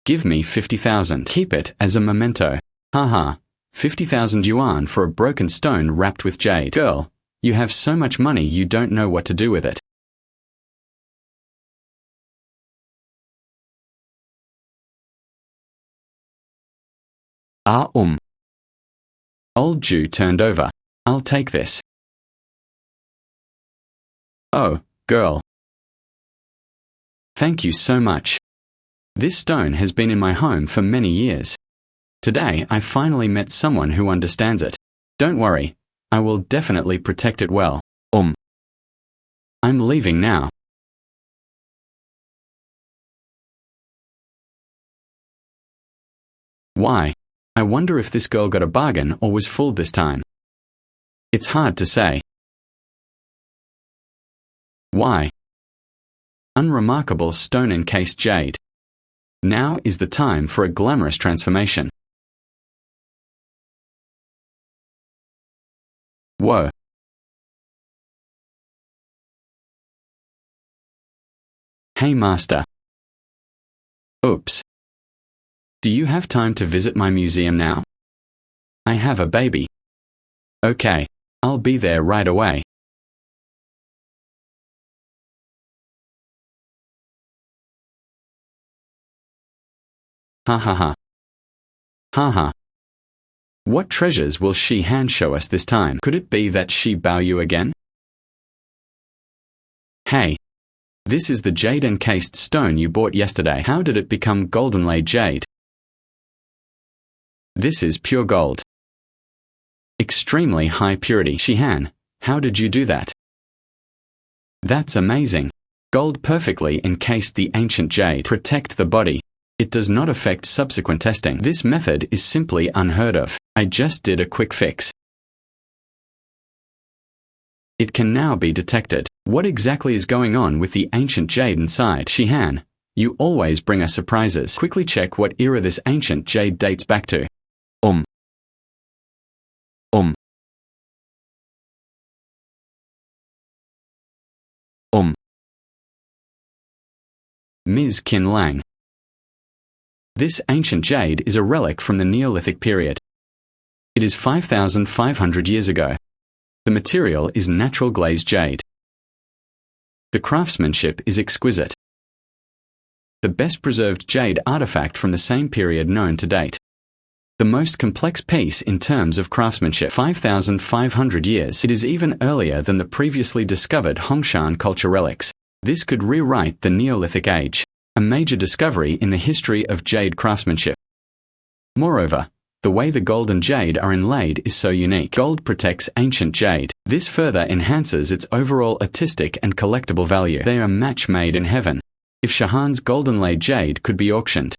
give me 50,000. Keep it as a memento. Haha, 50,000 yuan for a broken stone wrapped with jade. Girl, You have so much money you don't know what to do with it. Ah, Old Jew turned over. I'll take this. Oh, girl. Thank you so much. This stone has been in my home for many years. Today I finally met someone who understands it. Don't worry, I will definitely protect it well. I'm leaving now. Why? I wonder if this girl got a bargain or was fooled this time. It's hard to say. Why? Unremarkable stone-encased jade. Now is the time for a glamorous transformation. Whoa. Hey master. Oops. Do you have time to visit my museum now? I have a baby. Okay, I'll be there right away. Ha ha ha. Ha ha. What treasures will Shihan show us this time? Could it be that she bow you again? Hey. This is the jade-encased stone you bought yesterday. How did it become golden-laid jade? This is pure gold. Extremely high purity. Shihan, how did you do that? That's amazing. Gold perfectly encased the ancient jade. Protect the body. It does not affect subsequent testing. This method is simply unheard of. I just did a quick fix. It can now be detected. What exactly is going on with the ancient jade inside? Shihan, you always bring us surprises. Quickly check what era this ancient jade dates back to. Ms. Kin Lang. This ancient jade is a relic from the Neolithic period. It is 5,500 years ago. The material is natural glazed jade. The craftsmanship is exquisite. The best preserved jade artifact from the same period known to date. The most complex piece in terms of craftsmanship. 5,500 years. It is even earlier than the previously discovered Hongshan culture relics. This could rewrite the Neolithic age, a major discovery in the history of jade craftsmanship. Moreover, the way the gold and jade are inlaid is so unique. Gold protects ancient jade. This further enhances its overall artistic and collectible value. They are match made in heaven. If Shihan's golden-laid jade could be auctioned,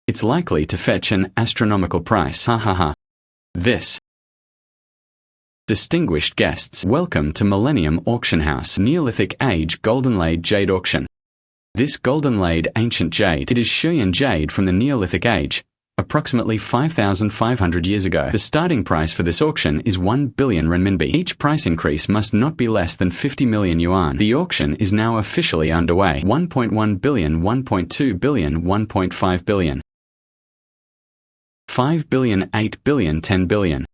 it's likely to fetch an astronomical price. Ha ha ha. This. Distinguished guests, welcome to Millennium Auction House Neolithic Age Golden-Laid Jade Auction. This golden-laid ancient jade, it is Shihan jade from the Neolithic Age, approximately 5,500 years ago. The starting price for this auction is 1 billion renminbi. Each price increase must not be less than 50 million yuan. The auction is now officially underway. 1.1 billion, 1.2 billion, 1.5 billion. 5 billion, 8 billion, 10 billion.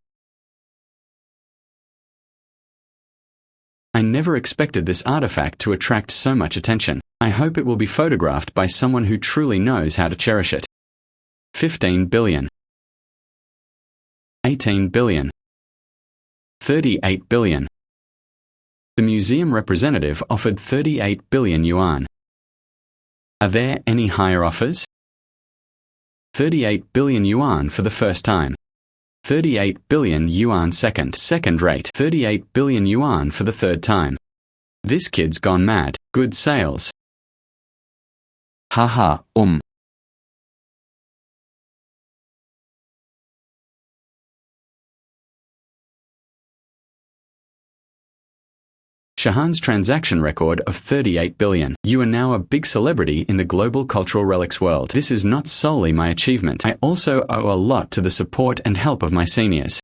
I never expected this artifact to attract so much attention. I hope it will be photographed by someone who truly knows how to cherish it. 15 billion. 18 billion. 38 billion. The museum representative offered 38 billion yuan. Are there any higher offers? 38 billion yuan for the first time. 38 billion yuan second rate. 38 billion yuan for the third time. This kid's gone mad. Good sales. Haha, Shihan's transaction record of 38 billion. You are now a big celebrity in the global cultural relics world. This is not solely my achievement. I also owe a lot to the support and help of my seniors.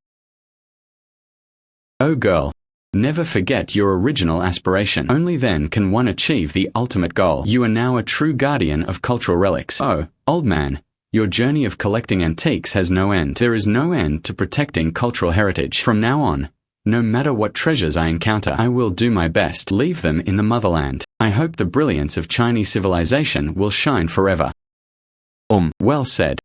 Oh girl, never forget your original aspiration. Only then can one achieve the ultimate goal. You are now a true guardian of cultural relics. Oh, old man, your journey of collecting antiques has no end. There is no end to protecting cultural heritage. From now on, No matter what treasures I encounter, I will do my best to leave them in the motherland. I hope the brilliance of Chinese civilization will shine forever. Well said.